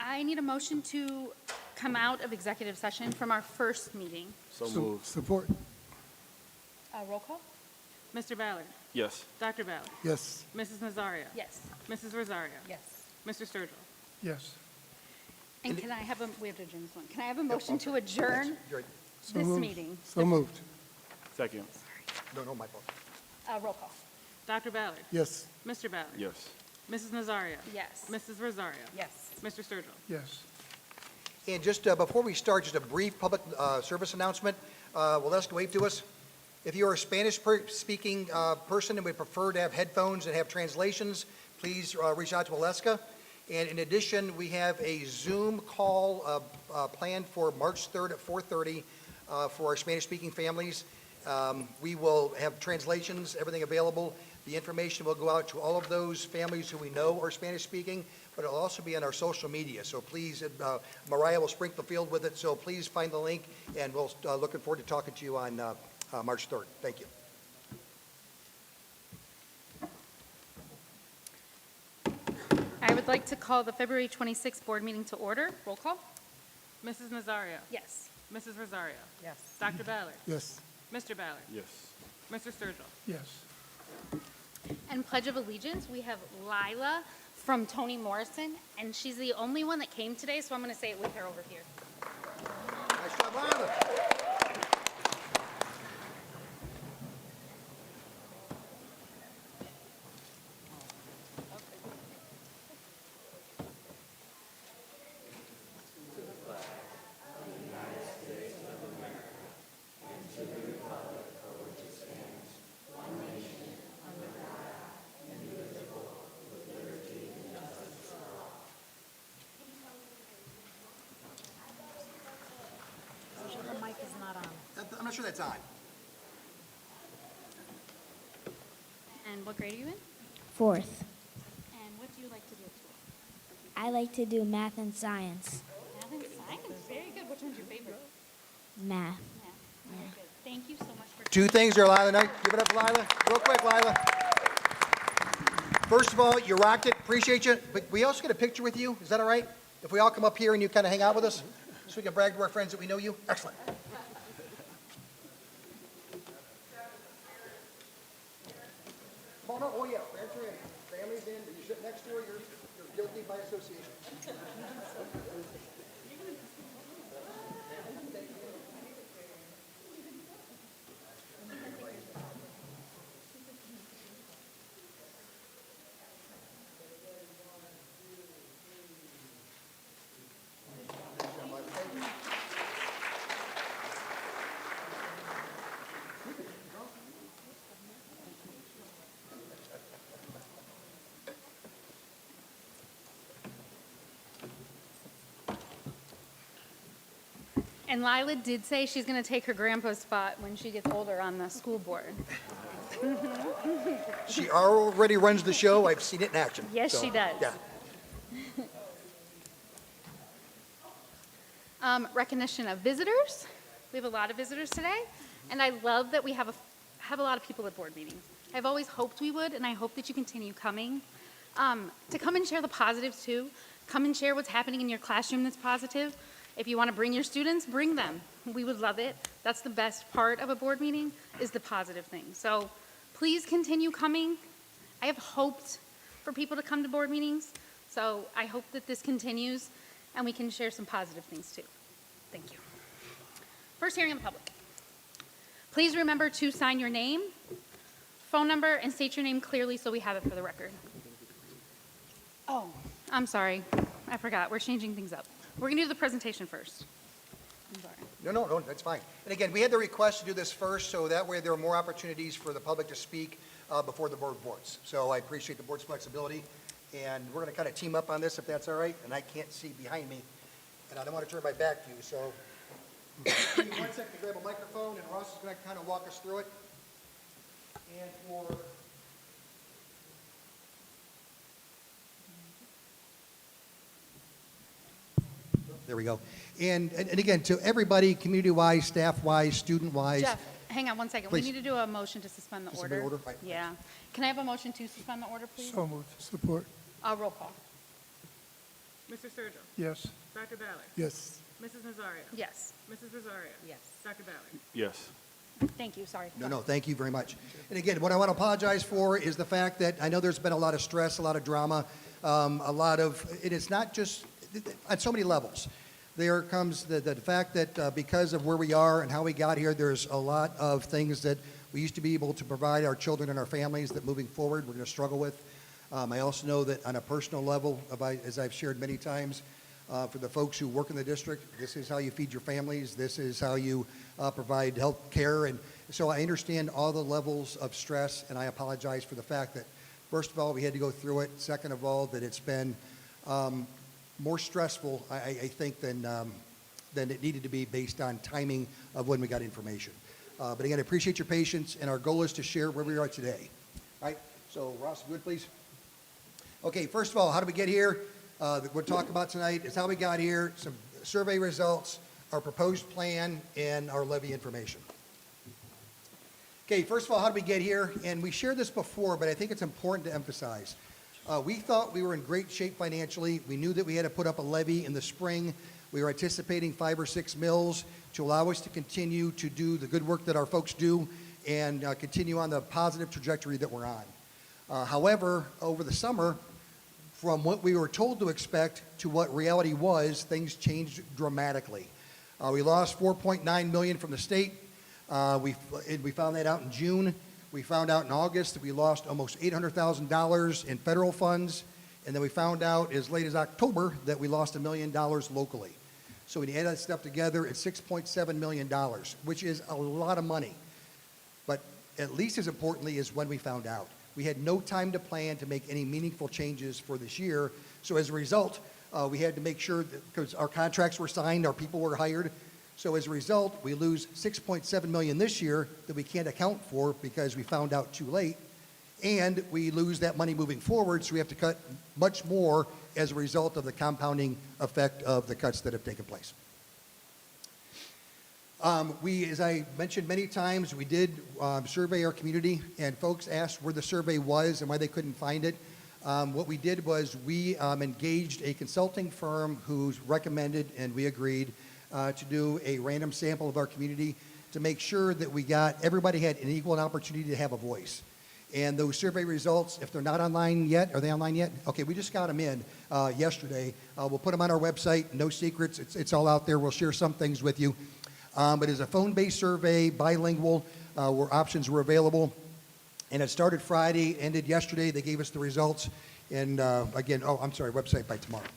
I need a motion to come out of executive session from our first meeting. So moved. Support. Roll call? Mr. Ballard. Yes. Dr. Ballard. Yes. Mrs. Nazario. Yes. Mrs. Rosario. Yes. Mr. Sturgill. Yes. And can I have we have to adjourn this one. Can I have a motion to adjourn So this moved. meeting? So moved. Second. No, my fault. Roll call? Dr. Ballard. Yes. Mr. Ballard. Yes. Mrs. Nazario. Yes. Mrs. Rosario. Yes. Mr. Sturgill. Yes. And just before we start, just a brief public service announcement. Waleska, wave to us. If you are a Spanish-speaking person and would prefer to have headphones and have translations, please reach out to Waleska. And in addition, we have a Zoom call planned for March 3rd at 4:30 for our Spanish-speaking families. We will have translations, everything available. The information will go out to all of those families who we know are Spanish-speaking, but it'll also be on our social media. So please, Mariah will sprinkle the field with it, so please find the link, and we'll looking forward to talking to you on March 3rd. Thank you. I would like to call the February 26th board meeting to order. Roll call? Mrs. Nazario. Yes. Mrs. Rosario. Yes. Dr. Ballard. Yes. Mr. Ballard. Yes. Mr. Sturgill. Yes. And Pledge of Allegiance, we have Lila from Toni Morrison, and she's the only one that came today, so I'm going to say it with her over here. Nice job, Lila. The mic is not on. I'm not sure that's on. And what grade are you in? Fourth, And what do you like to do at school? I like to do math and science. Math and science. Very good. Which one's your favorite? Math. Math. Very good. Thank you so much for Two things there, Lila. Now, give it up, Lila. Real quick, Lila. First of all, you rocked it. Appreciate you. But we also get a picture with you. Is that all right? If we all come up here and you kind of hang out with us, so we can brag to our friends that we know you? Excellent. Come on up. Oh, yeah. Parents are in. Family's in. You sit next to her. You're guilty by association. And Lila did say she's going to take her grandpa's spot when she gets older on the school board. She already runs the show. I've seen it in action. Yes, So, she does. Yeah. Recognition of visitors. We have a lot of visitors today, and I love that we have a lot of people at board meetings. I've always hoped we would, and I hope that you continue coming. To come and share the positives too. Come and share what's happening in your classroom that's positive. If you want to bring your students, bring them. We would love it. That's the best part of a board meeting, is the positive thing. So please continue coming. I have hoped for people to come to board meetings, so I hope that this continues and we can share some positive things too. Thank you. First hearing in public. Please remember to sign your name, phone number, and state your name clearly so we have it for the record. Oh, I'm sorry. I forgot. We're changing things up. We're going to do the presentation first. I'm sorry. No, that's fine. And again, we had the request to do this first, so that way there are more opportunities for the public to speak before the boards. So I appreciate the board's flexibility, and we're going to kind of team up on this if that's all right. And I can't see behind me, and I don't want to turn my back to you. So give me 1 second to grab a microphone, and Ross is going to kind of walk us through it. And for there we go. And again, to everybody, community-wise, staff-wise, student-wise. Jeff, hang on 1 second. Please. We need to do a motion to suspend the Suspend order. order? Right. Yeah. Can I have a motion to suspend the order, please? So moved. Support. Roll call. Mr. Sturgill. Yes. Dr. Ballard. Yes. Mrs. Nazario. Yes. Mrs. Rosario. Yes. Dr. Ballard. Yes. Thank you, sorry. No, thank you very much. And again, what I want to apologize for is the fact that I know there's been a lot of stress, a lot of drama, it is not just, on so many levels. There comes the fact that because of where we are and how we got here, there's a lot of things that we used to be able to provide our children and our families that moving forward we're going to struggle with. I also know that on a personal level, as I've shared many times, for the folks who work in the district, this is how you feed your families, this is how you provide health care, and so I understand all the levels of stress, and I apologize for the fact that, first of all, we had to go through it, second of all, that it's been more stressful, I think, than it needed to be based on timing of when we got information. But again, I appreciate your patience, and our goal is to share where we are today. All right, so Ross, good, please. Okay, first of all, how did we get here? What we'll talk about tonight is how we got here, some survey results, our proposed plan, and our levy information. Okay, first of all, how did we get here? And we shared this before, but I think it's important to emphasize. We thought we were in great shape financially. We knew that we had to put up a levy in the spring. We were anticipating 5 or 6 mills to allow us to continue to do the good work that our folks do and continue on the positive trajectory that we're on. However, over the summer, from what we were told to expect to what reality was, things changed dramatically. We lost $4.9 million from the state. We found that out in June. We found out in August that we lost almost $800,000 in federal funds. And then we found out as late as October that we lost $1 million locally. So when you add that stuff together, it's $6.7 million, which is a lot of money. But at least as importantly is when we found out. We had no time to plan to make any meaningful changes for this year. So as a result, we had to make sure that, because our contracts were signed, our people were hired. So as a result, we lose $6.7 million this year that we can't account for because we found out too late. And we lose that money moving forward, so we have to cut much more as a result of the compounding effect of the cuts that have taken place. As I mentioned many times, we did survey our community, and folks asked where the survey was and why they couldn't find it. What we did was we engaged a consulting firm who's recommended, and we agreed, to do a random sample of our community to make sure that everybody had an equal opportunity to have a voice. And those survey results, if they're not online yet, are they online yet? Okay, we just got them in yesterday. We'll put them on our website, no secrets, it's all out there. We'll share some things with you. But it's a phone-based survey, bilingual, where options were available. And it started Friday, ended yesterday. They gave us the results. And again, website by tomorrow.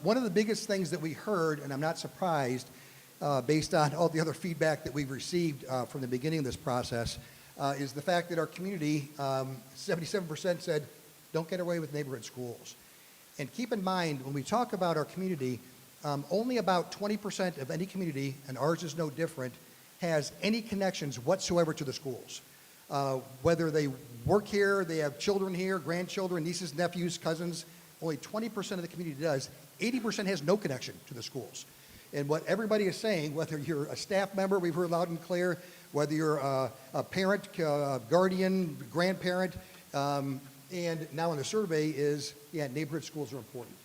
One of the biggest things that we heard, and I'm not surprised, based on all the other feedback that we've received from the beginning of this process, is the fact that our community, 77% said, don't get away with neighborhood schools. And keep in mind, when we talk about our community, only about 20% of any community, and ours is no different, has any connections whatsoever to the schools. Whether they work here, they have children here, grandchildren, nieces, nephews, cousins, only 20% of the community does. 80% has no connection to the schools. And what everybody is saying, whether you're a staff member, we've heard loud and clear, whether you're a parent, guardian, grandparent, and now in the survey is, neighborhood schools are important.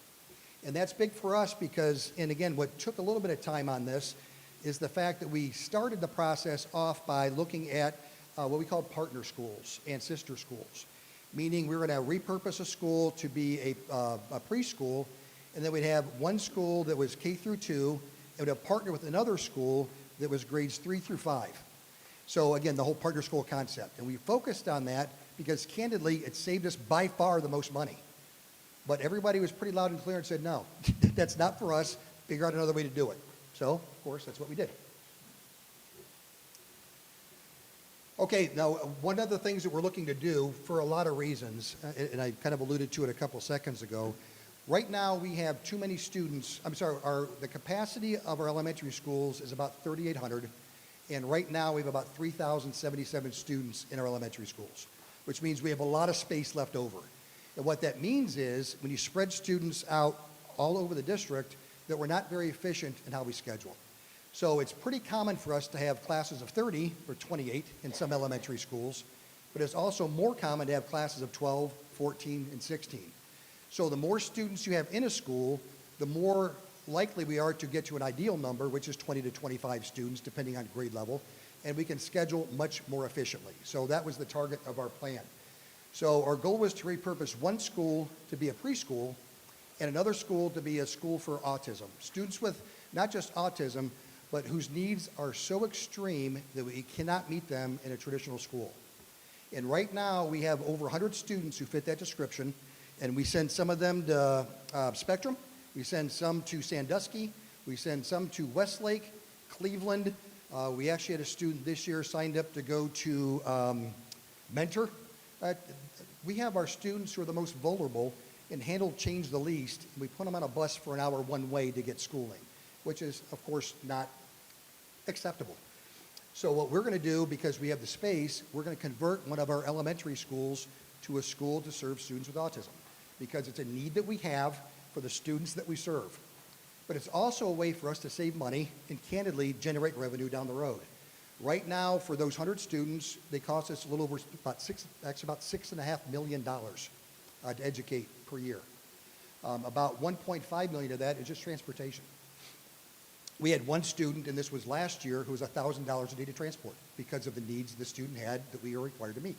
And that's big for us because, and again, what took a little bit of time on this is the fact that we started the process off by looking at what we call partner schools and sister schools, meaning we were going to repurpose a school to be a preschool, and then we'd have one school that was K through 2, and we'd have partnered with another school that was grades 3 through 5. So again, the whole partner school concept. And we focused on that because candidly, it saved us by far the most money. But everybody was pretty loud and clear and said, no, that's not for us. Figure out another way to do it. So, of course, that's what we did. Okay, now, one of the things that we're looking to do for a lot of reasons, and I kind of alluded to it a couple seconds ago, right now we have too many students. The capacity of our elementary schools is about 3,800, and right now we have about 3,077 students in our elementary schools, which means we have a lot of space left over. And what that means is, when you spread students out all over the district, that we're not very efficient in how we schedule. So it's pretty common for us to have classes of 30 or 28 in some elementary schools, but it's also more common to have classes of 12, 14, and 16. So the more students you have in a school, the more likely we are to get to an ideal number, which is 20 to 25 students, depending on grade level, and we can schedule much more efficiently. So that was the target of our plan. So our goal was to repurpose one school to be a preschool and another school to be a school for autism. Students with not just autism, but whose needs are so extreme that we cannot meet them in a traditional school. And right now, we have over 100 students who fit that description, and we send some of them to Spectrum, we send some to Sandusky, we send some to Westlake, Cleveland. We actually had a student this year signed up to go to Mentor. We have our students who are the most vulnerable and handle change the least. We put them on a bus for an hour one way to get schooling, which is, of course, not acceptable. So what we're going to do, because we have the space, we're going to convert one of our elementary schools to a school to serve students with autism, because it's a need that we have for the students that we serve. But it's also a way for us to save money and candidly generate revenue down the road. Right now, for those 100 students, they cost us a little over about $6.5 million to educate per year. About $1.5 million of that is just transportation. We had one student, and this was last year, who was $1,000 a day to transport because of the needs the student had that we are required to meet.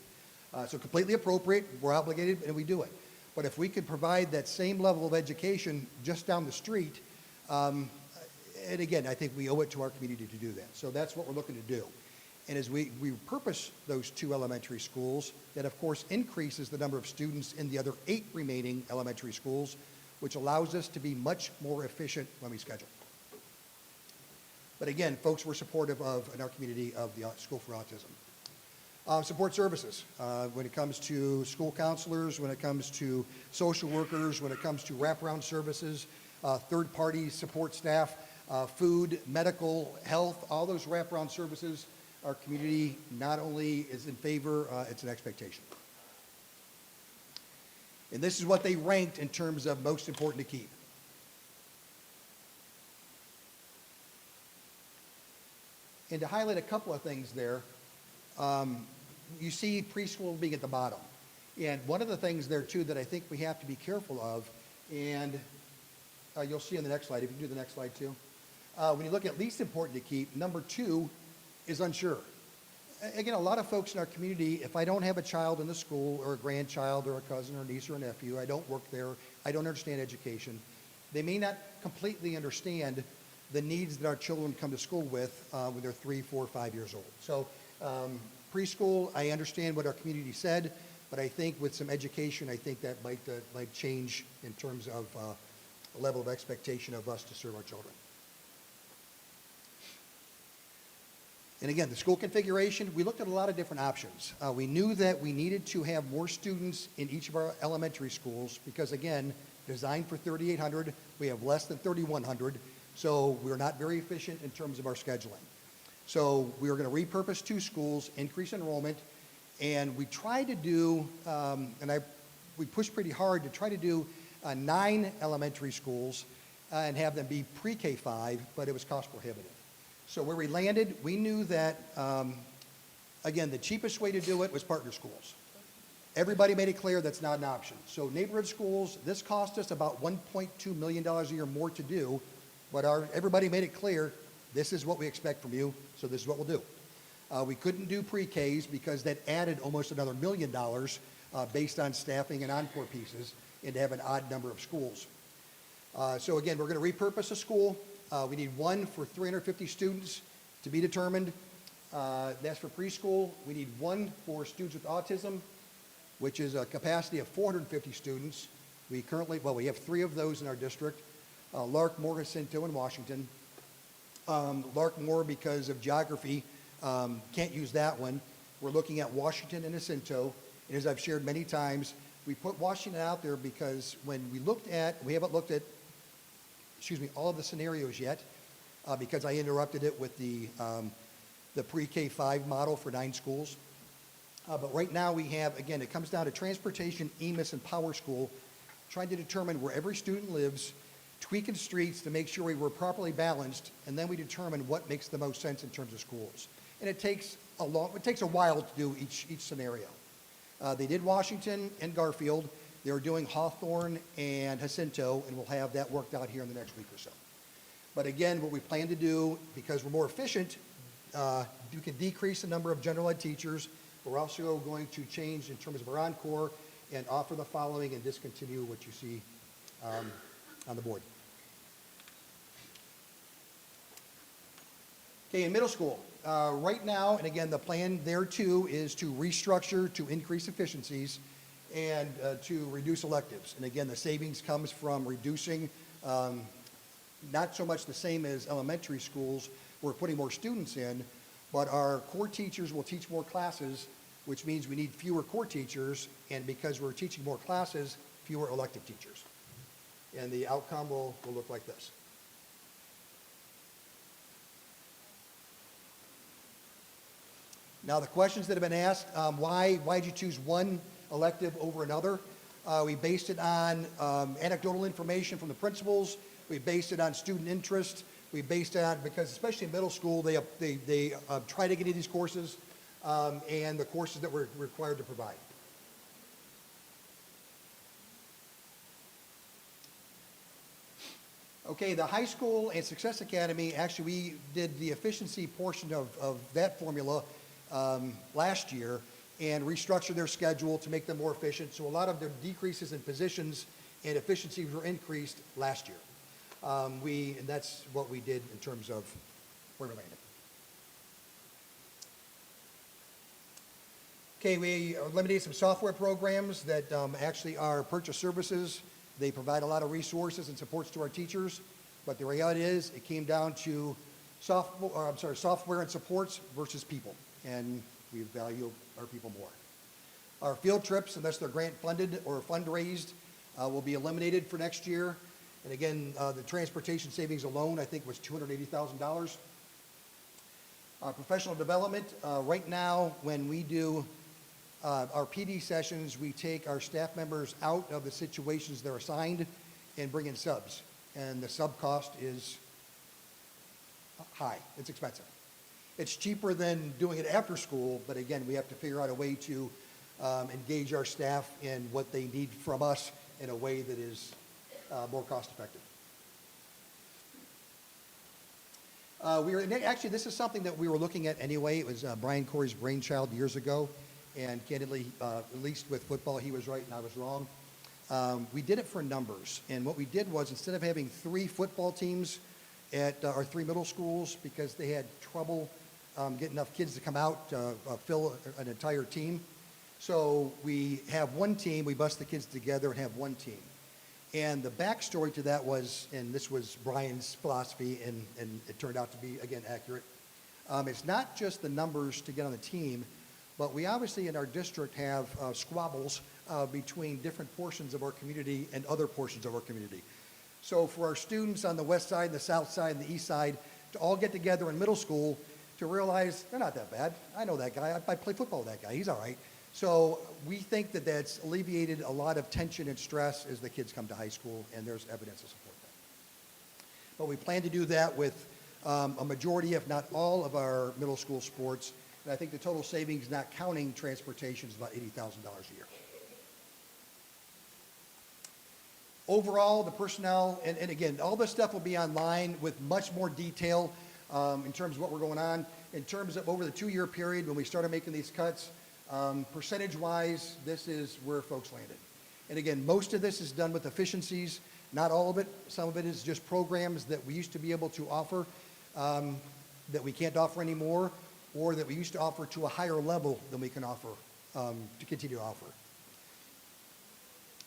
So completely appropriate, we're obligated, and we do it. But if we could provide that same level of education just down the street, and again, I think we owe it to our community to do that. So that's what we're looking to do. And as we repurpose those 2 elementary schools, that of course increases the number of students in the other 8 remaining elementary schools, which allows us to be much more efficient when we schedule. But again, folks, we're supportive of, in our community, of the School for Autism. Support services, when it comes to school counselors, when it comes to social workers, when it comes to wraparound services, third-party support staff, food, medical, health, all those wraparound services, our community not only is in favor, it's an expectation. And this is what they ranked in terms of most important to keep. And to highlight a couple of things there, you see preschool being at the bottom. And one of the things there, too, that I think we have to be careful of, and you'll see on the next slide, if you can do the next slide, too. When you look at least important to keep, number 2 is unsure. Again, a lot of folks in our community, if I don't have a child in the school or a grandchild or a cousin or niece or a nephew, I don't work there, I don't understand education, they may not completely understand the needs that our children come to school with when they're 3, 4, 5 years old. So preschool, I understand what our community said, but I think with some education, I think that might change in terms of the level of expectation of us to serve our children. And again, the school configuration, we looked at a lot of different options. We knew that we needed to have more students in each of our elementary schools because, again, designed for 3,800, we have less than 3,100, so we're not very efficient in terms of our scheduling. So we were going to repurpose 2 schools, increase enrollment, and we tried to do, we pushed pretty hard to try to do 9 elementary schools and have them be pre-K-5, but it was cost prohibitive. So where we landed, we knew that, again, the cheapest way to do it was partner schools. Everybody made it clear that's not an option. So neighborhood schools, this cost us about $1.2 million a year more to do, but everybody made it clear, this is what we expect from you, so this is what we'll do. We couldn't do pre-Ks because that added almost another $1 million based on staffing and encore pieces and to have an odd number of schools. So again, we're going to repurpose a school. We need 1 for 350 students to be determined. That's for preschool. We need 1 for students with autism, which is a capacity of 450 students. We have 3 of those in our district. Larkmore, Jacinto, and Washington. Larkmore, because of geography, can't use that one. We're looking at Washington and Jacinto. And as I've shared many times, we put Washington out there because when we haven't looked at, all of the scenarios yet, because I interrupted it with the pre-K-5 model for 9 schools. But right now we have, again, it comes down to transportation, EMIS, and Power School, trying to determine where every student lives, tweaking streets to make sure we were properly balanced, and then we determine what makes the most sense in terms of schools. And it takes a while to do each scenario. They did Washington and Garfield. They're doing Hawthorne and Jacinto, and we'll have that worked out here in the next week or so. But again, what we plan to do, because we're more efficient, you can decrease the number of general ed teachers. We're also going to change in terms of our encore and offer the following and discontinue what you see on the board. Okay, in middle school, right now, and again, the plan there too is to restructure to increase efficiencies and to reduce electives. And again, the savings comes from reducing, not so much the same as elementary schools, we're putting more students in, but our core teachers will teach more classes, which means we need fewer core teachers, and because we're teaching more classes, fewer elective teachers. And the outcome will look like this. Now, the questions that have been asked, why did you choose one elective over another? We based it on anecdotal information from the principals. We based it on student interest. We based it on, because especially in middle school, they try to get into these courses and the courses that we're required to provide. Okay, the high school and Success Academy, actually we did the efficiency portion of that formula last year and restructured their schedule to make them more efficient. So a lot of their decreases in positions and efficiencies were increased last year. And that's what we did in terms of where we landed. Okay, we eliminated some software programs that actually are purchase services. They provide a lot of resources and supports to our teachers, but the reality is it came down to software and supports versus people, and we value our people more. Our field trips, unless they're grant funded or fundraised, will be eliminated for next year. And again, the transportation savings alone, I think, was $280,000. Professional development, right now, when we do our PD sessions, we take our staff members out of the situations they're assigned and bring in subs. And the sub cost is high. It's expensive. It's cheaper than doing it after school, but again, we have to figure out a way to engage our staff in what they need from us in a way that is more cost effective. Actually, this is something that we were looking at anyway. It was Brian Corey's brainchild years ago. And candidly, at least with football, he was right and I was wrong. We did it for numbers. And what we did was, instead of having 3 football teams at our 3 middle schools because they had trouble getting enough kids to come out to fill an entire team, so we have one team, we bust the kids together and have one team. And the backstory to that was, and this was Brian's philosophy, and it turned out to be, again, accurate. It's not just the numbers to get on the team, but we obviously in our district have squabbles between different portions of our community and other portions of our community. So for our students on the west side, the south side, and the east side to all get together in middle school to realize they're not that bad. I know that guy. I play football with that guy. He's all right. So we think that that's alleviated a lot of tension and stress as the kids come to high school, and there's evidence to support that. But we plan to do that with a majority, if not all, of our middle school sports. And I think the total savings, not counting transportation, is about $80,000 a year. Overall, the personnel, and again, all this stuff will be online with much more detail in terms of what we're going on. In terms of over the 2-year period when we started making these cuts, percentage-wise, this is where folks landed. And again, most of this is done with efficiencies, not all of it. Some of it is just programs that we used to be able to offer that we can't offer anymore, or that we used to offer to a higher level than we can offer, to continue to offer.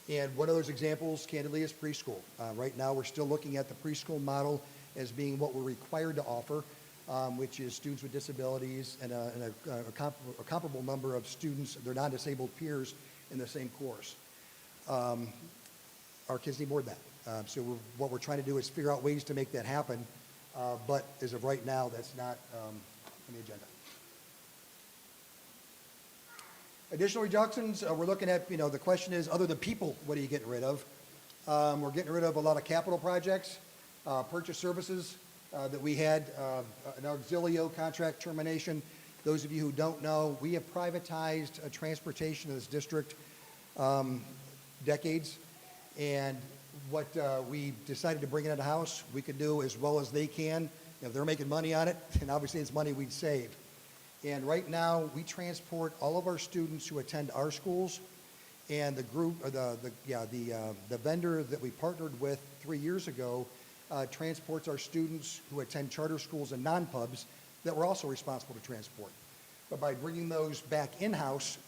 And one of those examples, candidly, is preschool. Right now, we're still looking at the preschool model as being what we're required to offer, which is students with disabilities and a comparable number of students, their non-disabled peers, in the same course. Our kids need more than that. So what we're trying to do is figure out ways to make that happen, but as of right now, that's not on the agenda. Additional reductions, we're looking at, the question is, other than people, what are you getting rid of? We're getting rid of a lot of capital projects, purchase services that we had, an auxilio contract termination. Those of you who don't know, we have privatized transportation in this district. decades. And what we decided to bring into the house, we could do as well as they can. If they're making money on it, and obviously it's money we'd save. And right now, we transport all of our students who attend our schools, and the group, or the vendor that we partnered with 3 years ago transports our students who attend charter schools and non-pubs that we're also responsible to transport. But by bringing those back in-house,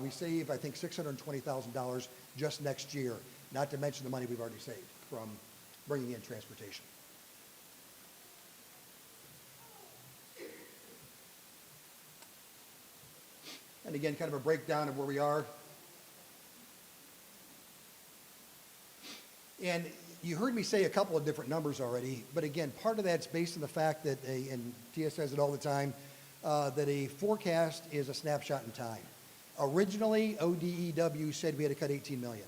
we save, I think, $620,000 just next year, not to mention the money we've already saved from bringing in transportation. And again, kind of a breakdown of where we are. And you heard me say a couple of different numbers already, but again, part of that's based on the fact that, and Tia says it all the time, that a forecast is a snapshot in time. Originally, ODEW said we had to cut $18 million.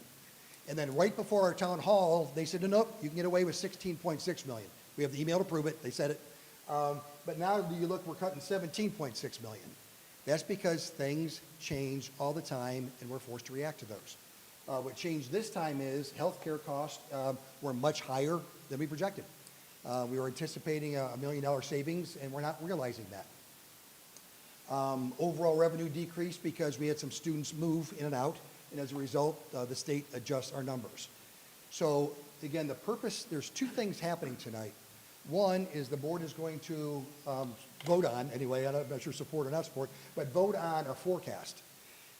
And then right before our town hall, they said, nope, you can get away with $16.6 million. We have the email to prove it. They said it. But now you look, we're cutting $17.6 million. That's because things change all the time, and we're forced to react to those. What changed this time is healthcare costs were much higher than we projected. We were anticipating a $1 million savings, and we're not realizing that. Overall revenue decreased because we had some students move in and out, and as a result, the state adjusts our numbers. So again, the purpose, there's two things happening tonight. One is the board is going to vote on, anyway, I'm not sure support or not support, but vote on a forecast.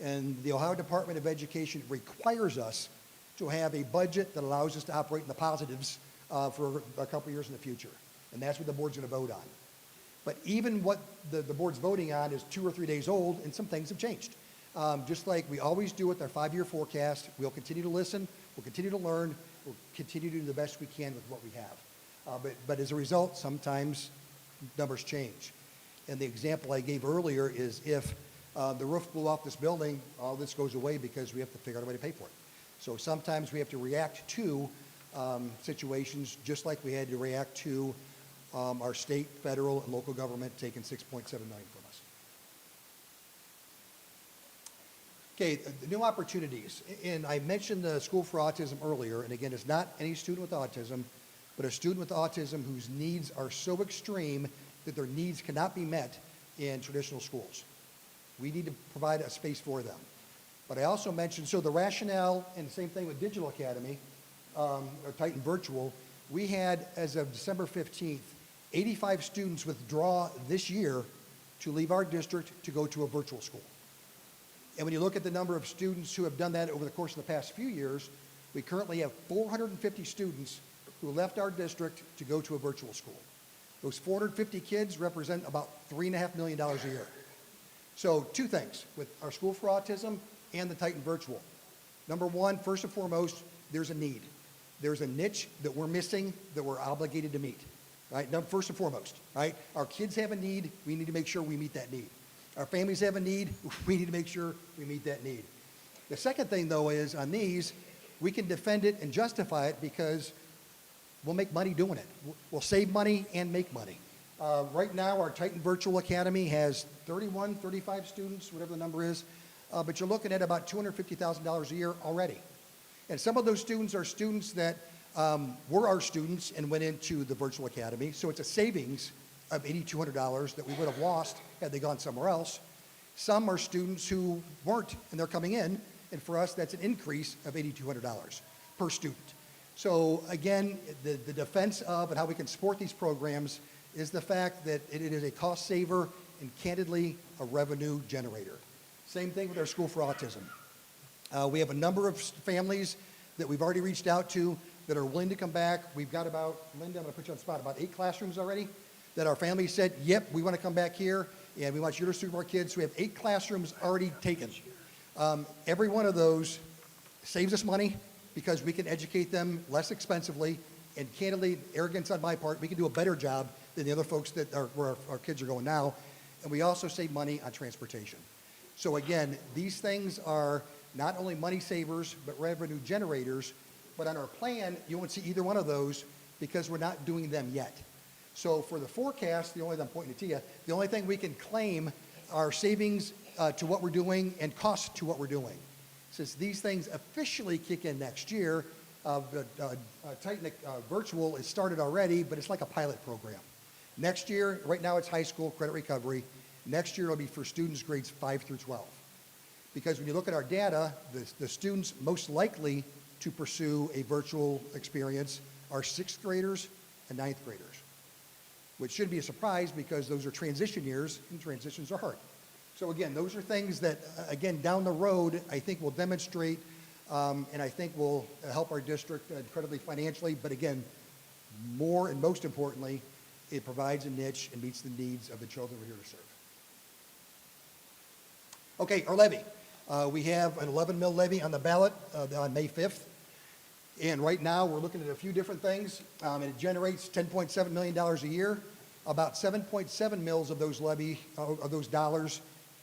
And the Ohio Department of Education requires us to have a budget that allows us to operate in the positives for a couple years in the future. And that's what the board's going to vote on. But even what the board's voting on is 2 or 3 days old, and some things have changed. Just like we always do with our 5-year forecast, we'll continue to listen, we'll continue to learn, we'll continue to do the best we can with what we have. But as a result, sometimes numbers change. And the example I gave earlier is if the roof blew off this building, all this goes away because we have to figure out a way to pay for it. So sometimes we have to react to situations just like we had to react to our state, federal, and local government taking $6.7 million from us. Okay, the new opportunities. And I mentioned the School for Autism earlier, and again, it's not any student with autism, but a student with autism whose needs are so extreme that their needs cannot be met in traditional schools. We need to provide a space for them. But I also mentioned, so the rationale, and the same thing with Digital Academy, or Titan Virtual, we had, as of December 15th, 85 students withdraw this year to leave our district to go to a virtual school. And when you look at the number of students who have done that over the course of the past few years, we currently have 450 students who left our district to go to a virtual school. Those 450 kids represent about $3.5 million a year. So two things with our School for Autism and the Titan Virtual. Number one, first and foremost, there's a need. There's a niche that we're missing that we're obligated to meet, right? First and foremost, right? Our kids have a need, we need to make sure we meet that need. Our families have a need, we need to make sure we meet that need. The second thing, though, is on these, we can defend it and justify it because we'll make money doing it. We'll save money and make money. Right now, our Titan Virtual Academy has 31, 35 students, whatever the number is, but you're looking at about $250,000 a year already. And some of those students are students that were our students and went into the Virtual Academy, so it's a savings of $8,200 that we would have lost had they gone somewhere else. Some are students who weren't, and they're coming in, and for us, that's an increase of $8,200 per student. So again, the defense of and how we can support these programs is the fact that it is a cost saver and candidly a revenue generator. Same thing with our School for Autism. We have a number of families that we've already reached out to that are willing to come back. We've got about, Linda, I'm going to put you on the spot, about 8 classrooms already that our families said, yep, we want to come back here and we want you to serve our kids. So we have 8 classrooms already taken. Every one of those saves us money because we can educate them less expensively, and candidly, arrogance on my part, we can do a better job than the other folks that are where our kids are going now. And we also save money on transportation. So again, these things are not only money savers, but revenue generators. But on our plan, you won't see either one of those because we're not doing them yet. So for the forecast, the only thing I'm pointing to you, the only thing we can claim are savings to what we're doing and costs to what we're doing. since these things officially kick in next year, Titan Virtual is started already, but it's like a pilot program. Next year, right now it's high school credit recovery. Next year it'll be for students grades 5 through 12. Because when you look at our data, the students most likely to pursue a virtual experience are 6th graders and 9th graders, which shouldn't be a surprise because those are transition years, and transitions are hard. So again, those are things that, again, down the road, I think will demonstrate, and I think will help our district incredibly financially, but again, more and most importantly, it provides a niche and meets the needs of the children we're here to serve. Okay, our levy. We have an 11 mil levy on the ballot on May 5th. And right now, we're looking at a few different things. And it generates $10.7 million a year. About 7.7 mils of those of those dollars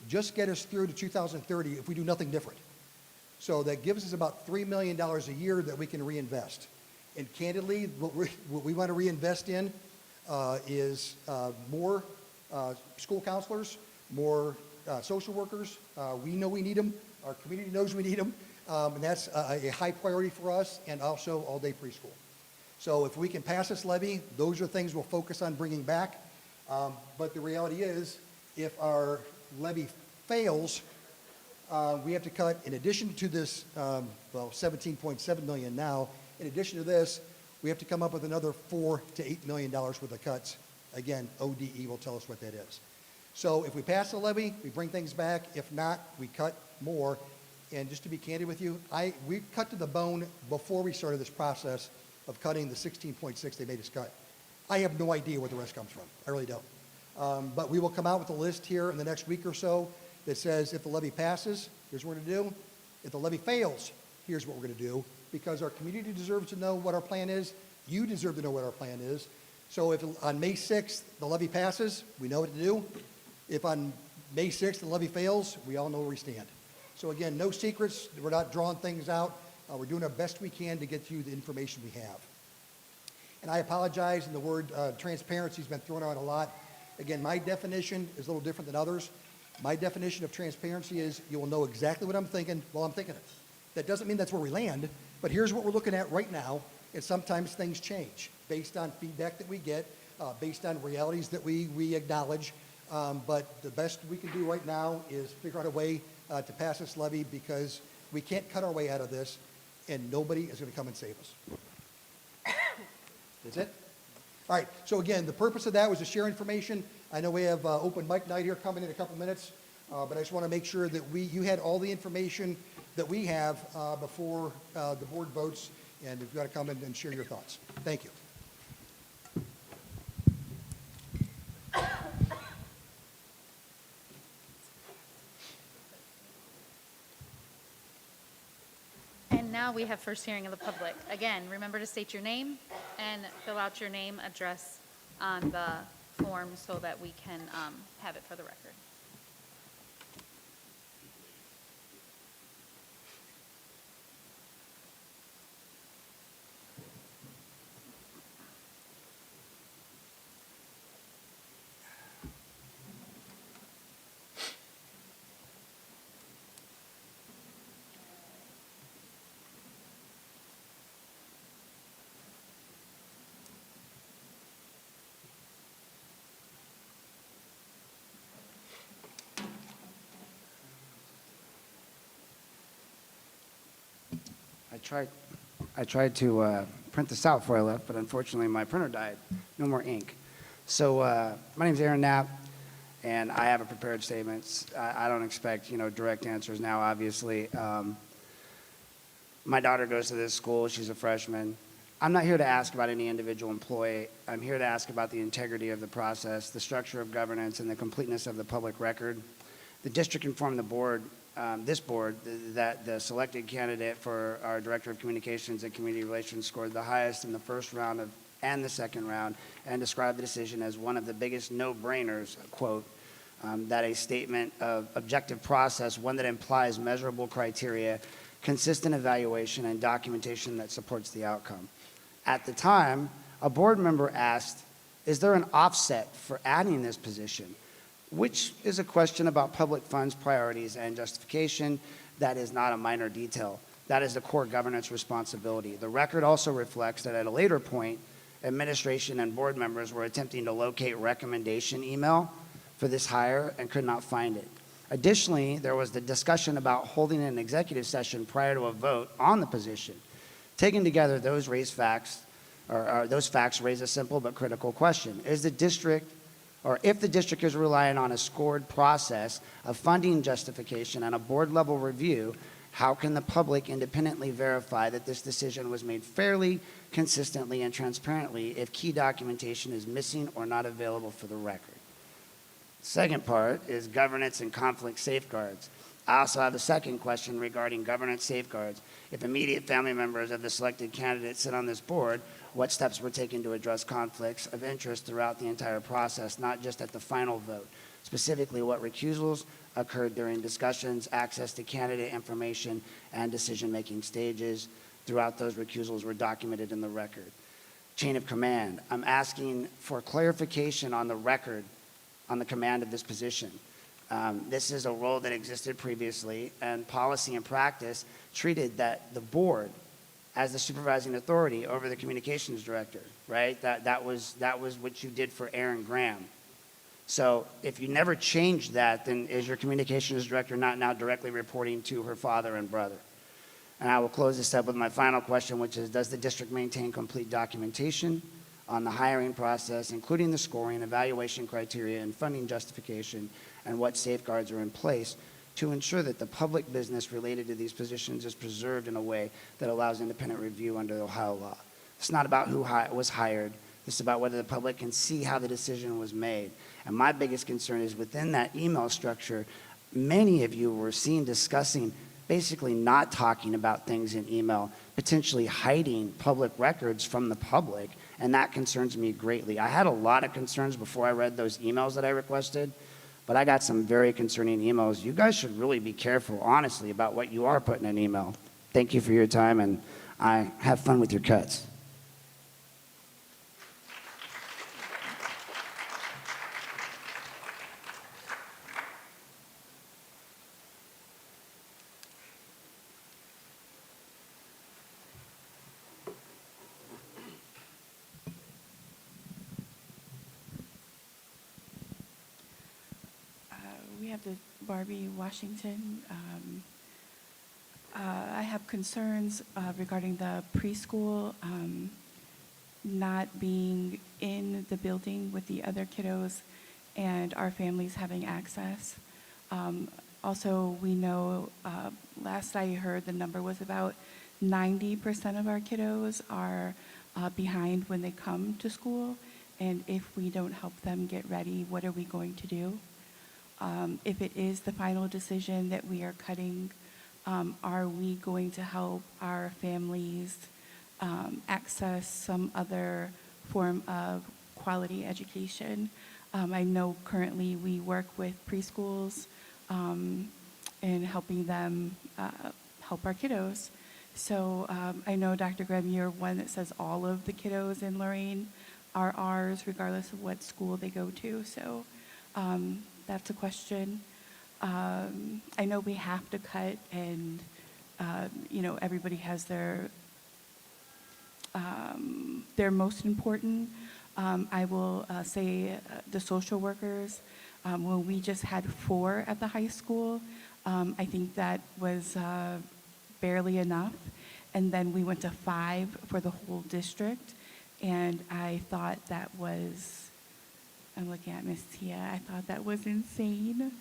just get us through to 2030 if we do nothing different. So that gives us about $3 million a year that we can reinvest. And candidly, what we want to reinvest in is more school counselors, more social workers. We know we need them. Our community knows we need them. And that's a high priority for us, and also all-day preschool. So if we can pass this levy, those are things we'll focus on bringing back. But the reality is, if our levy fails, we have to cut, in addition to this, well, $17.7 million now, in addition to this, we have to come up with another $4 to $8 million worth of cuts. Again, ODE will tell us what that is. So if we pass the levy, we bring things back. If not, we cut more. And just to be candid with you, we cut to the bone before we started this process of cutting the 16.6 they made us cut. I have no idea where the rest comes from. I really don't. But we will come out with a list here in the next week or so that says if the levy passes, here's what we're going to do. If the levy fails, here's what we're going to do. Because our community deserves to know what our plan is. You deserve to know what our plan is. So if on May 6th the levy passes, we know what to do. If on May 6th the levy fails, we all know where we stand. So again, no secrets. We're not drawing things out. We're doing our best we can to get to you the information we have. And I apologize, and the word transparency has been thrown out a lot. Again, my definition is a little different than others. My definition of transparency is you will know exactly what I'm thinking while I'm thinking it. That doesn't mean that's where we land, but here's what we're looking at right now, and sometimes things change based on feedback that we get, based on realities that we acknowledge. But the best we can do right now is figure out a way to pass this levy, because we can't cut our way out of this, and nobody is going to come and save us. That's it? All right, so again, the purpose of that was to share information. I know we have open mic night here coming in a couple minutes, but I just want to make sure that you had all the information that we have before the board votes, and you've got to come in and share your thoughts. Thank you. And now we have first hearing of the public. Again, remember to state your name and fill out your name, address on the form so that we can have it for the record. I tried to print this out before I left, but unfortunately my printer died. No more ink. So my name's Aaron Knapp, and I have a prepared statement. I don't expect, direct answers now, obviously. My daughter goes to this school. She's a freshman. I'm not here to ask about any individual employee. I'm here to ask about the integrity of the process, the structure of governance, and the completeness of the public record. The district informed the board, this board, that the selected candidate for our Director of Communications and Community Relations scored the highest in the first round and the second round, and described the decision as one of the biggest no-brainers, quote, that a statement of objective process, one that implies measurable criteria, consistent evaluation, and documentation that supports the outcome. At the time, a board member asked, is there an offset for adding this position? Which is a question about public funds priorities and justification. that is not a minor detail. That is the core governance responsibility. The record also reflects that at a later point, administration and board members were attempting to locate recommendation email for this hire and could not find it. Additionally, there was the discussion about holding an executive session prior to a vote on the position. Taken together, those facts raise a simple but critical question. Is the district, or if the district is relying on a scored process of funding justification and a board-level review, how can the public independently verify that this decision was made fairly, consistently, and transparently if key documentation is missing or not available for the record? Second part is governance and conflict safeguards. I also have a second question regarding governance safeguards. If immediate family members of the selected candidate sit on this board, what steps were taken to address conflicts of interest throughout the entire process, not just at the final vote? Specifically, what recusals occurred during discussions, access to candidate information, and decision-making stages throughout those recusals were documented in the record. Chain of command. I'm asking for clarification on the record on the command of this position. This is a role that existed previously, and policy and practice treated that the board as the supervising authority over the communications director, right? That was what you did for Aaron Graham. So if you never changed that, then is your communications director not now directly reporting to her father and brother? And I will close this up with my final question, which is, does the district maintain complete documentation on the hiring process, including the scoring, evaluation criteria, and funding justification, and what safeguards are in place to ensure that the public business related to these positions is preserved in a way that allows independent review under Ohio law? It's not about who was hired. It's about whether the public can see how the decision was made. And my biggest concern is within that email structure, many of you were seen discussing basically not talking about things in email, potentially hiding public records from the public, and that concerns me greatly. I had a lot of concerns before I read those emails that I requested, but I got some very concerning emails. You guys should really be careful, honestly, about what you are putting in email. Thank you for your time, and I have fun with your cuts. We have the Barbie Washington. I have concerns regarding the preschool not being in the building with the other kiddos and our families having access. Also, we know, last I heard the number was about 90% of our kiddos are behind when they come to school, and if we don't help them get ready, what are we going to do? If it is the final decision that we are cutting, are we going to help our families access some other form of quality education? I know currently we work with preschools in helping them help our kiddos. So I know, Dr. Graham, you're one that says all of the kiddos in Lorain are ours, regardless of what school they go to. So that's a question. I know we have to cut, and everybody has their most important. I will say the social workers. When we just had 4 at the high school, I think that was barely enough. And then we went to 5 for the whole district, and I thought that was, I'm looking at Miss Tia, I thought that was insane.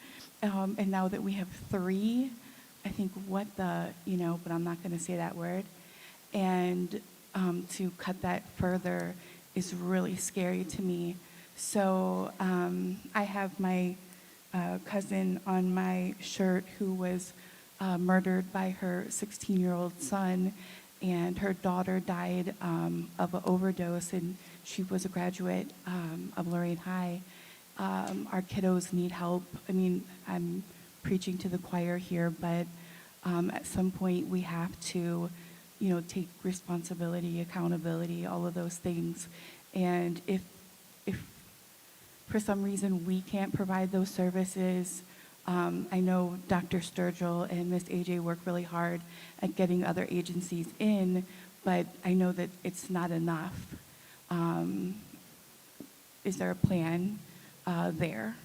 And now that we have 3, I think what the, but I'm not going to say that word. And to cut that further is really scary to me. So I have my cousin on my shirt who was murdered by her 16-year-old son, and her daughter died of an overdose, and she was a graduate of Lorain High. Our kiddos need help. I mean, I'm preaching to the choir here, but at some point we have to, take responsibility, accountability, all of those things. And if for some reason we can't provide those services, I know Dr. Sturgill and Ms. AJ work really hard at getting other agencies in, but I know that it's not enough. Is there a plan there?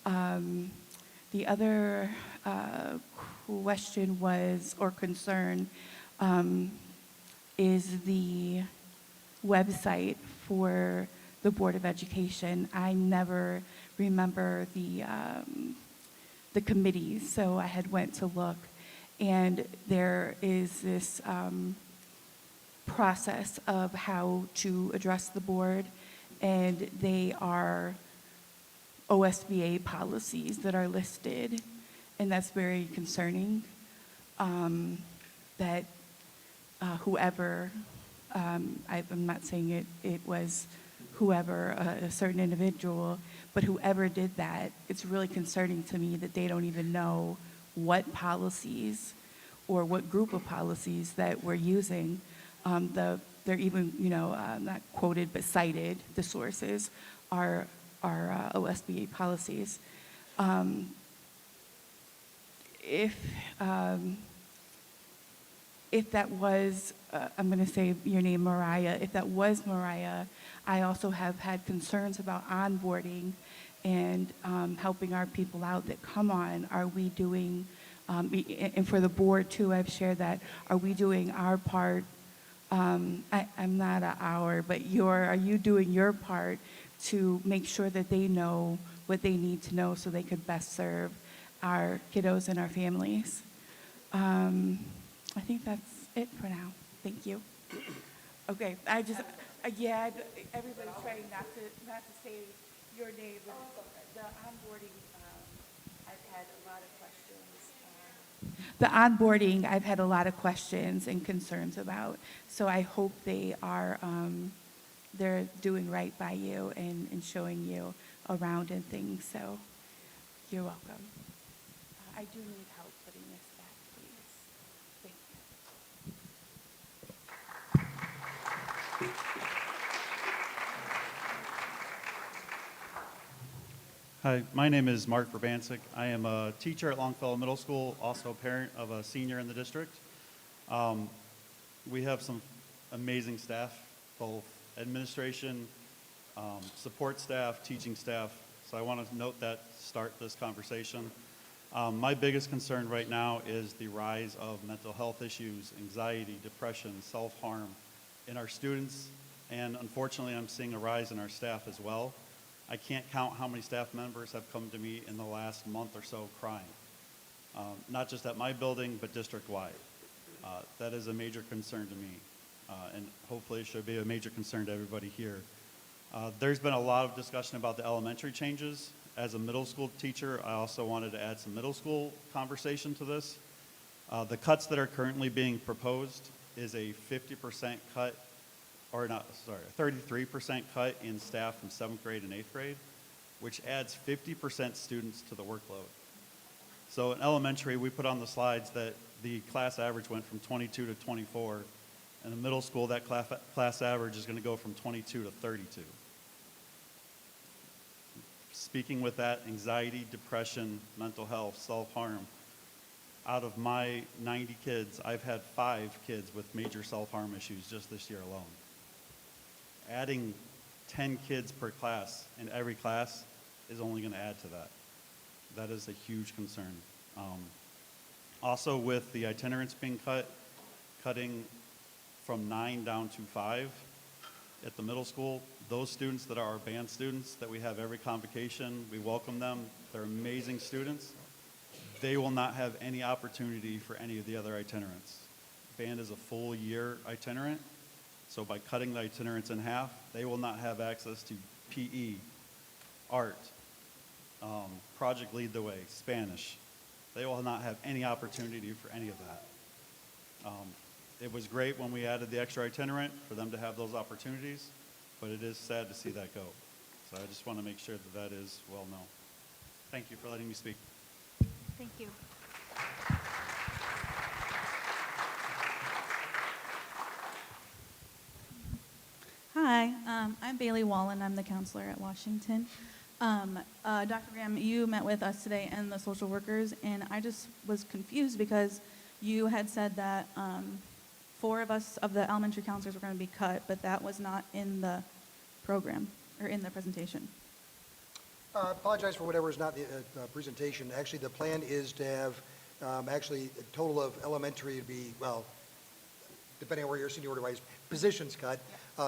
The other question was, or concern, is the website for the Board of Education. I never remember the committees, so I had went to look, and there is this process of how to address the board, and they are OSBA policies that are listed, and that's very concerning, that whoever, I'm not saying it was whoever, a certain individual, but whoever did that, it's really concerning to me that they don't even know what policies or what group of policies that we're using. They're even, not quoted but cited, the sources are OSBA policies. If that was, I'm going to say your name, Mariah, if that was Mariah, I also have had concerns about onboarding and helping our people out that, come on, are we doing, and for the board too, I've shared that, are we doing our part? I'm not an hour, but are you doing your part to make sure that they know what they need to know so they could best serve our kiddos and our families? I think that's it for now. Thank you. Okay, yeah, everybody's trying not to say your name, but the onboarding, I've had a lot of questions. The onboarding, I've had a lot of questions and concerns about, so I hope they are, they're doing right by you and showing you around and things, so you're welcome. I do need help putting this back, please. Thank you. Hi, my name is Mark Verbancic. I am a teacher at Longfellow Middle School, also a parent of a senior in the district. We have some amazing staff, both administration, support staff, teaching staff. So I want to note that to start this conversation. My biggest concern right now is the rise of mental health issues, anxiety, depression, self-harm in our students, and unfortunately I'm seeing a rise in our staff as well. I can't count how many staff members have come to me in the last month or so crying, not just at my building, but district-wide. That is a major concern to me, and hopefully it should be a major concern to everybody here. There's been a lot of discussion about the elementary changes. As a middle school teacher, I also wanted to add some middle school conversation to this. The cuts that are currently being proposed is a 50% cut, or not, sorry, a 33% cut in staff from 7th grade and 8th grade, which adds 50% students to the workload. So in elementary, we put on the slides that the class average went from 22 to 24. In the middle school, that class average is going to go from 22 to 32. Speaking with that, anxiety, depression, mental health, self-harm, out of my 90 kids, I've had 5 kids with major self-harm issues just this year alone. Adding 10 kids per class in every class is only going to add to that. That is a huge concern. Also with the itinerants being cutting from 9 down to 5 at the middle school, those students that are our band students that we have every convocation, we welcome them. They're amazing students. They will not have any opportunity for any of the other itinerants. Band is a full year itinerant, so by cutting the itinerants in half, they will not have access to PE, art, Project Lead the Way, Spanish. They will not have any opportunity for any of that. It was great when we added the extra itinerant for them to have those opportunities, but it is sad to see that go. So I just want to make sure that that is well known. Thank you for letting me speak. Thank you. Hi, I'm Bailey Wallen. I'm the counselor at Washington. Dr. Graham, you met with us today and the social workers, and I just was confused because you had said that 4 of us, of the elementary counselors, were going to be cut, but that was not in the program or in the presentation. I apologize for whatever is not the presentation. Actually, the plan is to have actually a total of elementary to be, well, depending on where your seniority-wise positions cut,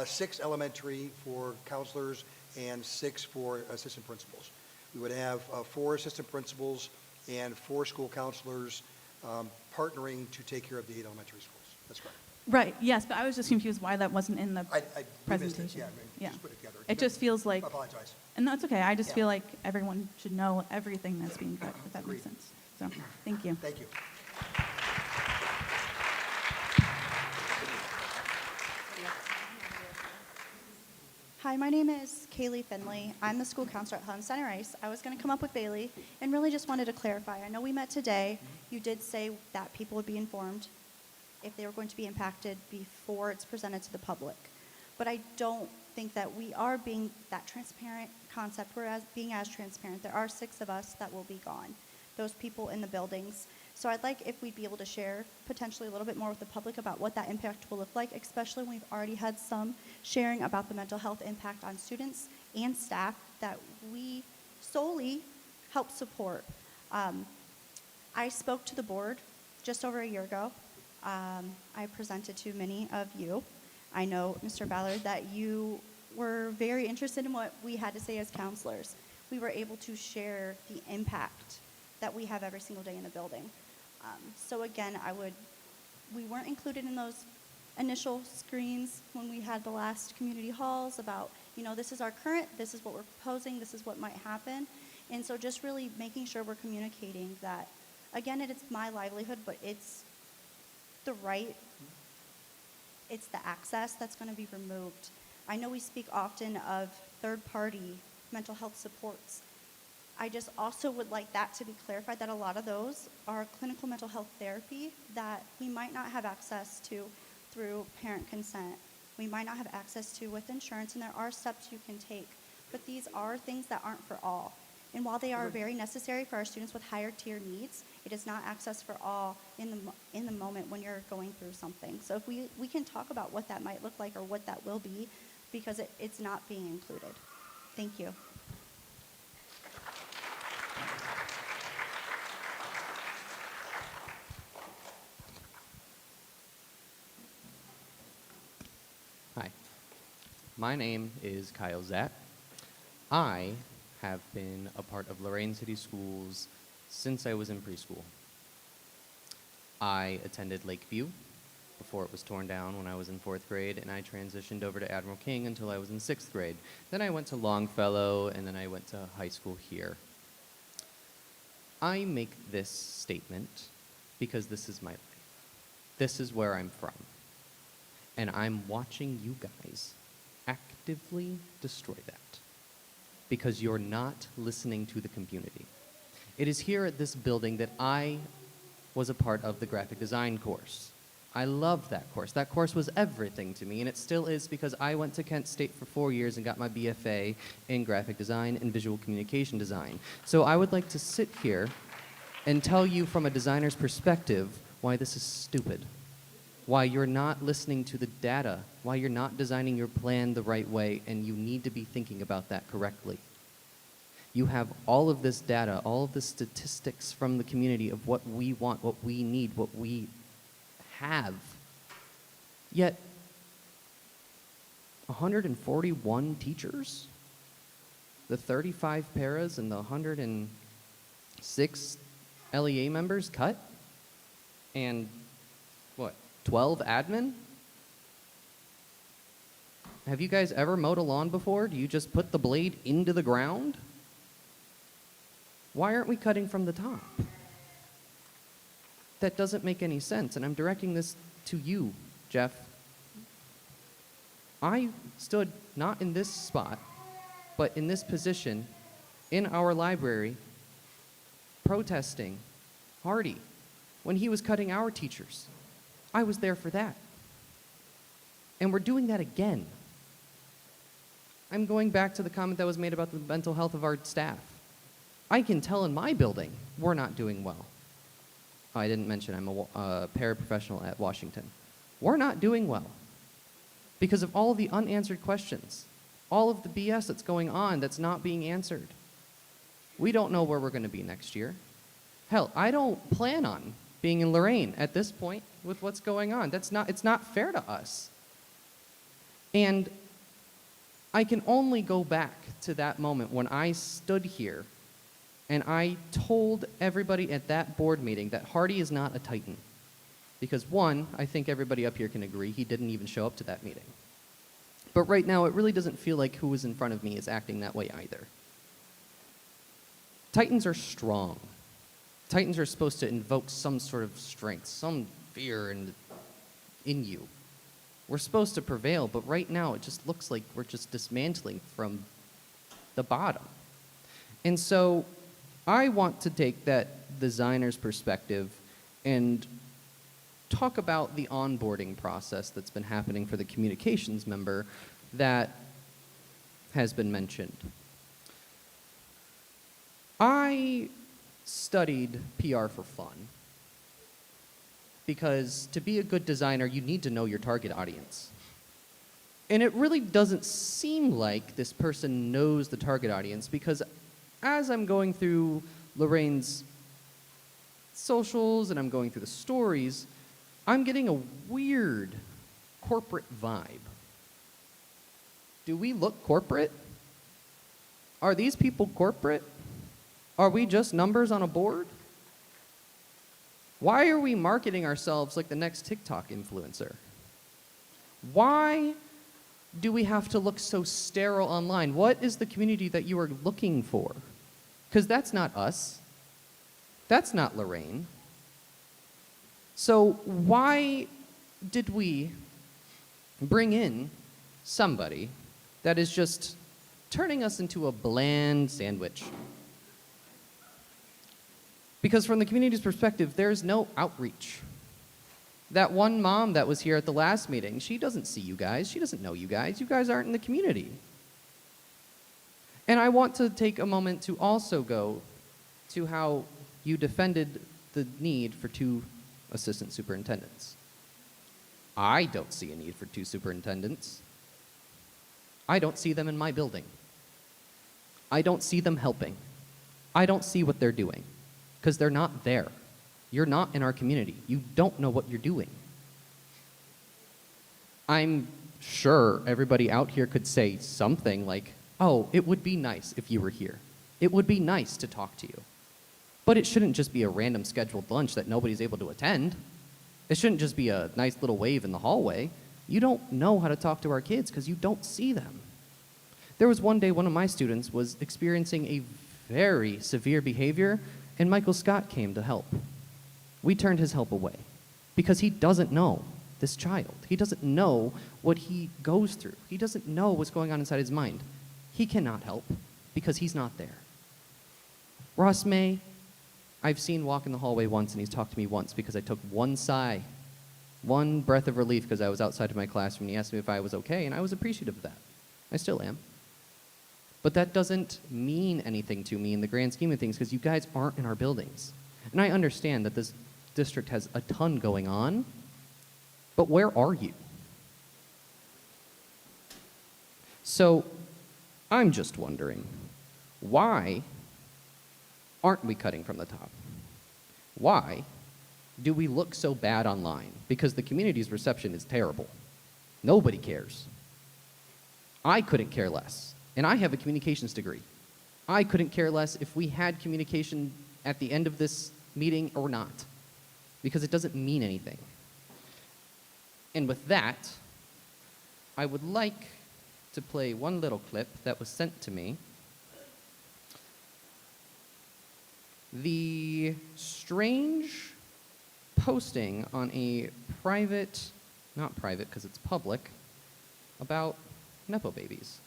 6 elementary for counselors and 6 for assistant principals. We would have 4 assistant principals and 4 school counselors partnering to take care of the 8 elementary schools. That's correct. Right, yes, but I was just confused why that wasn't in the We missed it. presentation. Yeah, I mean, just put it together. It just feels like, I apologize. and that's okay, I just Yeah. feel like everyone should know everything that's being cut, if that makes Agreed. sense. So, thank you. Thank you. Hi, my name is Kaylee Finley. I'm the school counselor at Helen Center Ice. I was going to come up with Bailey and really just wanted to clarify. I know we met today. You did say that people would be informed if they were going to be impacted before it's presented to the public. But I don't think that we are being that transparent concept. We're being as transparent. There are 6 of us that will be gone, those people in the buildings. So I'd like if we'd be able to share potentially a little bit more with the public about what that impact will look like, especially when we've already had some sharing about the mental health impact on students and staff that we solely help support. I spoke to the board just over a year ago. I presented to many of you. I know, Mr. Ballard, that you were very interested in what we had to say as counselors. We were able to share the impact that we have every single day in the building. So again, we weren't included in those initial screens when we had the last community halls about, this is our current, this is what we're proposing, this is what might happen. And so just really making sure we're communicating that, again, it's my livelihood, but it's the right, it's the access that's going to be removed. I know we speak often of third-party mental health supports. I just also would like that to be clarified, that a lot of those are clinical mental health therapy that we might not have access to through parent consent. We might not have access to with insurance, and there are steps you can take. But these are things that aren't for all. And while they are very necessary for our students with higher tier needs, it is not access for all in the moment when you're going through something. So if we can talk about what that might look like or what that will be, because it's not being included. Thank you. Hi, my name is Kyle Zatt. I have been a part of Lorain City Schools since I was in preschool. I attended Lakeview before it was torn down when I was in 4th grade, and I transitioned over to Admiral King until I was in 6th grade. Then I went to Longfellow, and then I went to high school here. I make this statement because this is my life. This is where I'm from. And I'm watching you guys actively destroy that because you're not listening to the community. It is here at this building that I was a part of the graphic design course. I loved that course. That course was everything to me, and it still is because I went to Kent State for 4 years and got my BFA in graphic design and visual communication design. So I would like to sit here and tell you from a designer's perspective why this is stupid, why you're not listening to the data, why you're not designing your plan the right way, and you need to be thinking about that correctly. You have all of this data, all of the statistics from the community of what we want, what we need, what we have. Yet, 141 teachers, the 35 paras, and the 106 LEA members cut, and what, 12 admin? Have you guys ever mowed a lawn before? Do you just put the blade into the ground? Why aren't we cutting from the top? That doesn't make any sense, and I'm directing this to you, Jeff. I stood not in this spot, but in this position in our library protesting Hardy when he was cutting our teachers. I was there for that. And we're doing that again. I'm going back to the comment that was made about the mental health of our staff. I can tell in my building we're not doing well. Oh, I didn't mention I'm a paraprofessional at Washington. We're not doing well because of all of the unanswered questions, all of the BS that's going on that's not being answered. We don't know where we're going to be next year. Hell, I don't plan on being in Lorain at this point with what's going on. It's not fair to us. And I can only go back to that moment when I stood here and I told everybody at that board meeting that Hardy is not a Titan. Because one, I think everybody up here can agree, he didn't even show up to that meeting. But right now, it really doesn't feel like who is in front of me is acting that way either. Titans are strong. Titans are supposed to invoke some sort of strength, some fear in you. We're supposed to prevail, but right now it just looks like we're just dismantling from the bottom. And so I want to take that designer's perspective and talk about the onboarding process that's been happening for the communications member that has been mentioned. I studied PR for fun because to be a good designer, you need to know your target audience. And it really doesn't seem like this person knows the target audience because as I'm going through Lorraine's socials and I'm going through the stories, I'm getting a weird corporate vibe. Do we look corporate? Are these people corporate? Are we just numbers on a board? Why are we marketing ourselves like the next TikTok influencer? Why do we have to look so sterile online? What is the community that you are looking for? Because that's not us. That's not Lorain. So why did we bring in somebody that is just turning us into a bland sandwich? Because from the community's perspective, there's no outreach. That one mom that was here at the last meeting, she doesn't see you guys. She doesn't know you guys. You guys aren't in the community. And I want to take a moment to also go to how you defended the need for 2 assistant superintendents. I don't see a need for 2 superintendents. I don't see them in my building. I don't see them helping. I don't see what they're doing because they're not there. You're not in our community. You don't know what you're doing. I'm sure everybody out here could say something like, oh, it would be nice if you were here. It would be nice to talk to you. But it shouldn't just be a random scheduled lunch that nobody's able to attend. It shouldn't just be a nice little wave in the hallway. You don't know how to talk to our kids because you don't see them. There was one day one of my students was experiencing a very severe behavior, and Michael Scott came to help. We turned his help away because he doesn't know this child. He doesn't know what he goes through. He doesn't know what's going on inside his mind. He cannot help because he's not there. Ross May, I've seen walk in the hallway once, and he's talked to me once because I took one sigh, one breath of relief because I was outside of my classroom, and he asked me if I was okay, and I was appreciative of that. I still am. But that doesn't mean anything to me in the grand scheme of things because you guys aren't in our buildings. And I understand that this district has a ton going on, but where are you? So I'm just wondering, why aren't we cutting from the top? Why do we look so bad online? Because the community's reception is terrible. Nobody cares. I couldn't care less. And I have a communications degree. I couldn't care less if we had communication at the end of this meeting or not, because it doesn't mean anything. And with that, I would like to play one little clip that was sent to me. The strange posting on a private, not private because it's public, about Nepo babies.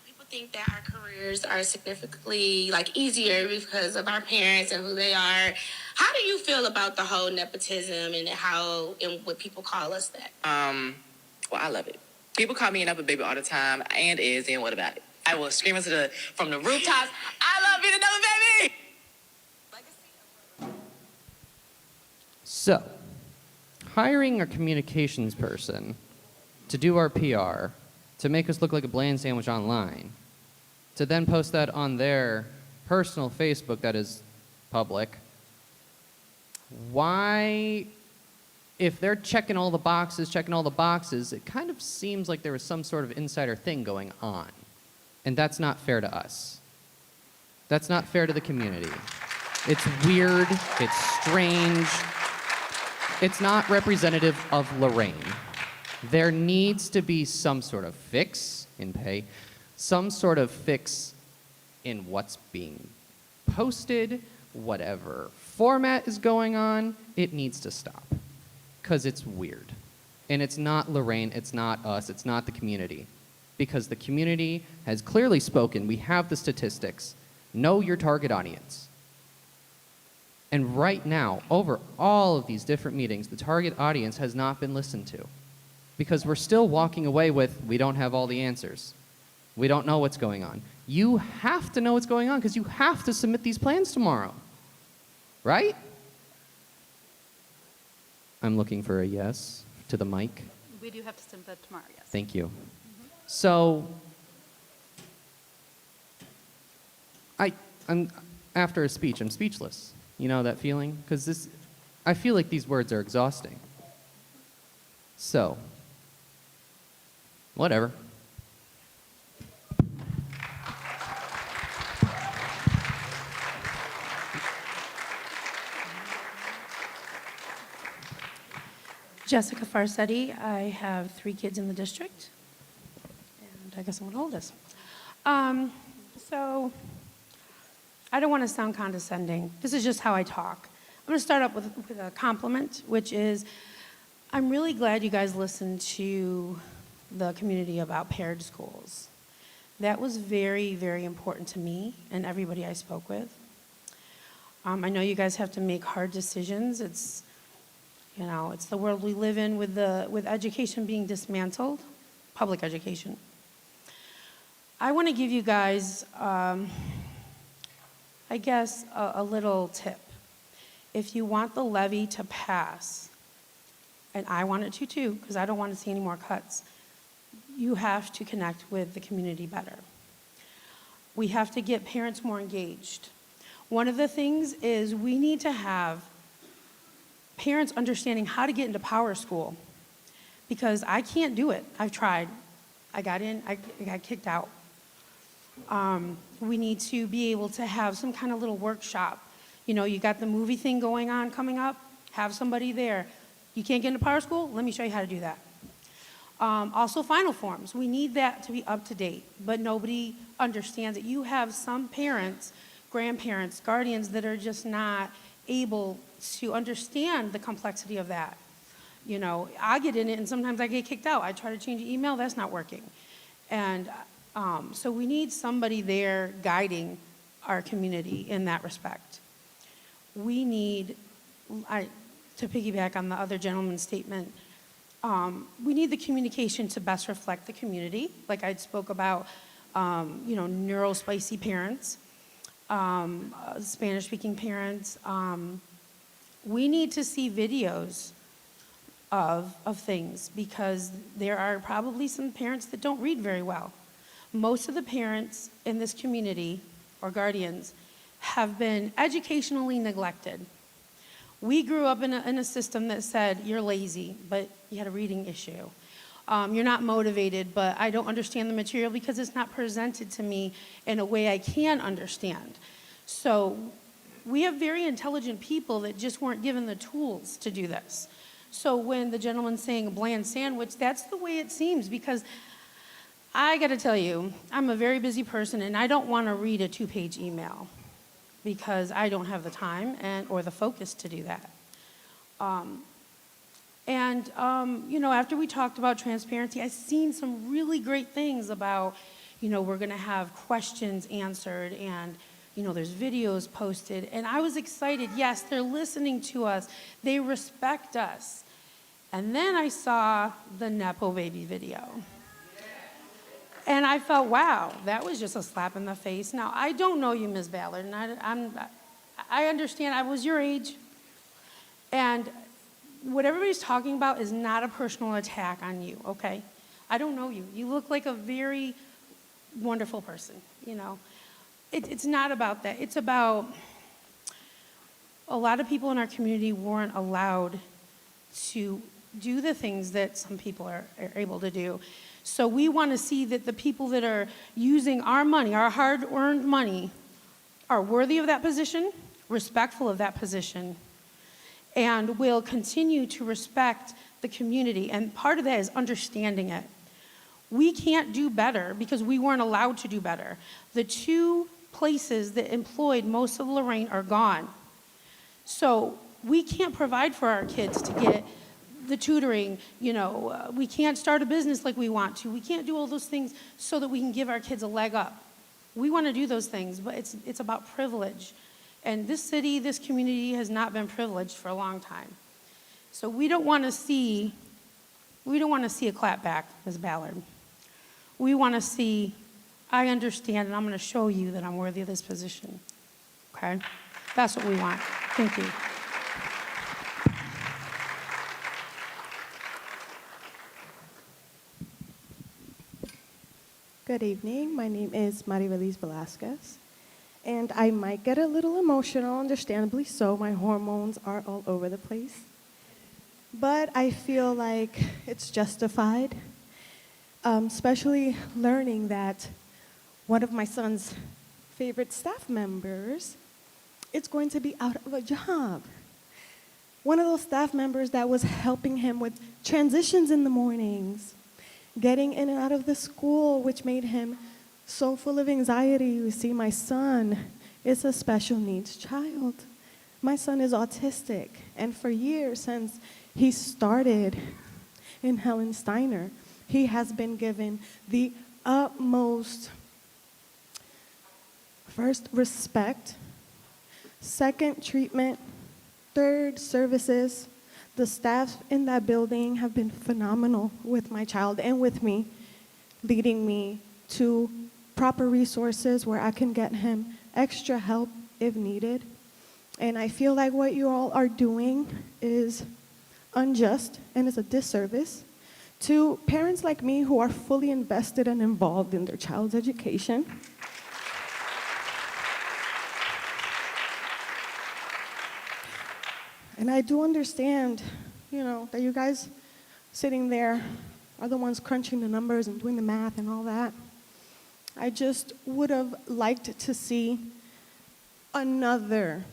People think that our careers are significantly easier because of our parents and who they are. How do you feel about the whole nepotism and what people call us that? Well, I love it. People call me an upper baby all the time, and is, and what about it? I will scream from the rooftops, I love being another baby! So, hiring a communications person to do our PR, to make us look like a bland sandwich online, to then post that on their personal Facebook that is public, why, if they're checking all the boxes, it kind of seems like there was some sort of insider thing going on. And that's not fair to us. That's not fair to the community. It's weird, it's strange, it's not representative of Lorain. There needs to be some sort of fix in pay, some sort of fix in what's being posted, whatever format is going on, it needs to stop. Because it's weird. And it's not Lorain, it's not us, it's not the community. Because the community has clearly spoken, we have the statistics, know your target audience. And right now, over all of these different meetings, the target audience has not been listened to. Because we're still walking away with, we don't have all the answers. We don't know what's going on. You have to know what's going on because you have to submit these plans tomorrow. Right? I'm looking for a yes to the mic. We do have to submit that tomorrow, yes. Thank you. So, I'm after a speech, I'm speechless. You know that feeling? Because I feel like these words are exhausting. So, whatever. Jessica Farsetti. I have 3 kids in the district, and I guess I'm the oldest. So I don't want to sound condescending. This is just how I talk. I'm going to start up with a compliment, which is I'm really glad you guys listened to the community about paired schools. That was very, very important to me and everybody I spoke with. I know you guys have to make hard decisions. It's the world we live in with education being dismantled, public education. I want to give you guys, I guess, a little tip. If you want the levy to pass, and I want it to too, because I don't want to see any more cuts, you have to connect with the community better. We have to get parents more engaged. One of the things is we need to have parents understanding how to get into power school, because I can't do it. I've tried. I got in, I got kicked out. We need to be able to have some kind of little workshop. You got the movie thing coming up, have somebody there. You can't get into power school? Let me show you how to do that. Also, final forms. We need that to be up to date, but nobody understands it. You have some parents, grandparents, guardians that are just not able to understand the complexity of that. I get in it and sometimes I get kicked out. I try to change the email, that's not working. And so we need somebody there guiding our community in that respect. We need, to piggyback on the other gentleman's statement, we need the communication to best reflect the community. Like I spoke about, neurospicy parents, Spanish-speaking parents. We need to see videos of things, because there are probably some parents that don't read very well. Most of the parents in this community, or guardians, have been educationally neglected. We grew up in a system that said, you're lazy, but you had a reading issue. You're not motivated, but I don't understand the material because it's not presented to me in a way I can understand. So we have very intelligent people that just weren't given the tools to do this. So when the gentleman's saying a bland sandwich, that's the way it seems, because I got to tell you, I'm a very busy person and I don't want to read a 2-page email because I don't have the time or the focus to do that. After we talked about transparency, I've seen some really great things about, we're going to have questions answered and, there's videos posted. And I was excited. Yes, they're listening to us. They respect us. And then I saw the Nepo baby video. And I felt, wow, that was just a slap in the face. Now, I don't know you, Ms. Ballard, and I understand I was your age. And what everybody's talking about is not a personal attack on you, okay? I don't know you. You look like a very wonderful person, you know. It's not about that. It's about a lot of people in our community weren't allowed to do the things that some people are able to do. So we want to see that the people that are using our money, our hard-earned money, are worthy of that position, respectful of that position, and will continue to respect the community. And part of that is understanding it. We can't do better because we weren't allowed to do better. The 2 places that employed most of Lorain are gone. So we can't provide for our kids to get the tutoring, we can't start a business like we want to. We can't do all those things so that we can give our kids a leg up. We want to do those things, but it's about privilege. And this city, this community has not been privileged for a long time. So we don't want to see a clapback, Ms. Ballard. We want to see, I understand, and I'm going to show you that I'm worthy of this position. Okay? That's what we want. Thank you. Good evening. My name is Marivelis Velasquez, and I might get a little emotional, understandably so. My hormones are all over the place. But I feel like it's justified, especially learning that one of my son's favorite staff members is going to be out of a job. One of those staff members that was helping him with transitions in the mornings, getting in and out of the school, which made him so full of anxiety. You see, my son is a special needs child. My son is autistic, and for years since he started in Helen Steiner, he has been given the utmost, first, respect, second, treatment, third, services. The staff in that building have been phenomenal with my child and with me, leading me to proper resources where I can get him extra help if needed. And I feel like what you all are doing is unjust and is a disservice to parents like me who are fully invested and involved in their child's education. And I do understand, that you guys sitting there are the ones crunching the numbers and doing the math and all that. I just would have liked to see another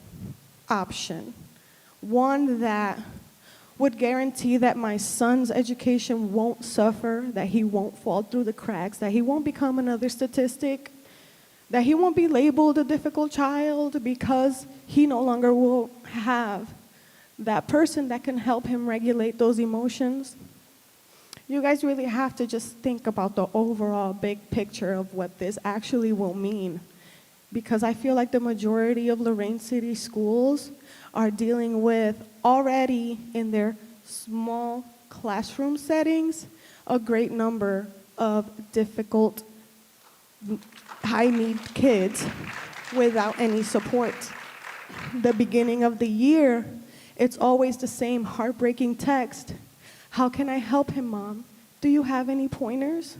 option, one that would guarantee that my son's education won't suffer, that he won't fall through the cracks, that he won't become another statistic, that he won't be labeled a difficult child because he no longer will have that person that can help him regulate those emotions. You guys really have to just think about the overall big picture of what this actually will mean, because I feel like the majority of Lorain City schools are dealing with, already in their small classroom settings, a great number of difficult, high-need kids without any support. The beginning of the year, it's always the same heartbreaking text. How can I help him, Mom? Do you have any pointers?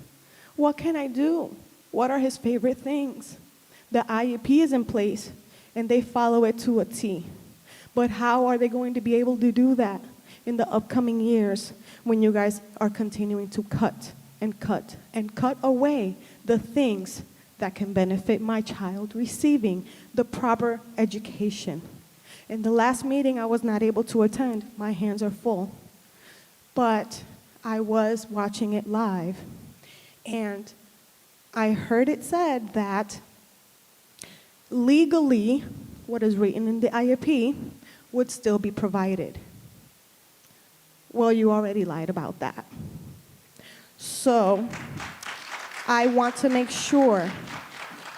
What can I do? What are his favorite things? The IEP is in place, and they follow it to a T. But how are they going to be able to do that in the upcoming years when you guys are continuing to cut and cut and cut away the things that can benefit my child receiving the proper education? In the last meeting, I was not able to attend. My hands are full. But I was watching it live, and I heard it said that legally, what is written in the IEP would still be provided. Well, you already lied about that. So I want to make sure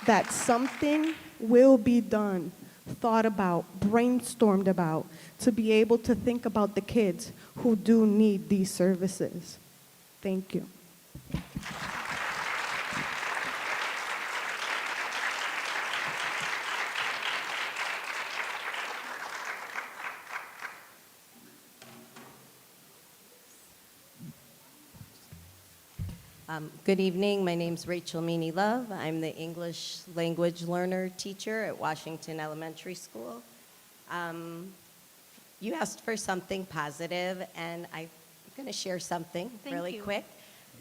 that something will be done, thought about, brainstormed about, to be able to think about the kids who do need these services. Thank you. Good evening. My name's Rachel Meany Love. I'm the English language learner teacher at Washington Elementary School. You asked for something positive, and I'm going to share something Thank really you. quick.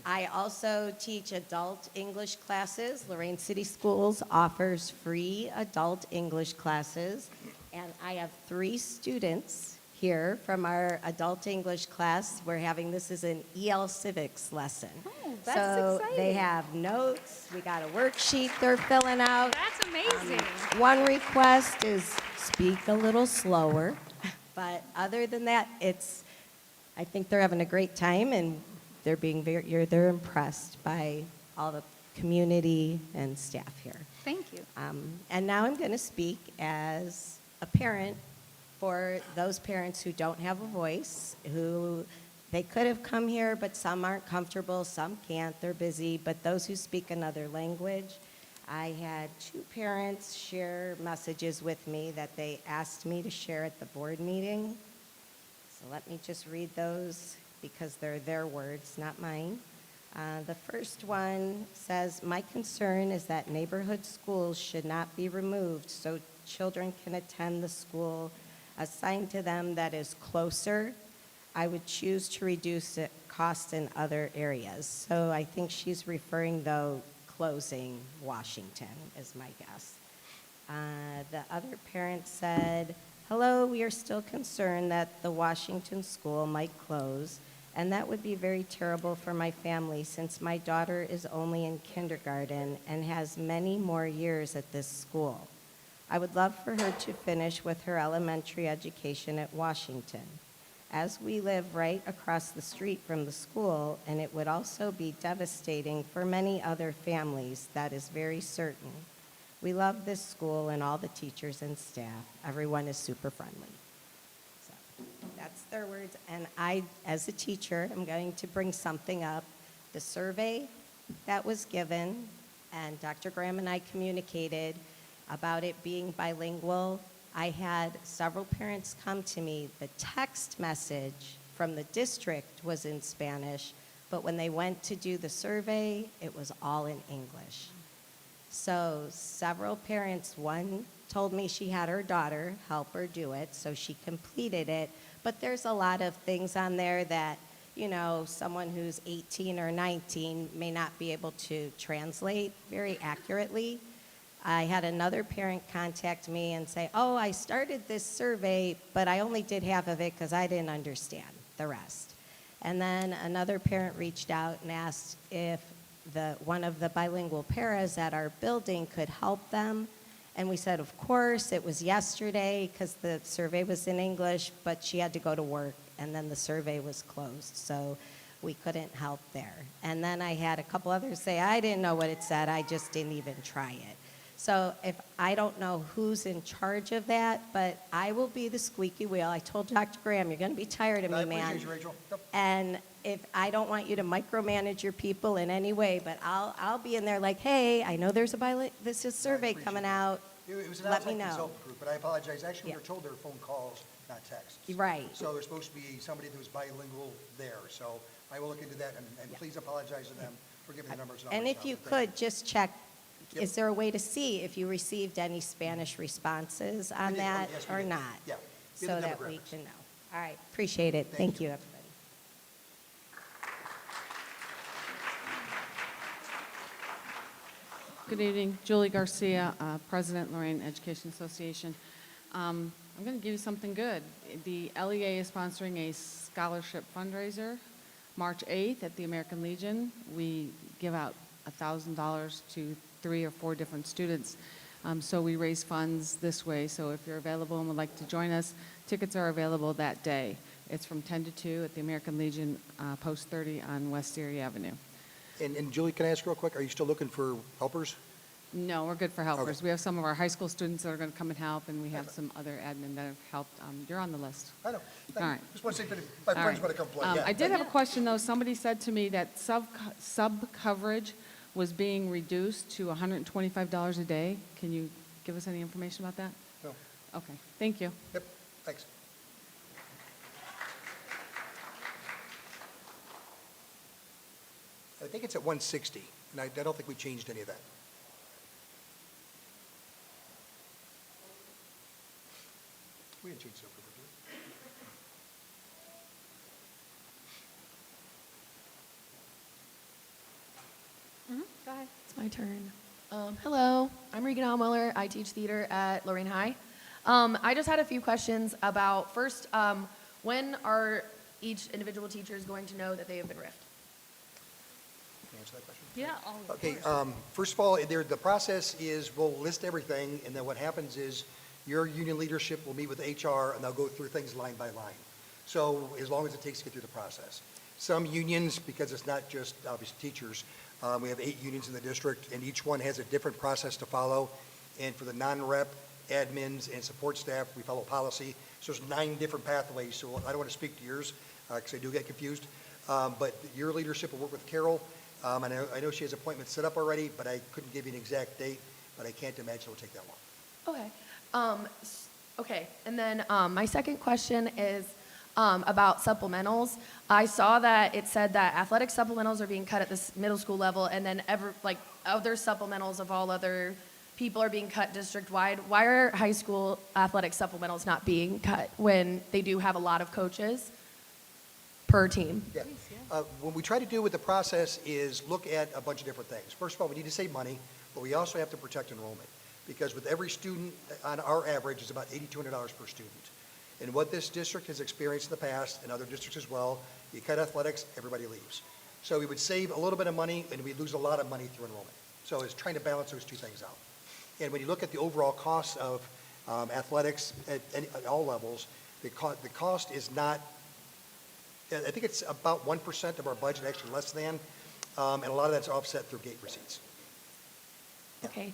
I also teach adult English classes. Lorain City Schools offers free adult English classes, and I have 3 students here from our adult English class. We're having this as an EL Civics lesson. Oh, that's so they exciting. have notes. We got a worksheet they're filling out. That's amazing. One request is speak a little slower, but other than that, I think they're having a great time, and they're being they're impressed by all the community and staff here. Thank you. And now I'm going to speak as a parent for those parents who don't have a voice, who they could have come here, but some aren't comfortable, some can't, they're busy, but those who speak another language. I had 2 parents share messages with me that they asked me to share at the board meeting. So let me just read those because they're their words, not mine. The first one says, "My concern is that neighborhood schools should not be removed so children can attend the school assigned to them that is closer. I would choose to reduce the cost in other areas." So I think she's referring, though, closing Washington is my guess. The other parent said, "Hello, we are still concerned that the Washington school might close, and that would be very terrible for my family since my daughter is only in kindergarten and has many more years at this school. I would love for her to finish with her elementary education at Washington, as we live right across the street from the school, and it would also be devastating for many other families, that is very certain. We love this school and all the teachers and staff. Everyone is super friendly." So that's their words, and I, as a teacher, am going to bring something up. The survey that was given, and Dr. Graham and I communicated about it being bilingual. I had several parents come to me. The text message from the district was in Spanish, but when they went to do the survey, it was all in English. So several parents, one told me she had her daughter help her do it, so she completed it. But there's a lot of things on there that, someone who's 18 or 19 may not be able to translate very accurately. I had another parent contact me and say, "Oh, I started this survey, but I only did half of it because I didn't understand the rest." And then another parent reached out and asked if one of the bilingual paras at our building could help them. And we said, of course. It was yesterday because the survey was in English, but she had to go to work, and then the survey was closed. So we couldn't help there. And then I had a couple others say, "I didn't know what it said. I just didn't even try it." So I don't know who's in charge of that, but I will be the squeaky wheel. I told Dr. Graham, "You're going to be tired of me, man." I appreciate you, Rachel. Yep. And if I don't want you to micromanage your people in any way, but I'll be in there like, "Hey, I know there's this is survey coming out. It was an Let me outside know." consultant group, but I apologize. Actually, we Yeah. were told there were phone calls, not texts. Right. So there's supposed to be somebody that was bilingual there. So I will look into that, and Yeah. please apologize to them for giving the numbers. And if you could, just check, is there a way to see if you received any Spanish responses on We did. that Yes, we or did. not? Yeah. So Get the that we demographics. can know. All right, appreciate it. Thank you, everybody. Good evening, Julie Garcia, President, Lorain Education Association. I'm going to give you something good. The LEA is sponsoring a scholarship fundraiser March 8th at the American Legion. We give out $1,000 to 3 or 4 different students. So we raise funds this way. So if you're available and would like to join us, tickets are available that day. It's from 10 to 2 at the American Legion, Post 30 on West Erie Avenue. And Julie, can I ask real quick, are you still looking for helpers? No, we're good for helpers. Okay. We have some of our high school students that are going to come and help, and we have some other admin that have helped. You're on the list. I know. All right. Just want to say that my All friends right. want to come play. Yeah. I did have a question, though. Somebody said to me that sub-coverage was being reduced to $125 a day. Can you give us any information about that? No. Okay, thank you. Yep, thanks. think it's at 160, and I don't think we changed any of that. We didn't change silver, did we? Go ahead. It's my turn. Hello, I'm Regan Allmiller. I teach theater at Lorain High. I just had a few questions about, first, when are each individual teachers going to know that they have been riffed? Can I answer that question? Yeah. Okay, first of all, the process is we'll list everything, and then what happens is your union leadership will meet with HR, and they'll go through things line by line. So as long as it takes to get through the process. Some unions, because it's not just obviously teachers, we have 8 unions in the district, and each one has a different process to follow. And for the non-rep, admins, and support staff, we follow policy. So there's 9 different pathways, so I don't want to speak to yours, because I do get confused. But your leadership will work with Carol. I know she has appointments set up already, but I couldn't give you an exact date, but I can't imagine it'll take that long. Okay. Okay, and then my second question is about supplementals. I saw that it said that athletic supplementals are being cut at this middle school level, and then other supplementals of all other people are being cut district-wide. Why are high school athletic supplementals not being cut when they do have a lot of coaches per team? Yeah. What we try to do with the process is look at a bunch of different things. First of all, we need to save money, but we also have to protect enrollment. Because with every student, on our average, is about $8,200 per student. And what this district has experienced in the past, and other districts as well, you cut athletics, everybody leaves. So we would save a little bit of money, and we'd lose a lot of money through enrollment. So it's trying to balance those two things out. And when you look at the overall cost of athletics at all levels, the cost is not, I think it's about 1% of our budget, actually less than, and a lot of that's offset through gate receipts. Yeah. Okay.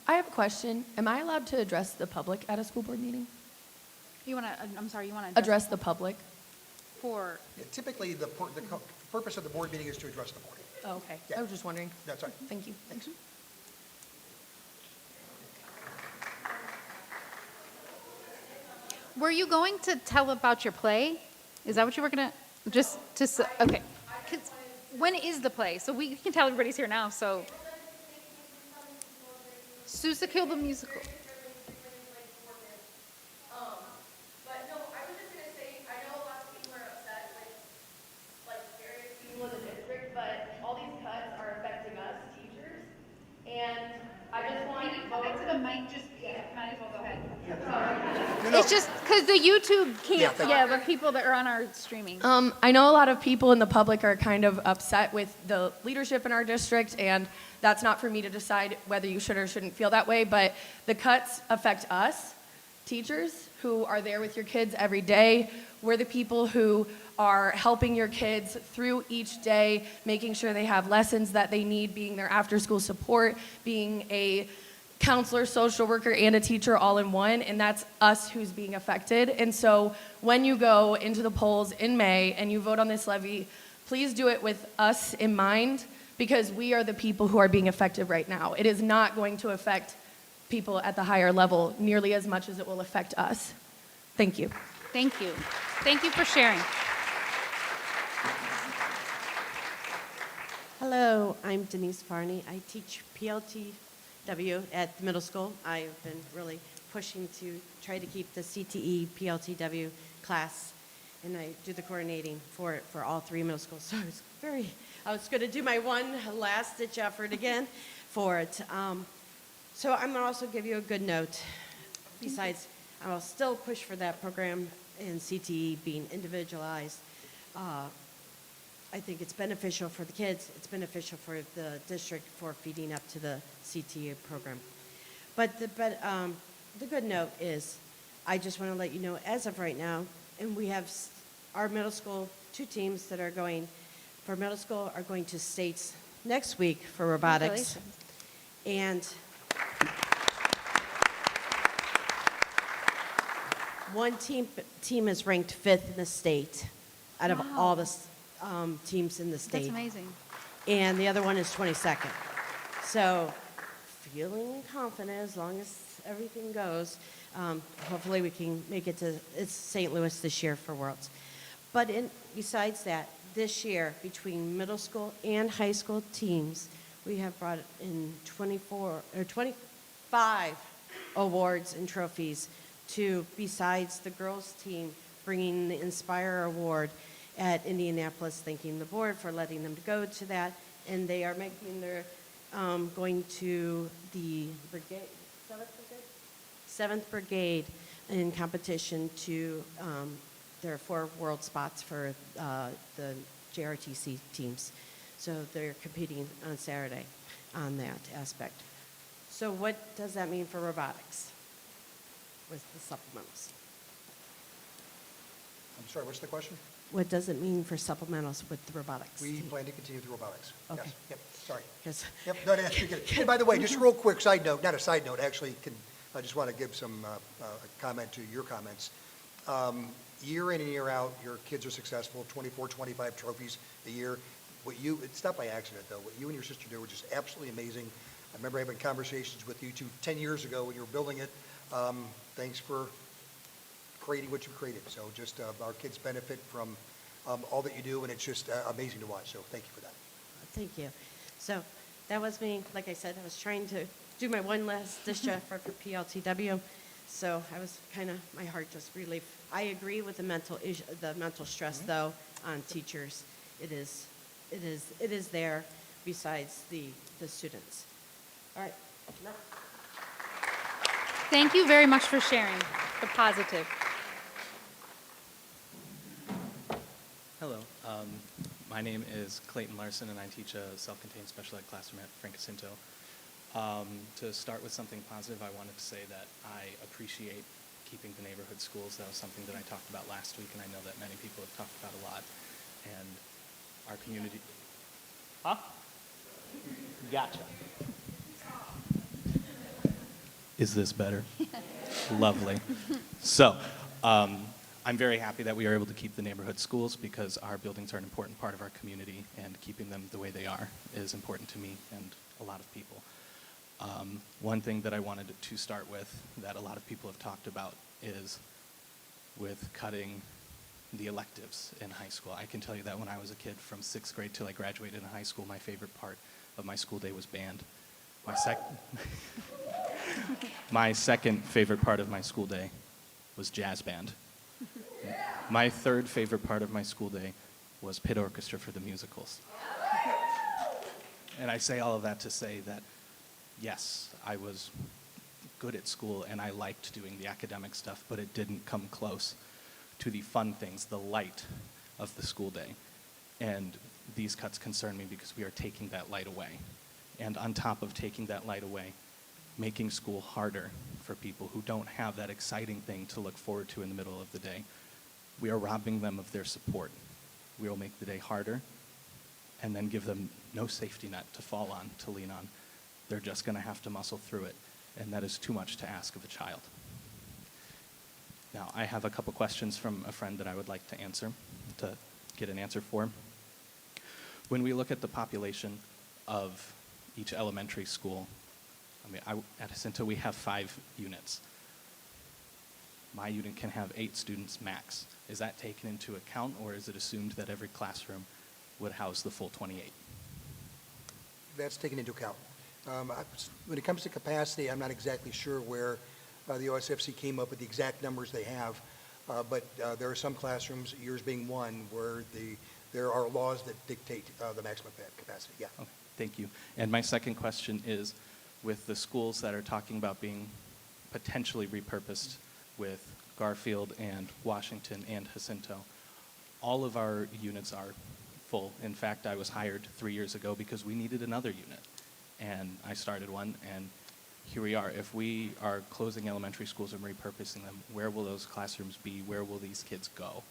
I have a question. Am I allowed to address the public at a school board meeting? You want to, I'm sorry, you want to Address the public? for, Yeah, typically, the purpose of the board meeting is to address the board. Oh, okay. Yeah. I was just wondering. That's right. Thank you. Thanks. were you going to tell about your play? Is that what you were going to, okay. 'Cause when is the play? So we can tell everybody's here now, so. Seussical the musical. But no, I was just going to say, I know a lot of people are upset, like various people in the district, but all these cuts are affecting us, teachers. And I just want to go back to the mic, might as well go ahead. It's just because the YouTube can't, Yeah, the people that are on our streaming. I know a lot of people in the public are kind of upset with the leadership in our district, and that's not for me to decide whether you should or shouldn't feel that way, but the cuts affect us, teachers, who are there with your kids every day. We're the people who are helping your kids through each day, making sure they have lessons that they need, being their after-school support, being a counselor, social worker, and a teacher all in one, and that's us who's being affected. And so when you go into the polls in May and you vote on this levy, please do it with us in mind, because we are the people who are being affected right now. It is not going to affect people at the higher level nearly as much as it will affect us. Thank you. Thank you. Thank you for sharing. Hello, I'm Denise Farney. I teach PLTW at the middle school. I've been really pushing to try to keep the CTE PLTW class, and I do the coordinating for it for all 3 middle schools. So I was going to do my one last-ditch effort again for it. So I'm going to also give you a good note. Besides, I will still push for that program in CTE being individualized. I think it's beneficial for the kids. It's beneficial for the district for feeding up to the CTE program. But the good note is, I just want to let you know, as of right now, and we have our middle school 2 teams that are going for middle school are going to states next week for robotics. And one team is ranked 5th in the state out of all the teams in the state. That's amazing. And the other one is 22nd. So feeling confident as long as everything goes. Hopefully we can make it to St. Louis this year for Worlds. But besides that, this year, between middle school and high school teams, we have brought in 25 awards and trophies to, besides the girls' team, bringing the Inspire Award at Indianapolis, thanking the board for letting them go to that. And they are making their, going to the brigade, 7th Brigade in competition to their 4 world spots for the JRTC teams. So they're competing on Saturday on that aspect. So what does that mean for robotics with the supplementals? I'm sorry, what's the question? What does it mean for supplementals with the robotics? We plan to continue with robotics. Okay. Yes. Yep, sorry. Yes. Yep, no, that's good. Hey, by the way, just a real quick side note, not a side note, actually, I just want to give some comment to your comments. Year in and year out, your kids are successful, 24, 25 trophies a year. It's not by accident, though. What you and your sister do, which is absolutely amazing. I remember having conversations with you 10 years ago when you were building it. Thanks for creating what you created. So just our kids benefit from all that you do, and it's just amazing to watch. So thank you for that. Thank you. So that was me. Like I said, I was trying to do my one last ditch effort for PLTW. So I was kind of, my heart just relieved. I agree with the mental stress, though, on teachers. It is there besides the students. All right. No. Thank you very much for sharing the positive. Hello, my name is Clayton Larson, and I teach a self-contained special ed classroom at Frank Jacinto. To start with something positive, I wanted to say that I appreciate keeping the neighborhood schools. That was something that I talked about last week, and I know that many people have talked about a lot. And our community... Huh? Gotcha. Is this better? Lovely. So, I'm very happy that we are able to keep the neighborhood schools because our buildings are an important part of our community, and keeping them the way they are is important to me and a lot of people. One thing that I wanted to start with that a lot of people have talked about is with cutting the electives in high school. I can tell you that when I was a kid from 6th grade till I graduated in high school, my favorite part of my school day was band. My second favorite part of my school day was jazz band. My third favorite part of my school day was pit orchestra for the musicals. And I say all of that to say that, yes, I was good at school and I liked doing the academic stuff, but it didn't come close to the fun things, the light of the school day. And these cuts concern me because we are taking that light away. And on top of taking that light away, making school harder for people who don't have that exciting thing to look forward to in the middle of the day. We are robbing them of their support. We will make the day harder and then give them no safety net to fall on, to lean on. They're just going to have to muscle through it, and that is too much to ask of a child. Now, I have a couple questions from a friend that I would like to answer, to get an answer for. When we look at the population of each elementary school, at Jacinto we have 5 units. My unit can have 8 students max. Is that taken into account, or is it assumed that every classroom would house the full 28? That's taken into account. When it comes to capacity, I'm not exactly sure where the OSFC came up with the exact numbers they have, but there are some classrooms, yours being one, where there are laws that dictate the maximum capacity. Yeah. Okay, thank you. And my second question is, with the schools that are talking about being potentially repurposed with Garfield and Washington and Jacinto, all of our units are full. In fact, I was hired 3 years ago because we needed another unit. And I started one, and here we are. If we are closing elementary schools and repurposing them, where will those classrooms be? Where will these kids go?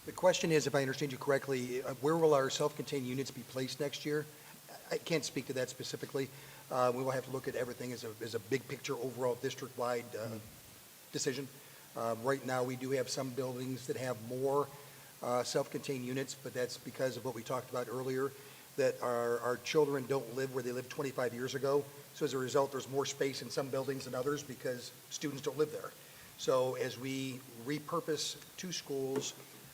The question is, if I understand you correctly, where will our self-contained units be placed next year? I can't speak to that specifically. We will have to look at everything as a big picture, overall district-wide decision. Right now, we do have some buildings that have more self-contained units, but that's because of what we talked about earlier, that our children don't live where they lived 25 years ago. So as a result, there's more space in some buildings than others because students don't live there. So as we repurpose 2 schools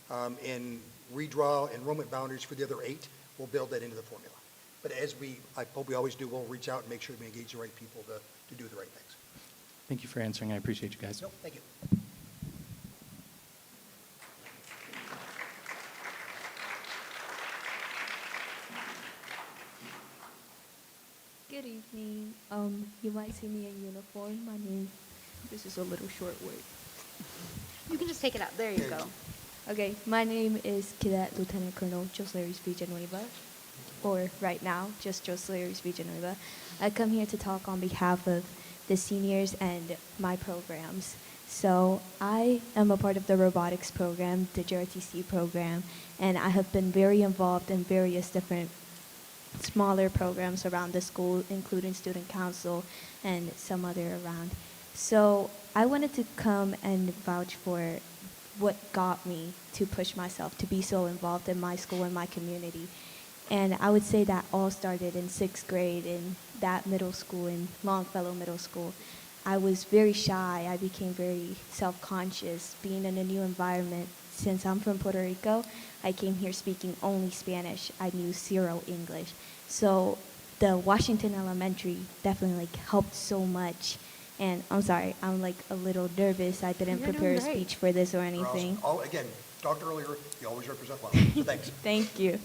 and redraw enrollment boundaries for the other 8, we'll build that into the formula. But I hope we always do, we'll reach out and make sure we engage the right people to do the right things. Thank you for answering. I appreciate you guys. No, thank you. Good evening. You might see me in uniform. This is a little short word. You can just take it out. There you go. Okay, my name is Cadet Lieutenant Colonel Josleris Villanueva, or right now, just Josleris Villanueva. I come here to talk on behalf of the seniors and my programs. So I am a part of the robotics program, the JRTC program, and I have been very involved in various different smaller programs around the school, including student council and some other around. So I wanted to come and vouch for what got me to push myself to be so involved in my school and my community. And I would say that all started in 6th grade in that middle school, in Longfellow Middle School. I was very shy. I became very self-conscious being in a new environment. Since I'm from Puerto Rico, I came here speaking only Spanish. I knew 0 English. So the Washington Elementary definitely helped so much. And I'm sorry, I'm a little nervous. I didn't You're prepare a doing great. speech for this or You're anything. awesome. Again, talked earlier, you always represent well. So thanks. Thank you.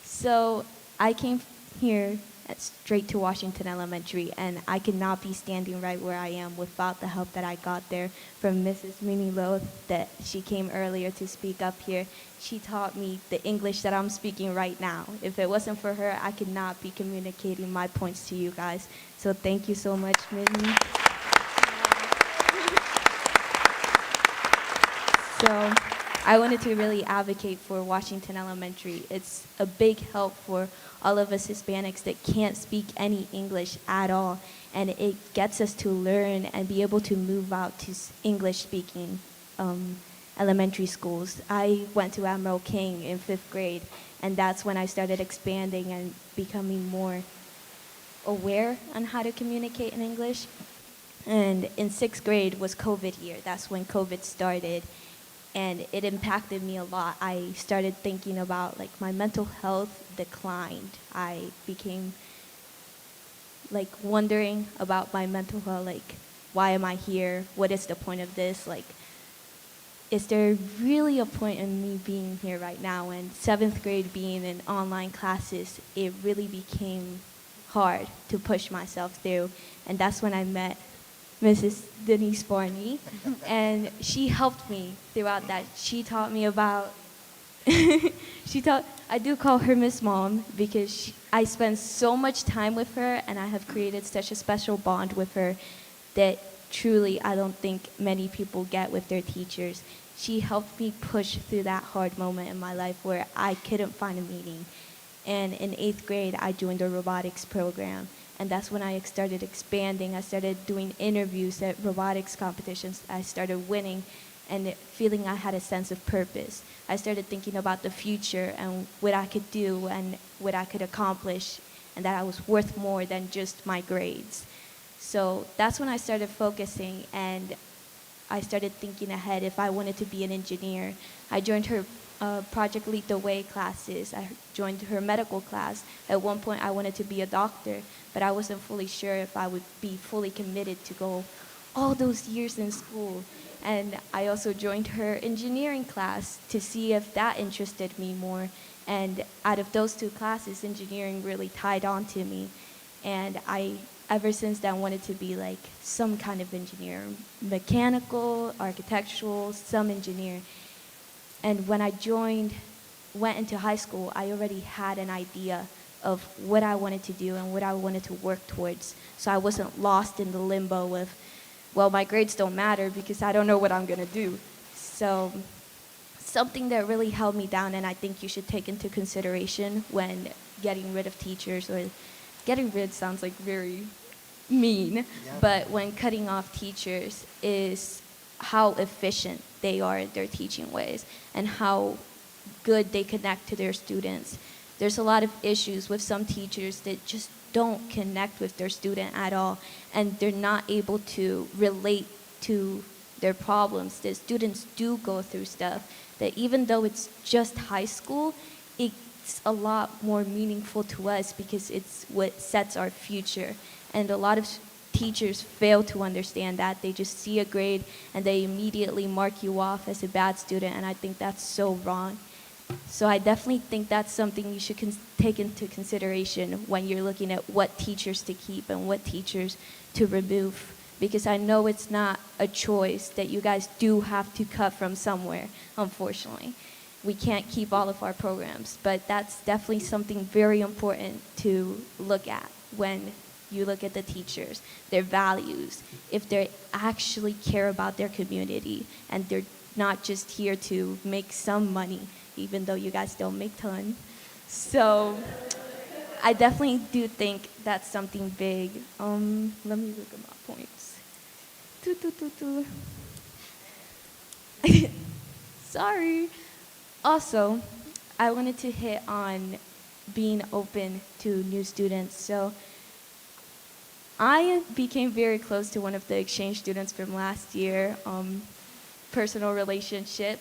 So I came here straight to Washington Elementary, and I could not be standing right where I am without the help that I got there from Mrs. Mimi Loth, that she came earlier to speak up here. She taught me the English that I'm speaking right now. If it wasn't for her, I could not be communicating my points to you guys. So thank you so much, Mimi. So I wanted to really advocate for Washington Elementary. It's a big help for all of us Hispanics that can't speak any English at all, and it gets us to learn and be able to move out to English-speaking elementary schools. I went to Admiral King in 5th grade, and that's when I started expanding and becoming more aware on how to communicate in English. And in 6th grade was COVID year. That's when COVID started. And it impacted me a lot. I started thinking about my mental health declined. I became wondering about my mental health, why am I here? What is the point of this? Is there really a point in me being here right now? And 7th grade being in online classes, it really became hard to push myself through. And that's when I met Mrs. Denise Barney, and she helped me throughout that. She taught me about, I do call her Miss Mom because I spend so much time with her, and I have created such a special bond with her that truly I don't think many people get with their teachers. She helped me push through that hard moment in my life where I couldn't find a meaning. And in 8th grade, I joined the robotics program. And that's when I started expanding. I started doing interviews at robotics competitions. I started winning and feeling I had a sense of purpose. I started thinking about the future and what I could do and what I could accomplish, and that I was worth more than just my grades. So that's when I started focusing, and I started thinking ahead if I wanted to be an engineer. I joined her Project Lead the Way classes. I joined her medical class. At one point, I wanted to be a doctor, but I wasn't fully sure if I would be fully committed to go all those years in school. And I also joined her engineering class to see if that interested me more. And out of those 2 classes, engineering really tied on to me. And I, ever since then, wanted to be some kind of engineer, mechanical, architectural, some engineer. And when I went into high school, I already had an idea of what I wanted to do and what I wanted to work towards. So I wasn't lost in the limbo of, well, my grades don't matter because I don't know what I'm going to do. So something that really held me down, and I think you should take into consideration when getting rid of teachers, or getting rid sounds very mean, but when cutting off teachers, is how efficient they are in their teaching ways and how good they connect to their students. There's a lot of issues with some teachers that just don't connect with their student at all, and they're not able to relate to their problems. The students do go through stuff, that even though it's just high school, it's a lot more meaningful to us because it's what sets our future. And a lot of teachers fail to understand that. They just see a grade and they immediately mark you off as a bad student, and I think that's so wrong. So I definitely think that's something you should take into consideration when you're looking at what teachers to keep and what teachers to remove. Because I know it's not a choice, that you guys do have to cut from somewhere, unfortunately. We can't keep all of our programs, but that's definitely something very important to look at when you look at the teachers, their values, if they actually care about their community and they're not just here to make some money, even though you guys don't make tons. So I definitely do think that's something big. Let me look at my points. Sorry. Also, I wanted to hit on being open to new students. So I became very close to one of the exchange students from last year, personal relationship.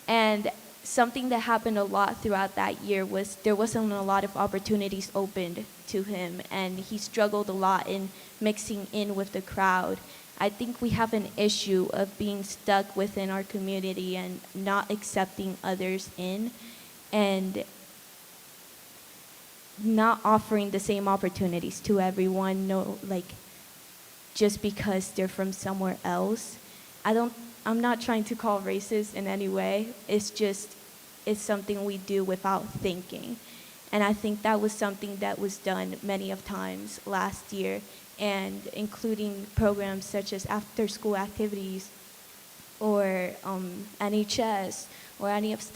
And something that happened a lot throughout that year was there wasn't a lot of opportunities opened to him, and he struggled a lot in mixing in with the crowd. I think we have an issue of being stuck within our community and not accepting others in, and not offering the same opportunities to everyone, just because they're from somewhere else. I'm not trying to call racist in any way. It's something we do without thinking. And I think that was something that was done many of times last year, and including programs such as after-school activities or NHS or any of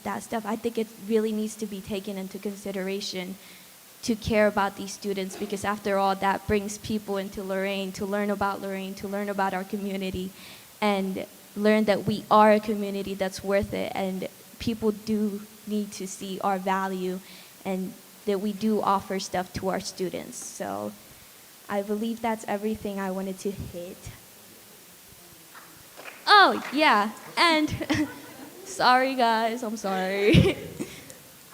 that stuff. I think it really needs to be taken into consideration to care about these students, because after all, that brings people into Lorain, to learn about our community, and learn that we are a community that's worth it, and people do need to see our value and that we do offer stuff to our students. So I believe that's everything I wanted to hit. Oh, yeah, and sorry guys, I'm sorry.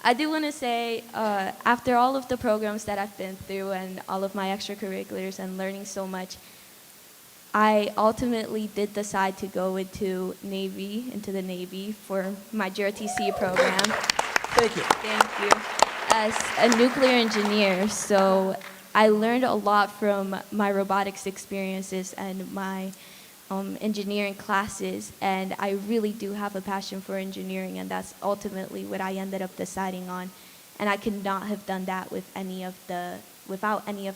I do want to say, after all of the programs that I've been through and all of my extracurriculars and learning so much, I ultimately did decide to go into the Navy for my JROTC program. Thank you. Thank you. As a nuclear engineer, so I learned a lot from my robotics experiences and my engineering classes, and I really do have a passion for engineering, and that's ultimately what I ended up deciding on. And I could not have done that without any of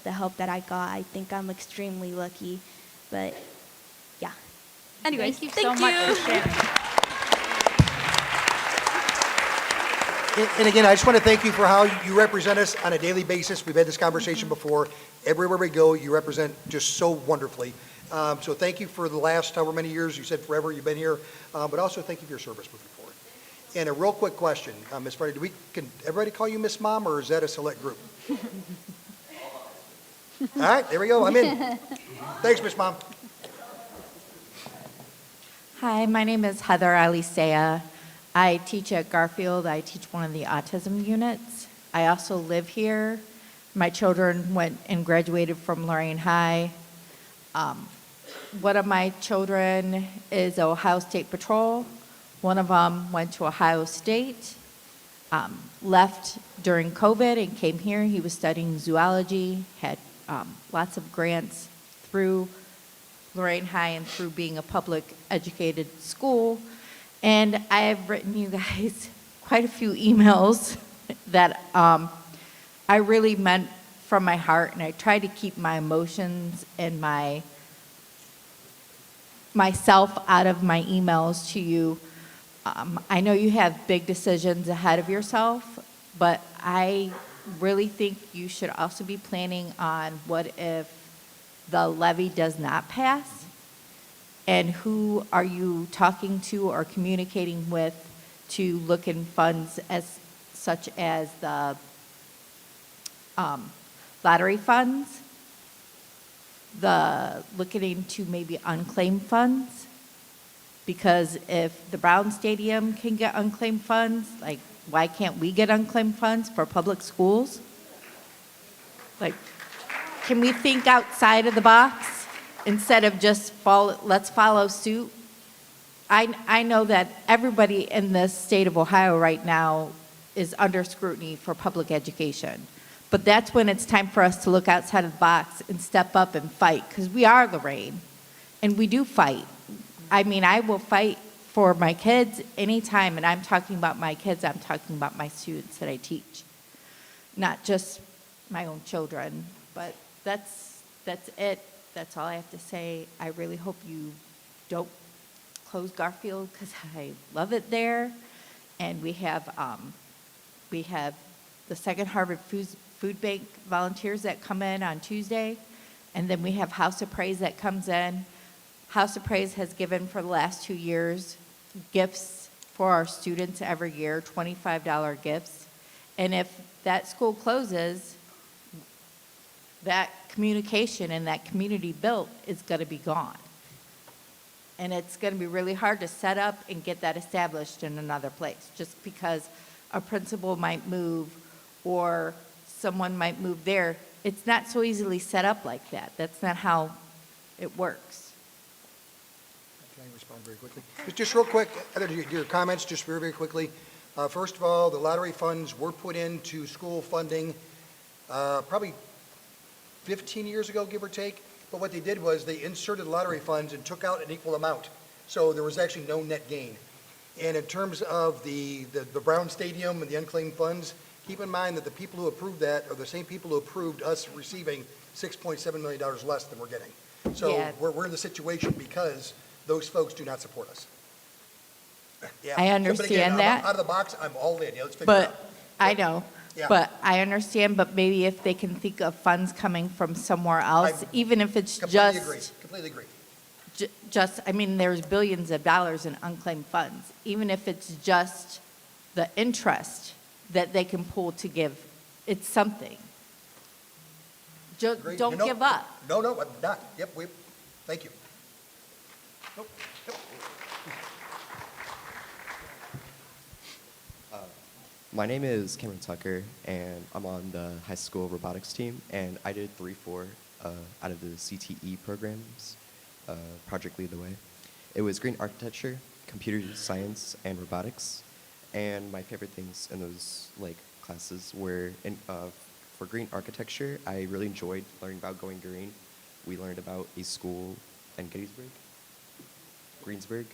the help that I got. I think I'm extremely lucky, but yeah. Anyways, thank you so much for sharing. And again, I just want to thank you for how you represent us on a daily basis. We've had this conversation before. Everywhere we go, you represent just so wonderfully. So thank you for the last however many years, you said forever you've been here, but also thank you for your service moving forward. And a real quick question, Ms. Friday, can everybody call you Miss Mom, or is that a select group? All right, there we go, I'm in. Thanks, Miss Mom. Hi, my name is Heather Alisea. I teach at Garfield. I teach one of the autism units. I also live here. My children went and graduated from Lorain High. One of my children is Ohio State Patrol. One of them went to Ohio State, left during COVID and came here. He was studying zoology, had lots of grants through Lorain High and through being a public educated school. And I have written you guys quite a few emails that I really meant from my heart, and I try to keep my emotions and myself out of my emails to you. I know you have big decisions ahead of yourself, but I really think you should also be planning on what if the levy does not pass, and who are you talking to or communicating with to look in funds such as the lottery funds, looking into maybe unclaimed funds, Because if the Brown Stadium can get unclaimed funds, like, why can't we get unclaimed funds for public schools? Like, can we think outside of the box instead of just let's follow suit? I know that everybody in the state of Ohio right now is under scrutiny for public education. But that's when it's time for us to look outside of the box and step up and fight, because we are Lorain, and we do fight. I mean, I will fight for my kids anytime, and I'm talking about my kids, I'm talking about my students that I teach. Not just my own children, but that's it. That's all I have to say. I really hope you don't close Garfield, because I love it there. And we have the Second Harvard Food Bank volunteers that come in on Tuesday, and then we have House of Praise that comes in. House of Praise has given for the last 2 years gifts for our students every year, $25 gifts. And if that school closes, that communication and that community built is going to be gone. And it's going to be really hard to set up and get that established in another place, just because a principal might move or someone might move there. It's not so easily set up like that. That's not how it works. Can I respond very quickly? Just real quick, your comments, just very, very quickly. First of all, the lottery funds were put into school funding probably 15 years ago, give or take. But what they did was they inserted lottery funds and took out an equal amount. So there was actually no net gain. And in terms of the Brown Stadium and the unclaimed funds, keep in mind that the people who approved that are the same people who approved us receiving $6.7 million less than we're getting. So Yeah. we're in the situation because those folks do not support us. Yeah. I But understand again, that. Out of the box, I'm all in. Yeah, let's figure it out. But I know. Yeah. But I understand, but maybe if they can think of funds coming from somewhere else, even if it's Completely just. agree. Completely agree. I mean, there's billions of dollars in unclaimed funds. Even if it's just the interest that they can pull to give, it's something. Agreed. Don't No, give up. No, I'm not. Yep, thank you. Nope. Yep. My name is Cameron Tucker, and I'm on the high school robotics team, and I did 3-4 out of the CTE programs, Project Lead the Way. It was green architecture, computer science, and robotics, and my favorite things in those classes were, for green architecture, I really enjoyed learning about going green. We learned about a school in Greensburg,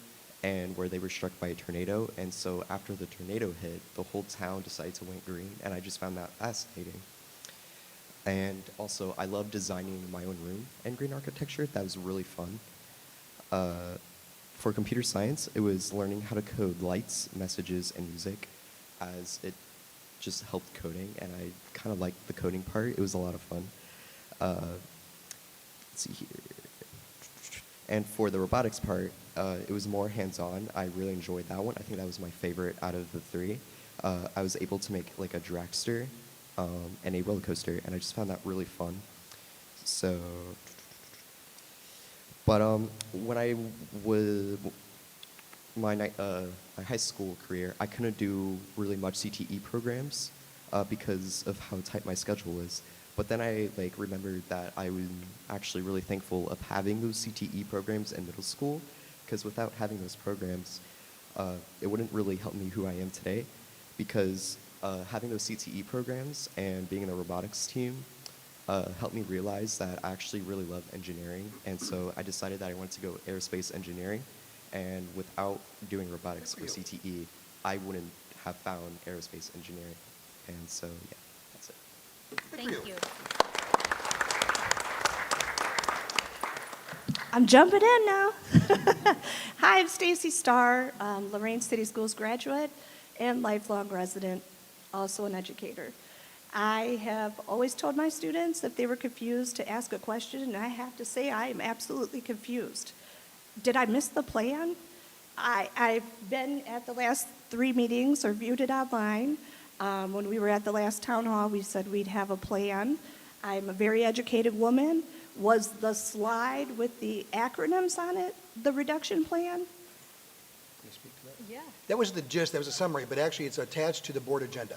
and where they were struck by a tornado. And so after the tornado hit, the whole town decided to went green, and I just found that fascinating. And also, I love designing my own room in green architecture. That was really fun. For computer science, it was learning how to code lights, messages, and music, as it just helped coding, and I kind of liked the coding part. It was a lot of fun. Let's see here. And for the robotics part, it was more hands-on. I really enjoyed that one. I think that was my favorite out of the three. I was able to make a dragster and a roller coaster, and I just found that really fun. So, but when I was my high school career, I couldn't do really much CTE programs because of how tight my schedule was. But then I remembered that I was actually really thankful of having those CTE programs in middle school, because without having those programs, it wouldn't really help me who I am today, because having those CTE programs and being in the robotics team helped me realize that I actually really love engineering, and so I decided that I wanted to go aerospace engineering, and without doing robotics or CTE, I wouldn't have found aerospace engineering, and so yeah, that's it. Thank you. I'm jumping in now. Hi, I'm Stacy Starr, Lorain City Schools graduate and lifelong resident, also an educator. I have always told my students if they were confused to ask a question, and I have to say I am absolutely confused. Did I miss the plan? I've been at the last 3 meetings or viewed it online. When we were at the last town hall, we said we'd have a plan. I'm a very educated woman. Was the slide with the acronyms on it the reduction plan? to speak to that? Yeah. That was the gist, that was a summary, but actually it's attached to the board agenda.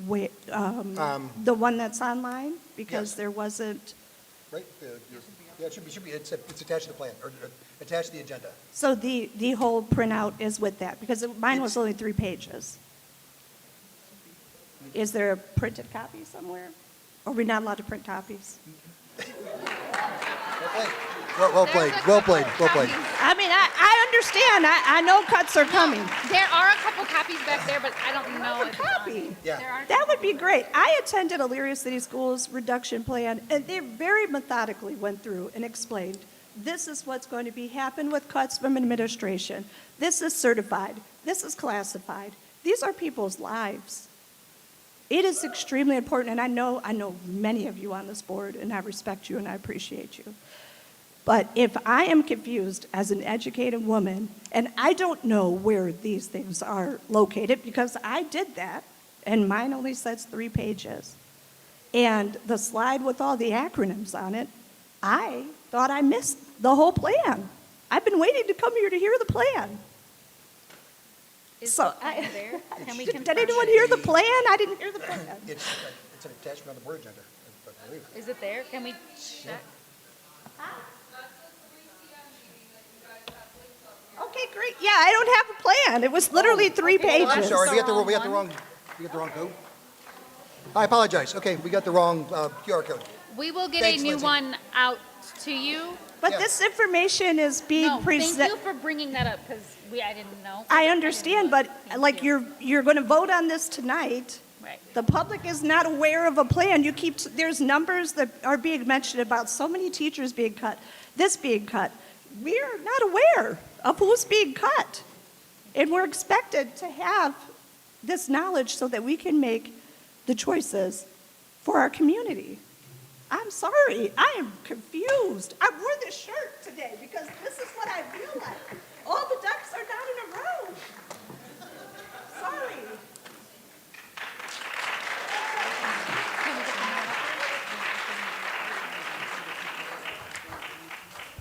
Wait, the one that's online? Because there wasn't, Right? Yeah, it should be, it's attached to the plan, or attached to the agenda. so the whole printout is with that? Because mine was only 3 pages. Is there a printed copy somewhere? Are we not allowed to print copies? Well played, well played, well played. I mean, I understand. I know cuts are coming. There are a couple copies back there, but I don't know. A copy. Yeah. That would be great. I attended Elyria City Schools reduction plan, and they very methodically went through and explained, this is what's going to be happen with cuts from administration. This is certified. This is classified. These are people's lives. It is extremely important, and I know many of you on this board, and I respect you and I appreciate you. But if I am confused as an educated woman, and I don't know where these things are located, because I did that, and mine only says 3 pages, and the slide with all the acronyms on it, I thought I missed the whole plan. I've been waiting to come here to hear the plan. There? Can we Did anyone hear the plan? I didn't hear the plan. It's an attachment on the board agenda, I believe. Is it there? Can we check? Okay, great. Yeah, I don't have a plan. It was literally 3 pages. I'm sorry, we got the wrong code. I apologize. Okay, we got the wrong QR code. We will get Thanks, a new Lindsay. one out to you. But this information is being No, presented. thank you for bringing that up, because I didn't know. I understand, but like you're going to vote on this tonight. Right. The public is not aware of a plan. There's numbers that are being mentioned about so many teachers being cut, this being cut. We're not aware of who's being cut. And we're expected to have this knowledge so that we can make the choices for our community. I'm sorry, I am confused. I wore this shirt today because this is what I feel like. All the ducks are not in a row. Sorry.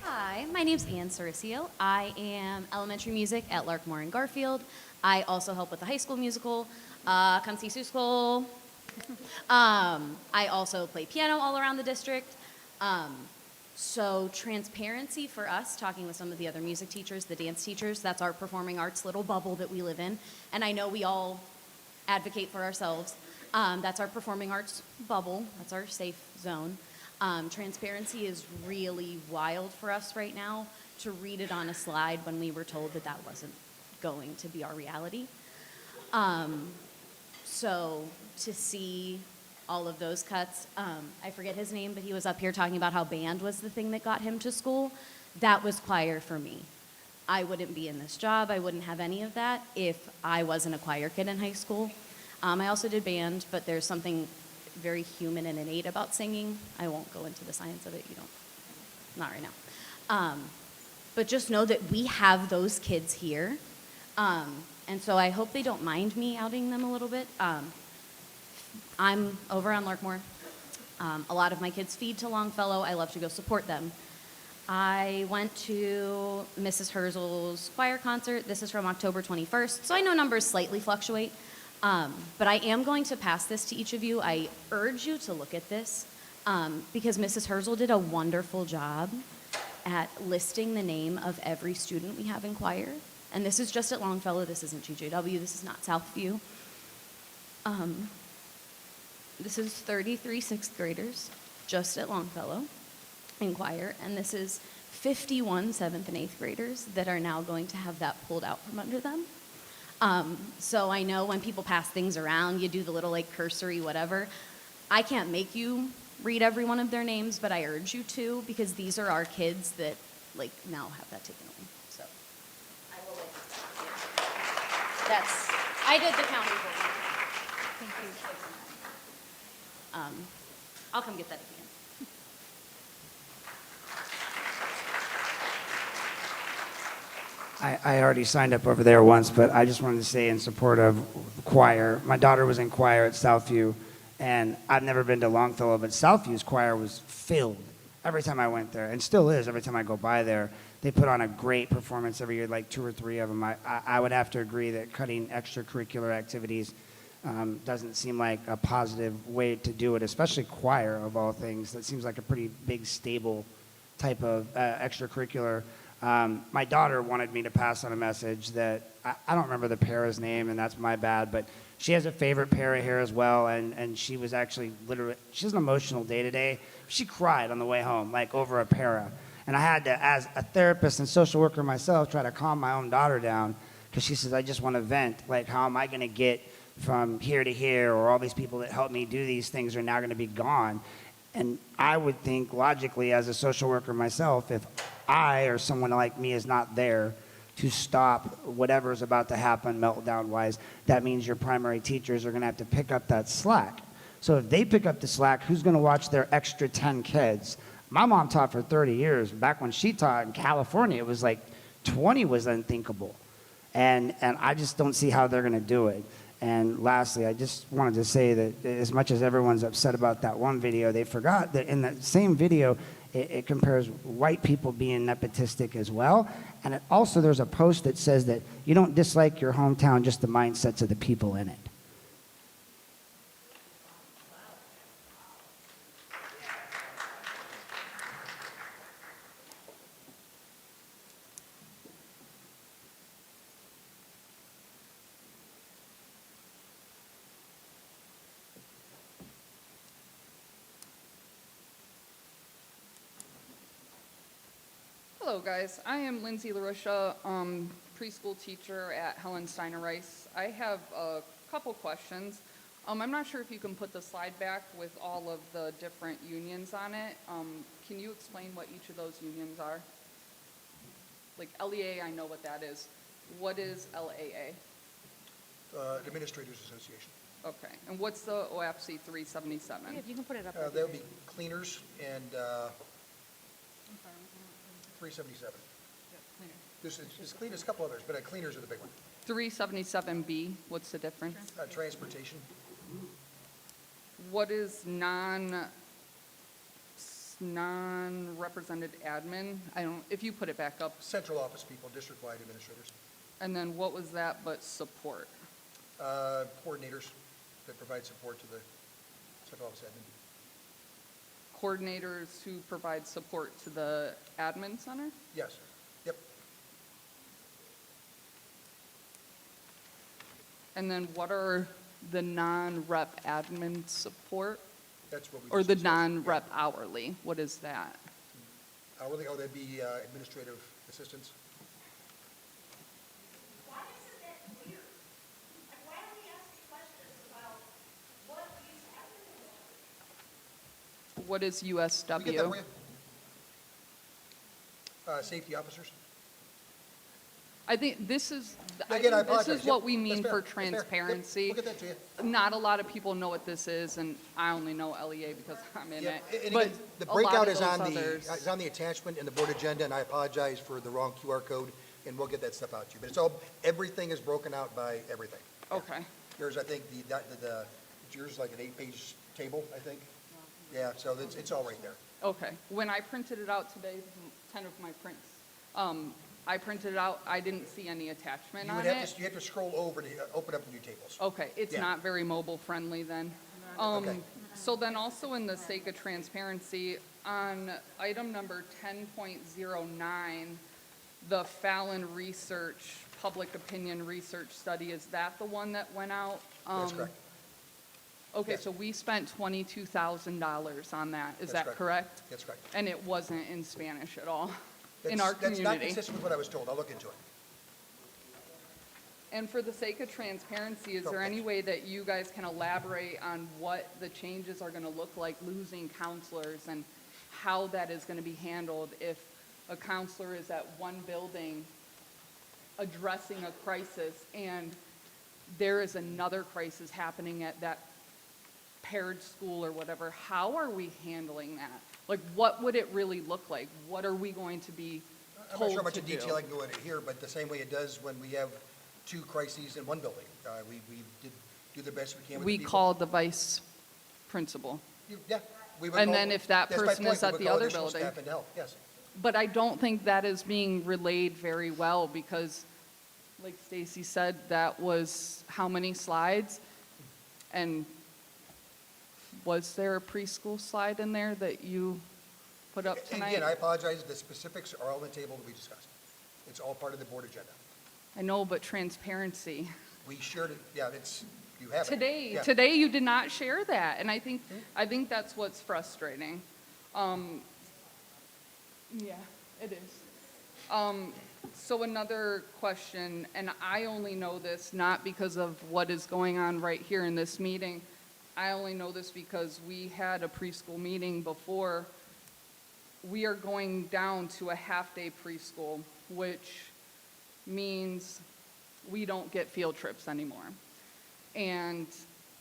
Hi, my name's Ann Cericio. I am elementary music at Larkmore and Garfield. I also help with the high school musical, Come See Sue School. I also play piano all around the district. So transparency for us, talking with some of the other music teachers, the dance teachers, that's our performing arts little bubble that we live in. And I know we all advocate for ourselves. That's our performing arts bubble. That's our safe zone. Transparency is really wild for us right now to read it on a slide when we were told that that wasn't going to be our reality. So to see all of those cuts, I forget his name, but he was up here talking about how band was the thing that got him to school. That was choir for me. I wouldn't be in this job. I wouldn't have any of that if I wasn't a choir kid in high school. I also did band, but there's something very human and innate about singing. I won't go into the science of it. You don't, not right now. But just know that we have those kids here. And so I hope they don't mind me outing them a little bit. I'm over on Larkmore. A lot of my kids feed to Longfellow. I love to go support them. I went to Mrs. Herzl's choir concert. This is from October 21st. So I know numbers slightly fluctuate. But I am going to pass this to each of you. I urge you to look at this because Mrs. Herzl did a wonderful job at listing the name of every student we have in choir. And this is just at Longfellow. This isn't GJW. This is not Southview. This is 33 sixth graders just at Longfellow in choir. And this is 51 seventh and eighth graders that are now going to have that pulled out from under them. So I know when people pass things around, you do the little like cursory whatever. I can't make you read every one of their names, but I urge you to because these are our kids that like now have that taken away. So I will I did the county board. Thank you. I'll come get that at the end. I already signed up over there once, but I just wanted to say in support of choir. My daughter was in choir at Southview, and I've never been to Longfellow, but Southview's choir was filled. every time I went there, and still is every time I go by there. They put on a great performance every year, like 2 or 3 of them. I would have to agree that cutting extracurricular activities doesn't seem like a positive way to do it, especially choir of all things. That seems like a pretty big, stable type of extracurricular. My daughter wanted me to pass on a message that I don't remember the para's name, and that's my bad, but she has a favorite para here as well, and she was actually literally, she has an emotional day today. She cried on the way home, like over a para. And I had to, as a therapist and social worker myself, try to calm my own daughter down, because she says, I just want to vent. Like, how am I going to get from here to here, or all these people that helped me do these things are now going to be gone? And I would think logically, as a social worker myself, if I or someone like me is not there to stop whatever is about to happen meltdown-wise, that means your primary teachers are going to have to pick up that slack. So if they pick up the slack, who's going to watch their extra 10 kids? My mom taught for 30 years. Back when she taught in California, it was like 20 was unthinkable. And I just don't see how they're going to do it. And lastly, I just wanted to say that as much as everyone's upset about that one video, they forgot that in that same video, it compares white people being nepotistic as well. And it also, there's a post that says that you don't dislike your hometown, just the mindsets of the people in it. Hello, guys. I am Lindsay LaRusha, preschool teacher at Helen Steiner Rice. I have a couple questions. I'm not sure if you can put the slide back with all of the different unions on it. Can you explain what each of those unions are? Like LEA, I know what that is. What is LAA? Administrators Association. Okay. And what's the OAPC 377? If you can put it up. That would be cleaners and 377. There's cleaners, a couple others, but cleaners are the big one. 377B, what's the difference? Transportation. What is non-represented admin? I don't, if you put it back up. Central office people, district-wide administrators. And then what was that but support? Coordinators that provide support to the central office admin. Coordinators who provide support to the admin center? Yes. Yep. And then what are the non-rep admin support? That's what we Or just the discussed. non-rep hourly? What is that? Hourly, that'd be administrative assistants. What is Can we get that USW? for you? Safety officers. I think this is, Again, I this apologize. is what Yep, we mean that's fair. for That's fair. Yep, transparency. we'll get that to you. Not a lot of people know what this is, and I only know LEA because I'm in Yeah, it. and But again, the a lot breakout of is those on others- the attachment in the board agenda, and I apologize for the wrong QR code, and we'll get that stuff out to you. But it's all, everything is broken out by everything. Okay. Yours, I think, yours is like an 8-page table, I think. Yeah, so it's all right there. Okay. When I printed it out today, 10 of my prints, I printed it out, I didn't see any attachment You on would it. have to, you have to scroll over to open up the new tables. Okay, it's Yeah. not very mobile friendly then. Okay. So then also in the sake of transparency, on item number 10.09, the Fallon Research, Public Opinion Research Study, is that the one that went out? That's correct. Okay, Yes. so we spent $22,000 on that, is That's that correct. correct? That's correct. And it wasn't in Spanish at all, in our That's not community? consistent with what I was told. I'll look into it. And for the sake of transparency, is Go, there any thanks. way that you guys can elaborate on what the changes are gonna look like losing counselors and how that is gonna be handled if a counselor is at one building addressing a crisis and there is another crisis happening at that paired school or whatever? How are we handling that? Like, what would it really look like? What are we going to be I'm not told sure how much to in do? detail I can go into here, but the same way it does when we have 2 crises in one building. We did do the best we can with the We people. called the vice principal. Yeah, We would And call- then if that that's my person point, is we at would the call other additional building. staff in to help, yes. But I don't think that is being relayed very well because, like Stacy said, that was how many slides? And was there a preschool slide in there that you put up And tonight? again, I apologize, the specifics are all on the table that we discussed. It's all part of the board agenda. I know, but transparency. We shared it, yeah, you have it. Today, Yeah. today you did not share that, and I think that's what's frustrating. Yeah, it is. So another question, and I only know this not because of what is going on right here in this meeting. I only know this because we had a preschool meeting before. We are going down to a half-day preschool, which means we don't get field trips anymore. And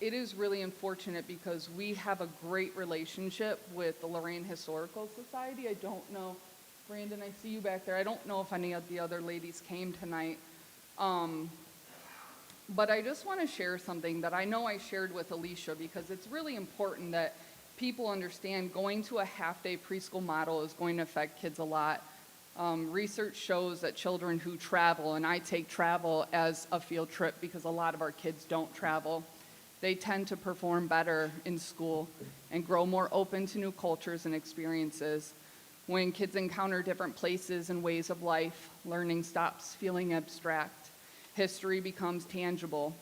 it is really unfortunate because we have a great relationship with the Lorain Historical Society. I don't know, Brandon, I see you back there. I don't know if any of the other ladies came tonight. But I just want to share something that I know I shared with Alicia because it's really important that people understand going to a half-day preschool model is going to affect kids a lot. Research shows that children who travel, and I take travel as a field trip because a lot of our kids don't travel, they tend to perform better in school and grow more open to new cultures and experiences. When kids encounter different places and ways of life, learning stops feeling abstract. History becomes tangible.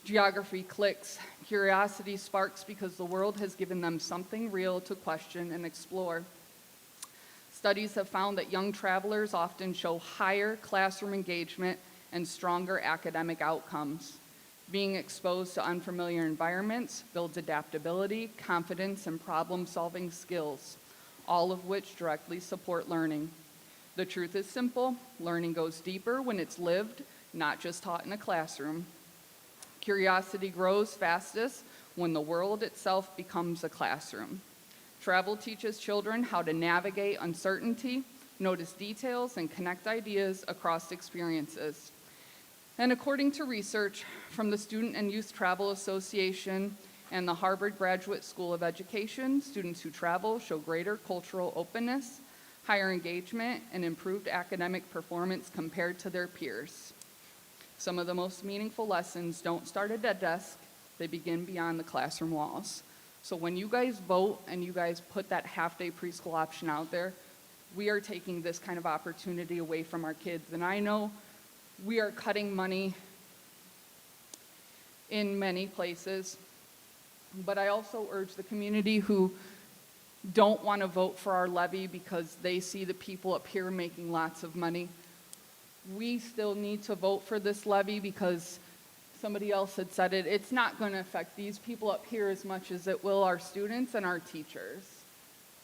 Geography clicks. Curiosity sparks because the world has given them something real to question and explore. Studies have found that young travelers often show higher classroom engagement and stronger academic outcomes. Being exposed to unfamiliar environments builds adaptability, confidence, and problem-solving skills, all of which directly support learning. The truth is simple. Learning goes deeper when it's lived, not just taught in a classroom. Curiosity grows fastest when the world itself becomes a classroom. Travel teaches children how to navigate uncertainty, notice details, and connect ideas across experiences. And according to research from the Student and Youth Travel Association and the Harvard Graduate School of Education, students who travel show greater cultural openness, higher engagement, and improved academic performance compared to their peers. Some of the most meaningful lessons don't start at a desk, they begin beyond the classroom walls. So when you guys vote and you guys put that half-day preschool option out there, we are taking this kind of opportunity away from our kids. And I know we are cutting money in many places, but I also urge the community who don't want to vote for our levy because they see the people up here making lots of money. We still need to vote for this levy because somebody else had said it. It's not going to affect these people up here as much as it will our students and our teachers.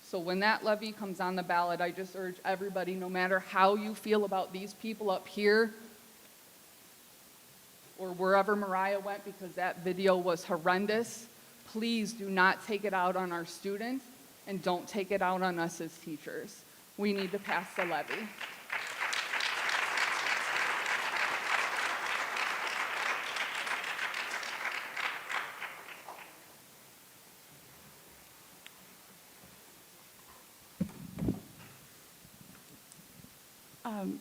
So when that levy comes on the ballot, I just urge everybody, no matter how you feel about these people up here or wherever Mariah went because that video was horrendous, please do not take it out on our students and don't take it out on us as teachers. We need to pass the levy.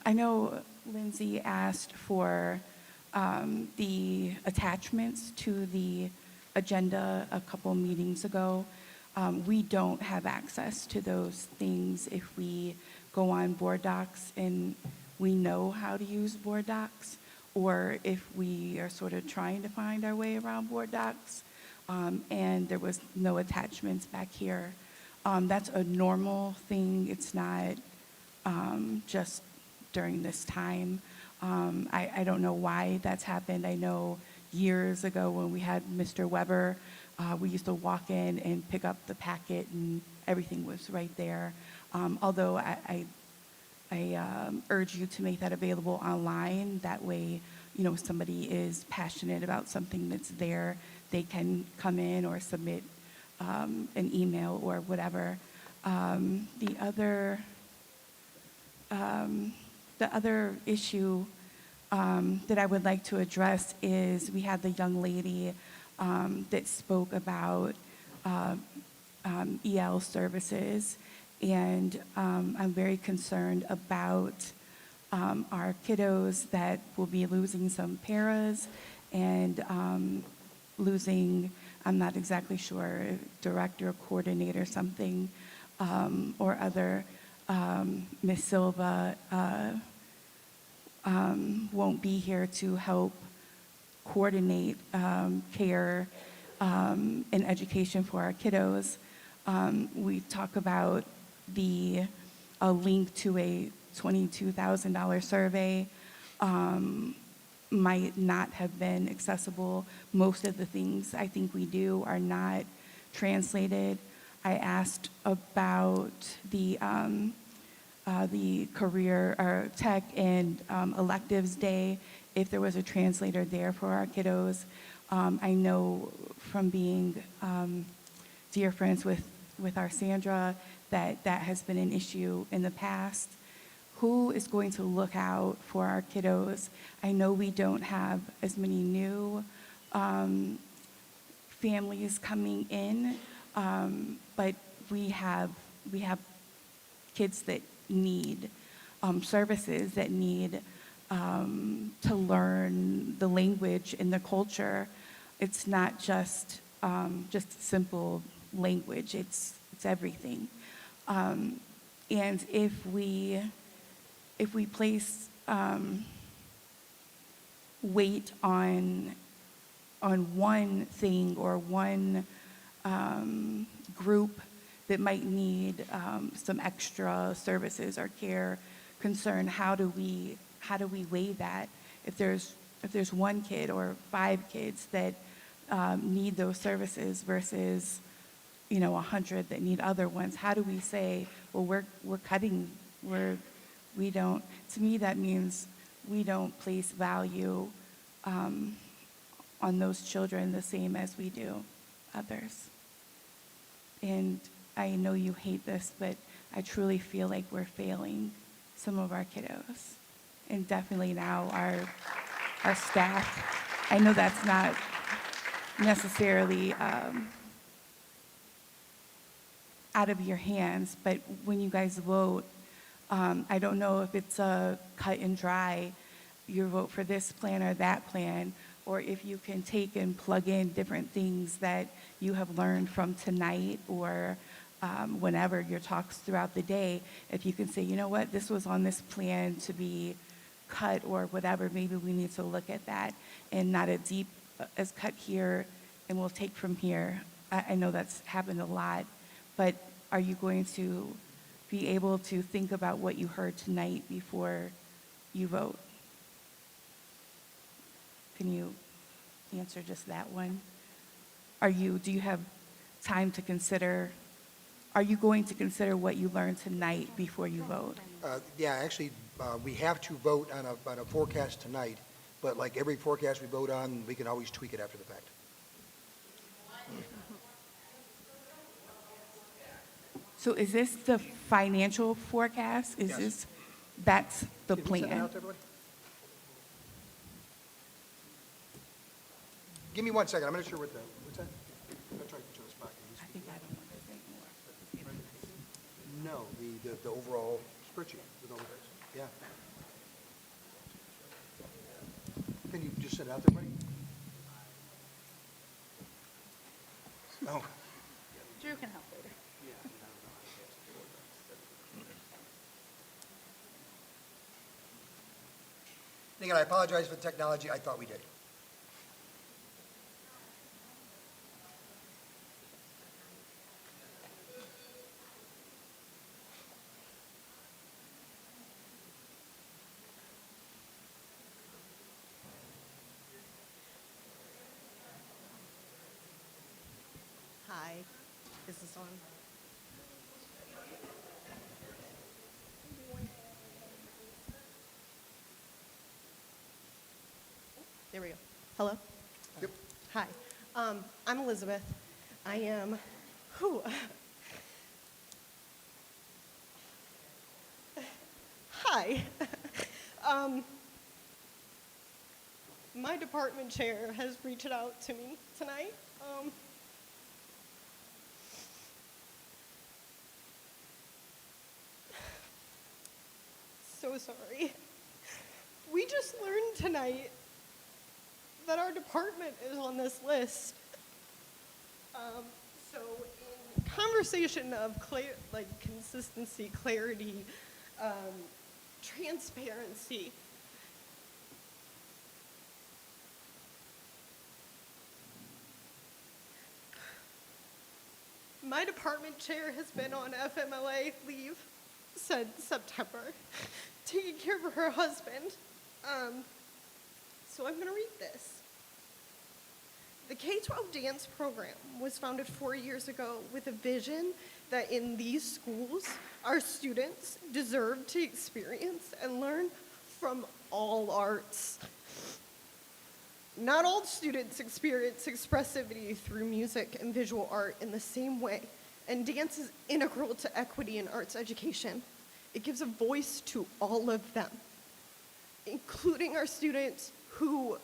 I know Lindsay asked for the attachments to the agenda a couple meetings ago. We don't have access to those things if we go on board docs and we know how to use board docs, or if we are sort of trying to find our way around board docs, and there was no attachments back here. That's a normal thing. It's not just during this time. I don't know why that's happened. I know years ago when we had Mr. Weber, we used to walk in and pick up the packet and everything was right there. Although I urge you to make that available online. That way, you know, if somebody is passionate about something that's there, they can come in or submit an email or whatever. The other issue that I would like to address is we had the young lady that spoke about EL services, and I'm very concerned about our kiddos that will be losing some paras and losing, I'm not exactly sure, director, coordinator, something, or other. Ms. Silva won't be here to help coordinate care and education for our kiddos. We talk about a link to a $22,000 survey might not have been accessible. Most of the things I think we do are not translated. I asked about the career or tech and electives day, if there was a translator there for our kiddos. I know from being dear friends with our Sandra that that has been an issue in the past. Who is going to look out for our kiddos? I know we don't have as many new families coming in, but we have kids that need services, that need to learn the language and the culture. It's not just simple language. It's everything. And if we place weight on one thing or one group that might need some extra services or care, concern, how do we weigh that? If there's one kid or 5 kids that need those services versus 100 that need other ones, how do we say, well, we're cutting, we don't? To me, that means we don't place value on those children the same as we do others. And I know you hate this, but I truly feel like we're failing some of our kiddos, and definitely now our staff. I know that's not necessarily out of your hands, but when you guys vote, I don't know if it's a cut and dry, you vote for this plan or that plan, or if you can take and plug in different things that you have learned from tonight or whenever your talks throughout the day. If you can say, you know what, this was on this plan to be cut or whatever, maybe we need to look at that, and not as cut here and we'll take from here. I know that's happened a lot, but are you going to be able to think about what you heard tonight before you vote? Can you answer just that one? Do you have time to consider, are you going to consider what you learned tonight before you vote? Yeah, actually, we have to vote on a forecast tonight, but like every forecast we vote on, we can always tweak it after the fact. So is this the financial forecast? Yes. That's the Can we send that plan? out to everybody? Give me 1 second, I'm not sure what's that? I'm gonna try to put you on the spot. I think I don't want to say more. No, the overall spreadsheet with all the things, yeah. Can you just send it out to everybody? Oh, Drew can help later. and again, I apologize for the technology, I thought we did. Hi, is this on? There we go. Hello? Yep. Hi, I'm Elizabeth. I am, Hi. My department chair has reached out to me tonight. so sorry. We just learned tonight that our department is on this list. So in conversation of consistency, clarity, transparency, my department chair has been on FMLA leave since September, taking care of her husband. So I'm going to read this. The K-12 dance program was founded 4 years ago with a vision that in these schools, our students deserve to experience and learn from all arts. Not all students experience expressivity through music and visual art in the same way, and dance is integral to equity in arts education. It gives a voice to all of them, including our students who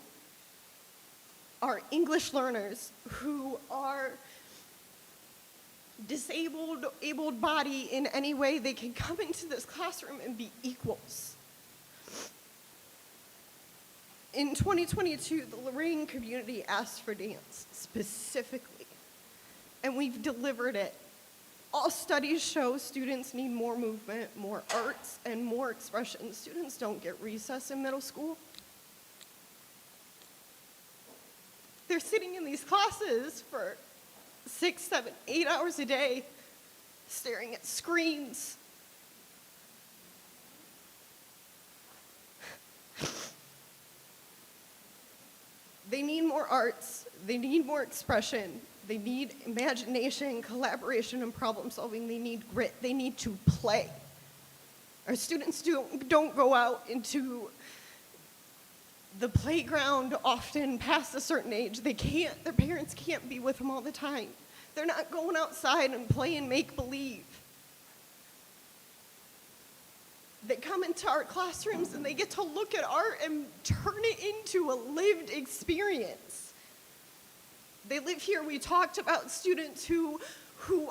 are English learners, who are disabled, able-bodied in any way. They can come into this classroom and be equals. In 2022, the Lorain community asked for dance specifically, and we've delivered it. All studies show students need more movement, more arts, and more expression. Students don't get recess in middle school. They're sitting in these classes for 6, 7, 8 hours a day, staring at screens. They need more arts, they need more expression, they need imagination, collaboration, and problem solving. They need grit, they need to play. Our students don't go out into the playground often past a certain age. They can't, their parents can't be with them all the time. They're not going outside and playing make-believe. They come into our classrooms and they get to look at art and turn it into a lived experience. They live here. We talked about students who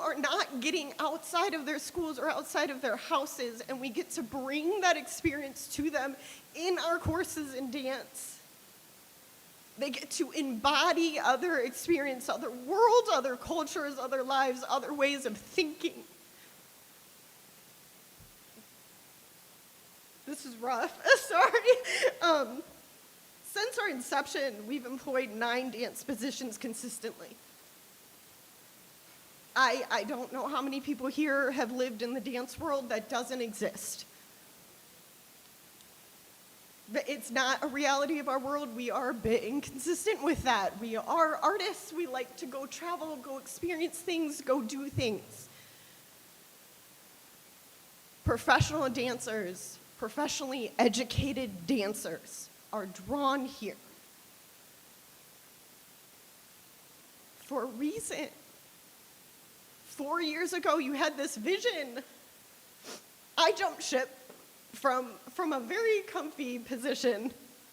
are not getting outside of their schools or outside of their houses, and we get to bring that experience to them in our courses in dance. They get to embody other experience, other worlds, other cultures, other lives, other ways of thinking. This is rough, sorry. Since our inception, we've employed 9 dance positions consistently. I don't know how many people here have lived in the dance world. That doesn't exist. It's not a reality of our world. We are a bit inconsistent with that. We are artists. We like to go travel, go experience things, go do things. Professional dancers, professionally educated dancers are drawn here for a reason. 4 years ago, you had this vision. I jumped ship from a very comfy position.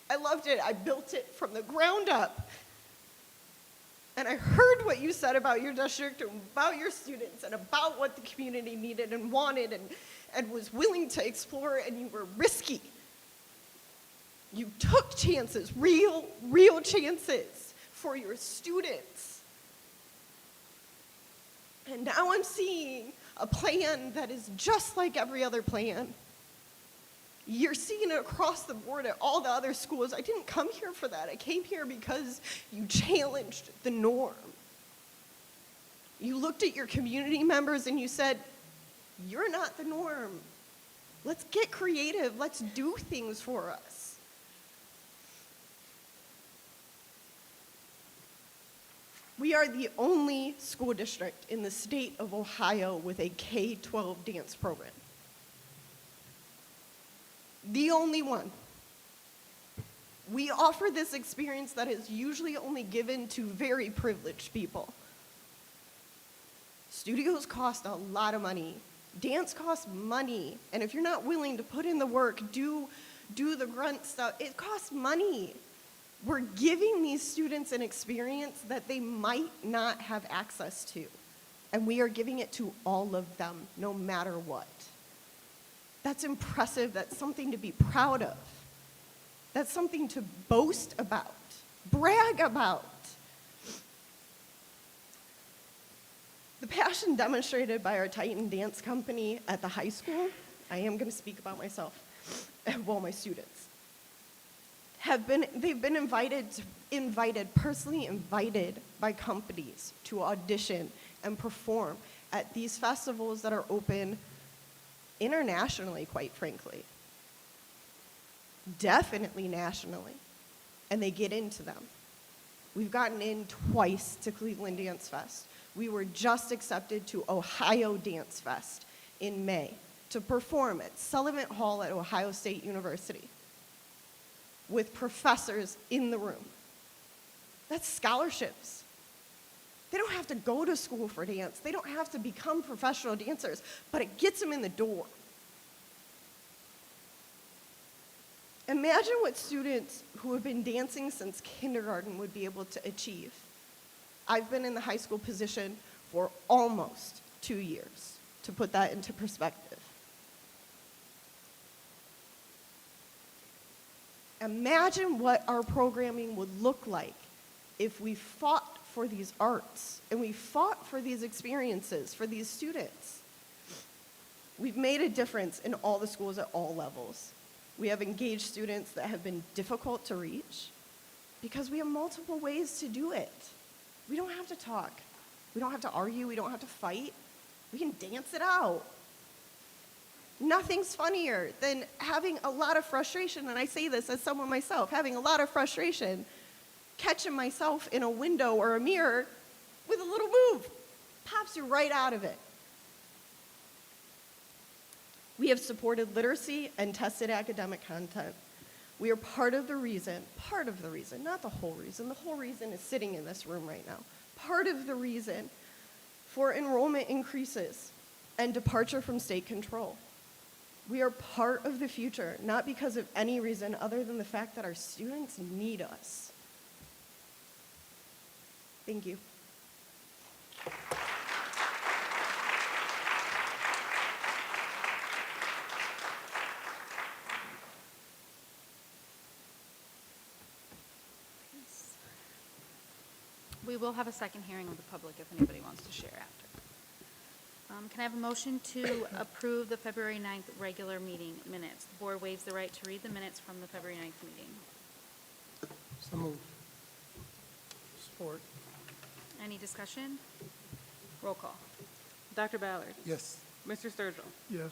I loved it. I built it from the ground up. And I heard what you said about your district, and about your students, and about what the community needed and wanted and was willing to explore, and you were risky. You took chances, real chances for your students. And now I'm seeing a plan that is just like every other plan. You're seeing it across the board at all the other schools. I didn't come here for that. I came here because you challenged the norm. You looked at your community members and you said, you're not the norm. Let's get creative. Let's do things for us. We are the only school district in the state of Ohio with a K-12 dance program. The only one. We offer this experience that is usually only given to very privileged people. Studios cost a lot of money. Dance costs money. And if you're not willing to put in the work, do the grunt stuff, it costs money. We're giving these students an experience that they might not have access to. And we are giving it to all of them, no matter what. That's impressive. That's something to be proud of. That's something to boast about, brag about. The passion demonstrated by our Titan Dance Company at the high school, I am going to speak about myself, well, my students, they've been personally invited by companies to audition and perform at these festivals that are open internationally, quite frankly. Definitely nationally. And they get into them. We've gotten in twice to Cleveland Dance Fest. We were just accepted to Ohio Dance Fest in May to perform at Sullivan Hall at Ohio State University with professors in the room. That's scholarships. They don't have to go to school for dance. They don't have to become professional dancers, but it gets them in the door. Imagine what students who have been dancing since kindergarten would be able to achieve. I've been in the high school position for almost 2 years, to put that into perspective. Imagine what our programming would look like if we fought for these arts and we fought for these experiences for these students. We've made a difference in all the schools at all levels. We have engaged students that have been difficult to reach because we have multiple ways to do it. We don't have to talk. We don't have to argue. We don't have to fight. We can dance it out. Nothing's funnier than having a lot of frustration, and I say this as someone myself, having a lot of frustration, catching myself in a window or a mirror with a little move. Pops you right out of it. We have supported literacy and tested academic content. We are part of the reason, not the whole reason is sitting in this room right now. Part of the reason for enrollment increases and departure from state control. We are part of the future, not because of any reason other than the fact that our students need us. Thank you. We will have a second hearing with the public if anybody wants to share after. Can I have a motion to approve the February 9th regular meeting minutes? The board waives the right to read the minutes from the February 9th meeting. So moved. Support. Any discussion? Roll call. Dr. Ballard. Yes. Mr. Sturgill. Yes.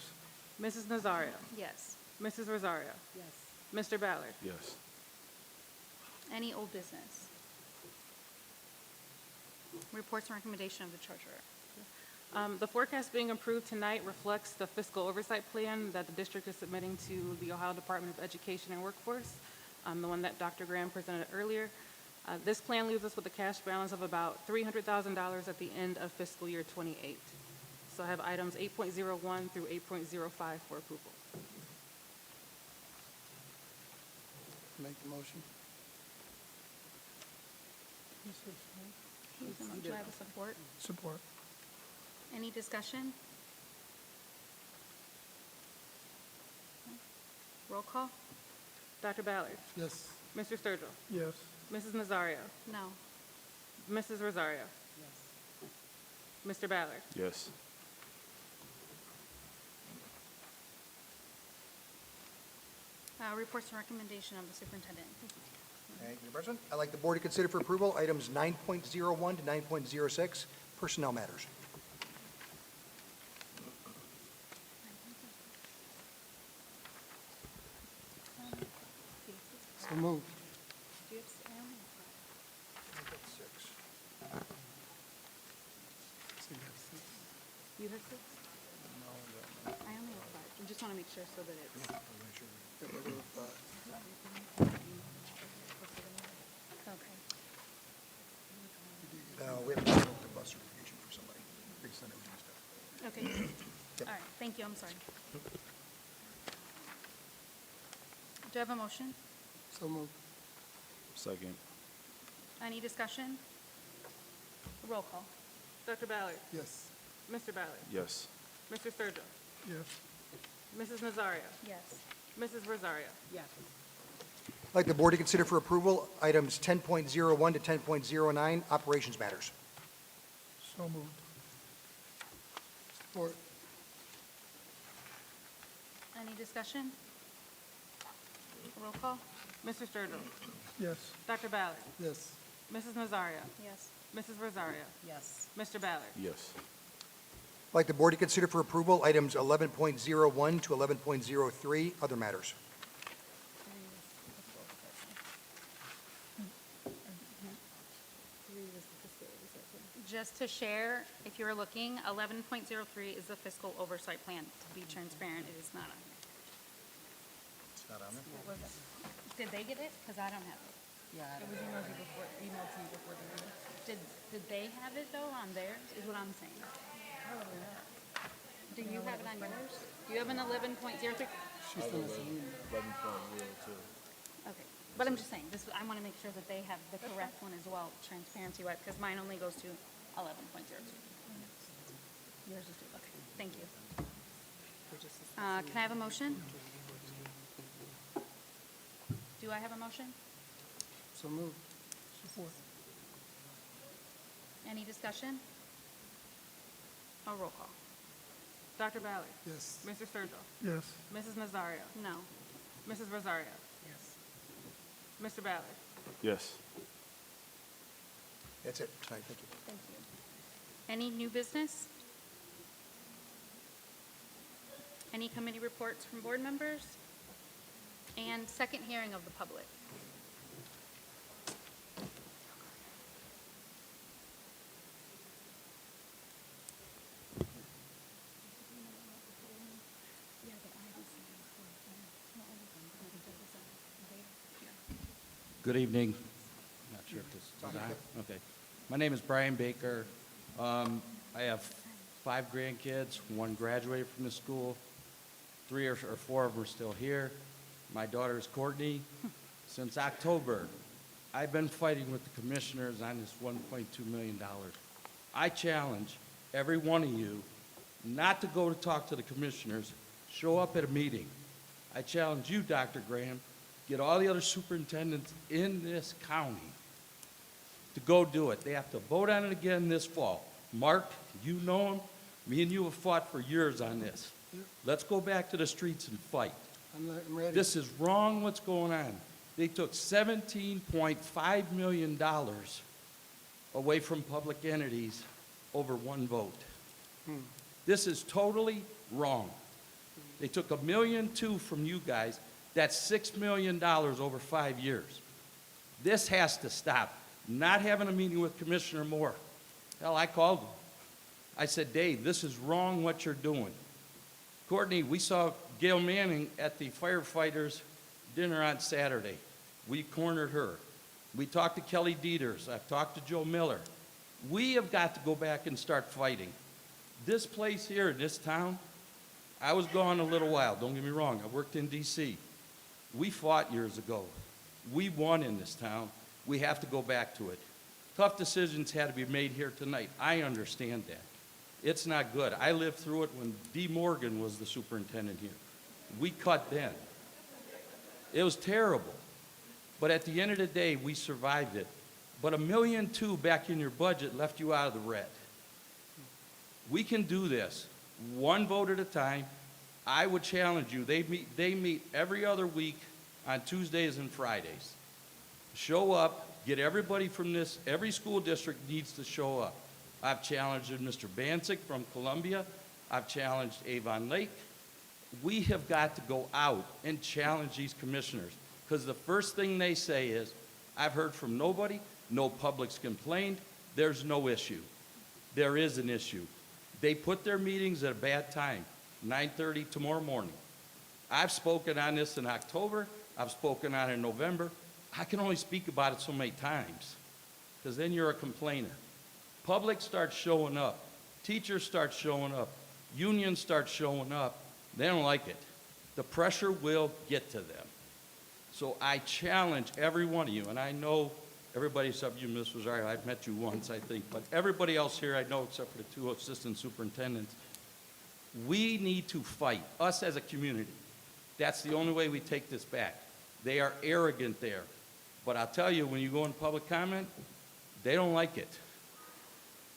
Mrs. Nazario. Yes. Mrs. Rosario. Yes. Mr. Ballard. Yes. Any old business? Reports and recommendation of the treasurer. The forecast being approved tonight reflects the fiscal oversight plan that the district is submitting to the Ohio Department of Education and Workforce, the one that Dr. Graham presented earlier. This plan leaves us with a cash balance of about $300,000 at the end of fiscal year 28. So I have items 8.01 through 8.05 for approval. Make the motion. Do I have a support? Support. Any discussion? Roll call? Dr. Ballard. Yes. Mr. Sturgill. Yes. Mrs. Nazario. No. Mrs. Rosario. Mr. Ballard. Yes. Reports and recommendation of the superintendent. Thank you, Mr. President. I'd like the board to consider for approval items 9.01 to 9.06, personnel matters. So moved. Do you have, I only have You have 6? I only have 5. I just want to make sure so that it's. Okay. We have to look the bus certification for somebody. Based on everything stuff. Okay. Yep. All right, thank you, I'm sorry. Do I have a motion? So moved. Second. Any discussion? Roll call. Dr. Ballard. Yes. Mr. Ballard. Yes. Mr. Sturgill. Yes. Mrs. Nazario? Yes. Mrs. Rosario? Yes. I'd like the board to consider for approval items 10.01 to 10.09, operations matters. So moved. Support. Any discussion? Roll call? Mr. Sturgill? Yes. Dr. Ballard? Yes. Mrs. Nazario? Yes. Mrs. Rosario? Yes. Mr. Ballard? Yes. I'd like the board to consider for approval items 11.01 to 11.03, other matters. Just to share, if you're looking, 11.03 is the fiscal oversight plan. To be transparent, it is not on here. It's not on there? Did they get it? Because I don't have it. Yeah. It was emailed to you before the meeting. Did they have it though on theirs, is what I'm saying? Do you have it on yours? Do you have an 11.03? She's still missing. 11.02. Okay, but I'm just saying, this, I want to make sure that they have the correct one as well, transparency-wise, because mine only goes to 11.02. Yours is, okay, thank you. Can I have a motion? Do I have a motion? So moved. Support. Any discussion? A roll call. Dr. Ballard? Yes. Mr. Sturgill? Yes. Mrs. Nazario? No. Mrs. Rosario? Yes. Mr. Ballard? Yes. That's it tonight, thank you. Thank you. Any new business? Any committee reports from board members? And second hearing of the public. Good evening. Not sure if this is on. Okay. My name is Brian Baker. I have 5 grandkids. 1 graduated from the school. 3 or 4 of them are still here. My daughter is Courtney. Since October, I've been fighting with the commissioners on this $1.2 million. I challenge every one of you not to go to talk to the commissioners. Show up at a meeting. I challenge you, Dr. Graham, get all the other superintendents in this county to go do it. They have to vote on it again this fall. Mark, you know him. Me and you have fought for years on this. Let's go back to the streets and fight. I'm ready. This is wrong what's going on. They took $17.5 million away from public entities over 1 vote. This is totally wrong. They took $1.2 million from you guys. That's $6 million over 5 years. This has to stop. Not having a meeting with Commissioner Moore. Hell, I called him. I said, Dave, this is wrong what you're doing. Courtney, we saw Gail Manning at the firefighters' dinner on Saturday. We cornered her. We talked to Kelly Dieters. I've talked to Joe Miller. We have got to go back and start fighting. This place here, this town, I was gone a little while, don't get me wrong. I worked in D.C. We fought years ago. We won in this town. We have to go back to it. Tough decisions had to be made here tonight. I understand that. It's not good. I lived through it when D. Morgan was the superintendent here. We cut then. It was terrible. But at the end of the day, we survived it. But $1.2 million back in your budget left you out of the red. We can do this 1 vote at a time. I would challenge you. They meet every other week on Tuesdays and Fridays. Show up, get everybody from this, every school district needs to show up. I've challenged Mr. Bancik from Columbia. I've challenged Avon Lake. We have got to go out and challenge these commissioners, because the first thing they say is, I've heard from nobody, no public's complained, there's no issue. There is an issue. They put their meetings at a bad time, 9:30 tomorrow morning. I've spoken on this in October. I've spoken on it in November. I can only speak about it so many times, because then you're a complainer. Public starts showing up. Teachers start showing up. Unions start showing up. They don't like it. The pressure will get to them. So I challenge every one of you, and I know everybody except you, Ms. Rosario, I've met you once, I think, but everybody else here I know except for the 2 assistant superintendents. We need to fight, us as a community. That's the only way we take this back. They are arrogant there. But I'll tell you, when you go in public comment, they don't like it.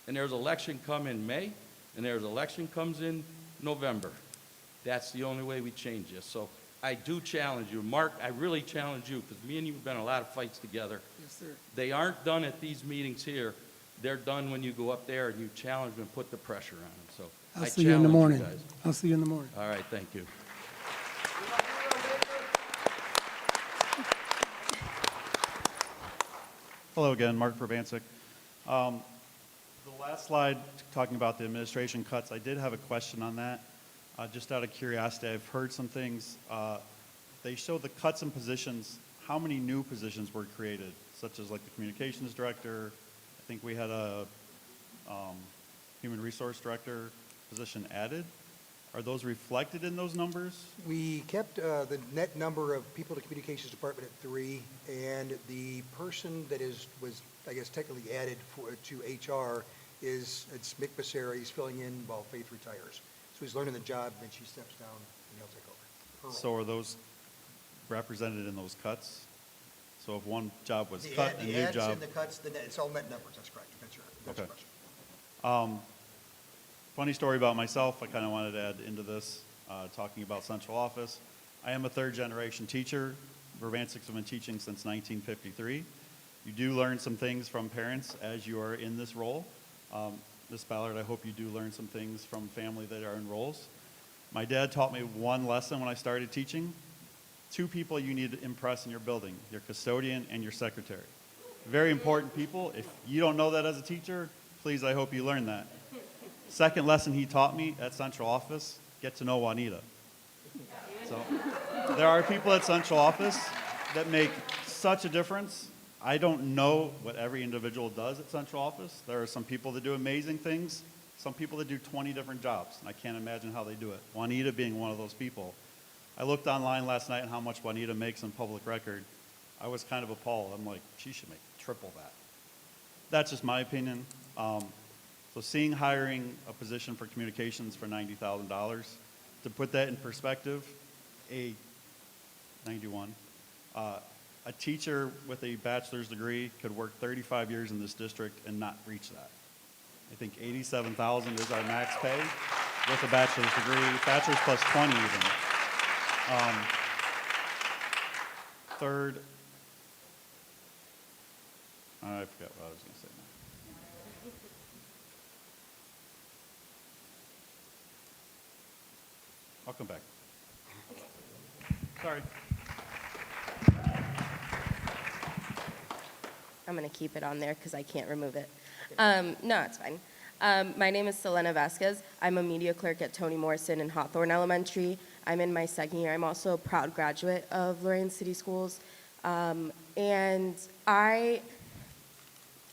And there's election come in May, and there's election comes in November. That's the only way we change this. So I do challenge you. Mark, I really challenge you, because me and you have been in a lot of fights together. Yes, sir. They aren't done at these meetings here. They're done when you go up there and you challenge them and put the pressure on them. So I'll I see you in the challenge morning. guys. I'll see you in the morning. All right, thank you. Hello again, Mark Probancic. The last slide, talking about the administration cuts, I did have a question on that. Just out of curiosity, I've heard some things. They show the cuts in positions. How many new positions were created, such as like the communications director? I think we had a human resource director position added. Are those reflected in those numbers? We kept the net number of people in the communications department at 3, and the person that was, I guess, technically added to HR it's Mick Becerra. He's filling in while Faith retires. So he's learning the job, and then she steps down, and he'll take over. So are those represented in those cuts? So if one job was cut, a The new ads job. and the cuts, it's all net numbers. That's correct. That's your Okay. question. Funny story about myself, I kind of wanted to add into this, talking about central office. I am a third-generation teacher. Vervancics have been teaching since 1953. You do learn some things from parents as you are in this role. Ms. Ballard, I hope you do learn some things from family that are in roles. My dad taught me one lesson when I started teaching. 2 people you need to impress in your building, your custodian and your secretary. Very important people. If you don't know that as a teacher, please, I hope you learn that. Second lesson he taught me at central office, get to know Juanita. So there are people at central office that make such a difference. I don't know what every individual does at central office. There are some people that do amazing things, some people that do 20 different jobs, and I can't imagine how they do it. Juanita being one of those people. I looked online last night on how much Juanita makes in public record. I was kind of appalled. I'm like, she should make triple that. That's just my opinion. So seeing hiring a position for communications for $90,000, to put that in perspective, 91, a teacher with a bachelor's degree could work 35 years in this district and not reach that. I think 87,000 is our max pay with a bachelor's degree, bachelor's plus 20 even. Third, I forgot what I was going to say now. I'll come back. Sorry. I'm going to keep it on there because I can't remove it. No, it's fine. My name is Selena Vasquez. I'm a media clerk at Toni Morrison in Hawthorne Elementary. I'm in my second year. I'm also a proud graduate of Lorain City Schools. And I'm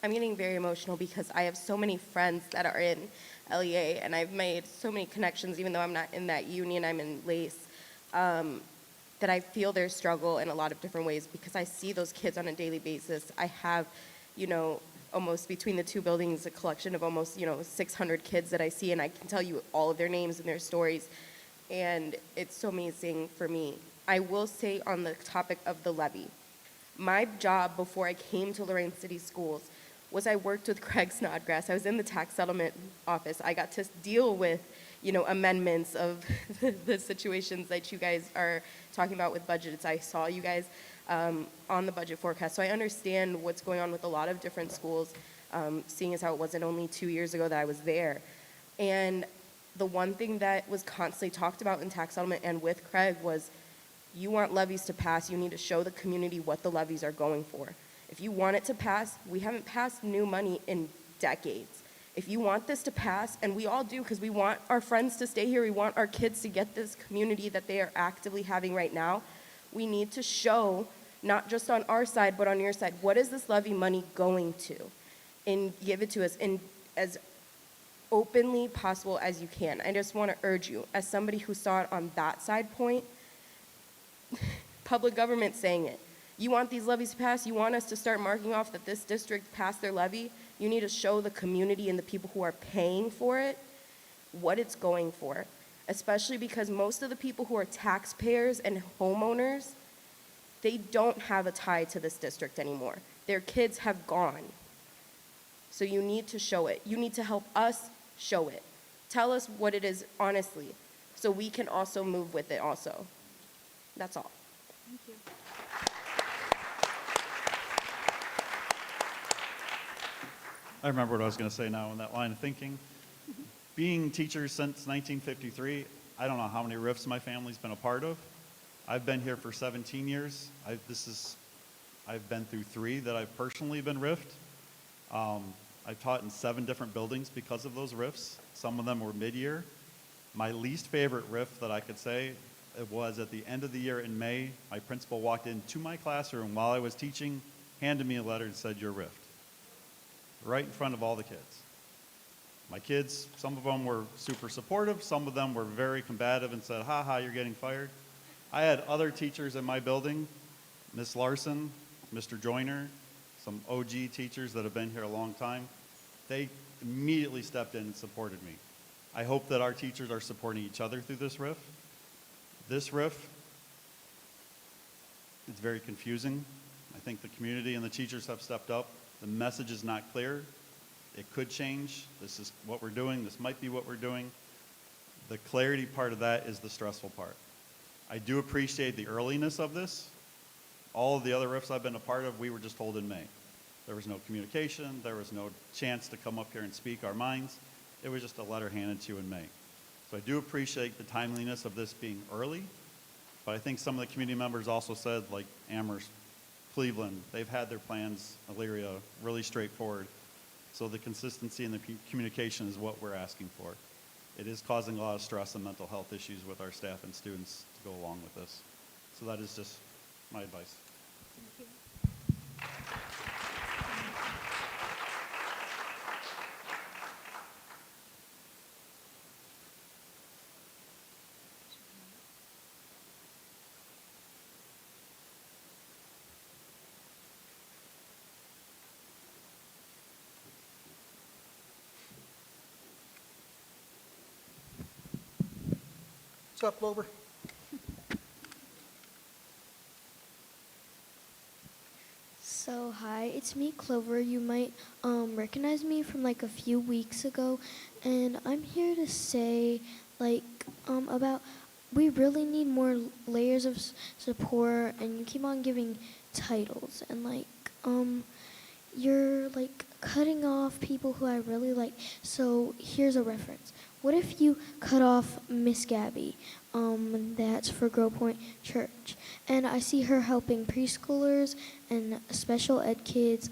getting very emotional because I have so many friends that are in LEA, and I've made so many connections, even though I'm not in that union, I'm in LACE, that I feel their struggle in a lot of different ways because I see those kids on a daily basis. I have, almost between the 2 buildings, a collection of almost, 600 kids that I see, and I can tell you all of their names and their stories, and it's so amazing for me. I will say on the topic of the levy, my job before I came to Lorain City Schools was I worked with Craig Snodgrass. I was in the tax settlement office. I got to deal with, amendments of the situations that you guys are talking about with budgets. I saw you guys on the budget forecast. So I understand what's going on with a lot of different schools, seeing as how it wasn't only 2 years ago that I was there. And the one thing that was constantly talked about in tax settlement and with Craig was, you want levies to pass, you need to show the community what the levies are going for. If you want it to pass, we haven't passed new money in decades. If you want this to pass, and we all do because we want our friends to stay here, we want our kids to get this community that they are actively having right now, we need to show, not just on our side, but on your side, what is this levy money going to? And give it to us in as openly possible as you can. I just want to urge you, as somebody who saw it on that side point, public government saying it. You want these levies to pass? You want us to start marking off that this district passed their levy? You need to show the community and the people who are paying for it what it's going for. especially because most of the people who are taxpayers and homeowners, they don't have a tie to this district anymore. Their kids have gone. So you need to show it. You need to help us show it. Tell us what it is honestly, so we can also move with it also. That's all. Thank you. I remember what I was going to say now in that line of thinking. Being teachers since 1953, I don't know how many RIFs my family's been a part of. I've been here for 17 years. I've been through 3 that I've personally been RIFed. I've taught in 7 different buildings because of those RIFs. Some of them were mid-year. My least favorite RIF that I could say, it was at the end of the year in May. My principal walked into my classroom while I was teaching, handed me a letter and said, "You're RIFed." Right in front of all the kids. My kids, some of them were super supportive, some of them were very combative and said, "Ha ha, you're getting fired." I had other teachers in my building, Miss Larson, Mr. Joyner, some OG teachers that have been here a long time. They immediately stepped in and supported me. I hope that our teachers are supporting each other through this RIF. This RIF, it's very confusing. I think the community and the teachers have stepped up. The message is not clear. It could change. This is what we're doing. This might be what we're doing. The clarity part of that is the stressful part. I do appreciate the earliness of this. All of the other RIFs I've been a part of, we were just told in May. There was no communication. There was no chance to come up here and speak our minds. It was just a letter handed to you in May. So I do appreciate the timeliness of this being early, but I think some of the community members also said, like Amherst, Cleveland, they've had their plans, Elyria, really straightforward. So the consistency and the communication is what we're asking for. It is causing a lot of stress and mental health issues with our staff and students to go along with this. So that is just my advice. What's up, Clover? So hi, it's me, Clover. You might recognize me from like a few weeks ago, and I'm here to say about we really need more layers of support, and you keep on giving titles, and you're cutting off people who I really like. So here's a reference. What if you cut off Miss Gabby? That's for Grow Point Church. And I see her helping preschoolers and special ed kids,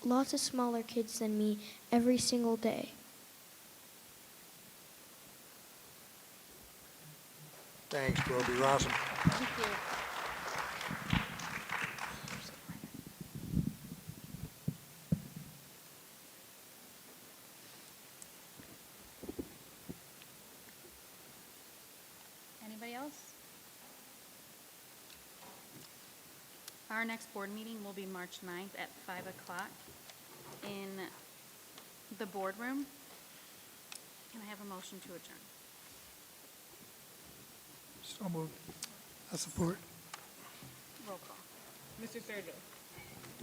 lots of smaller kids than me, every single day. Thanks, Clover. You're awesome. Thank you. Anybody else? Our next board meeting will be March 9th at 5 o'clock in the boardroom. Can I have a motion to adjourn? So moved. I support. Roll call. Mr. Sturgill.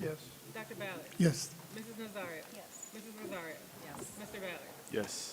Yes. Dr. Ballard. Yes. Mrs. Nazario. Yes. Mrs. Rosario. Yes. Mr. Ballard. Yes.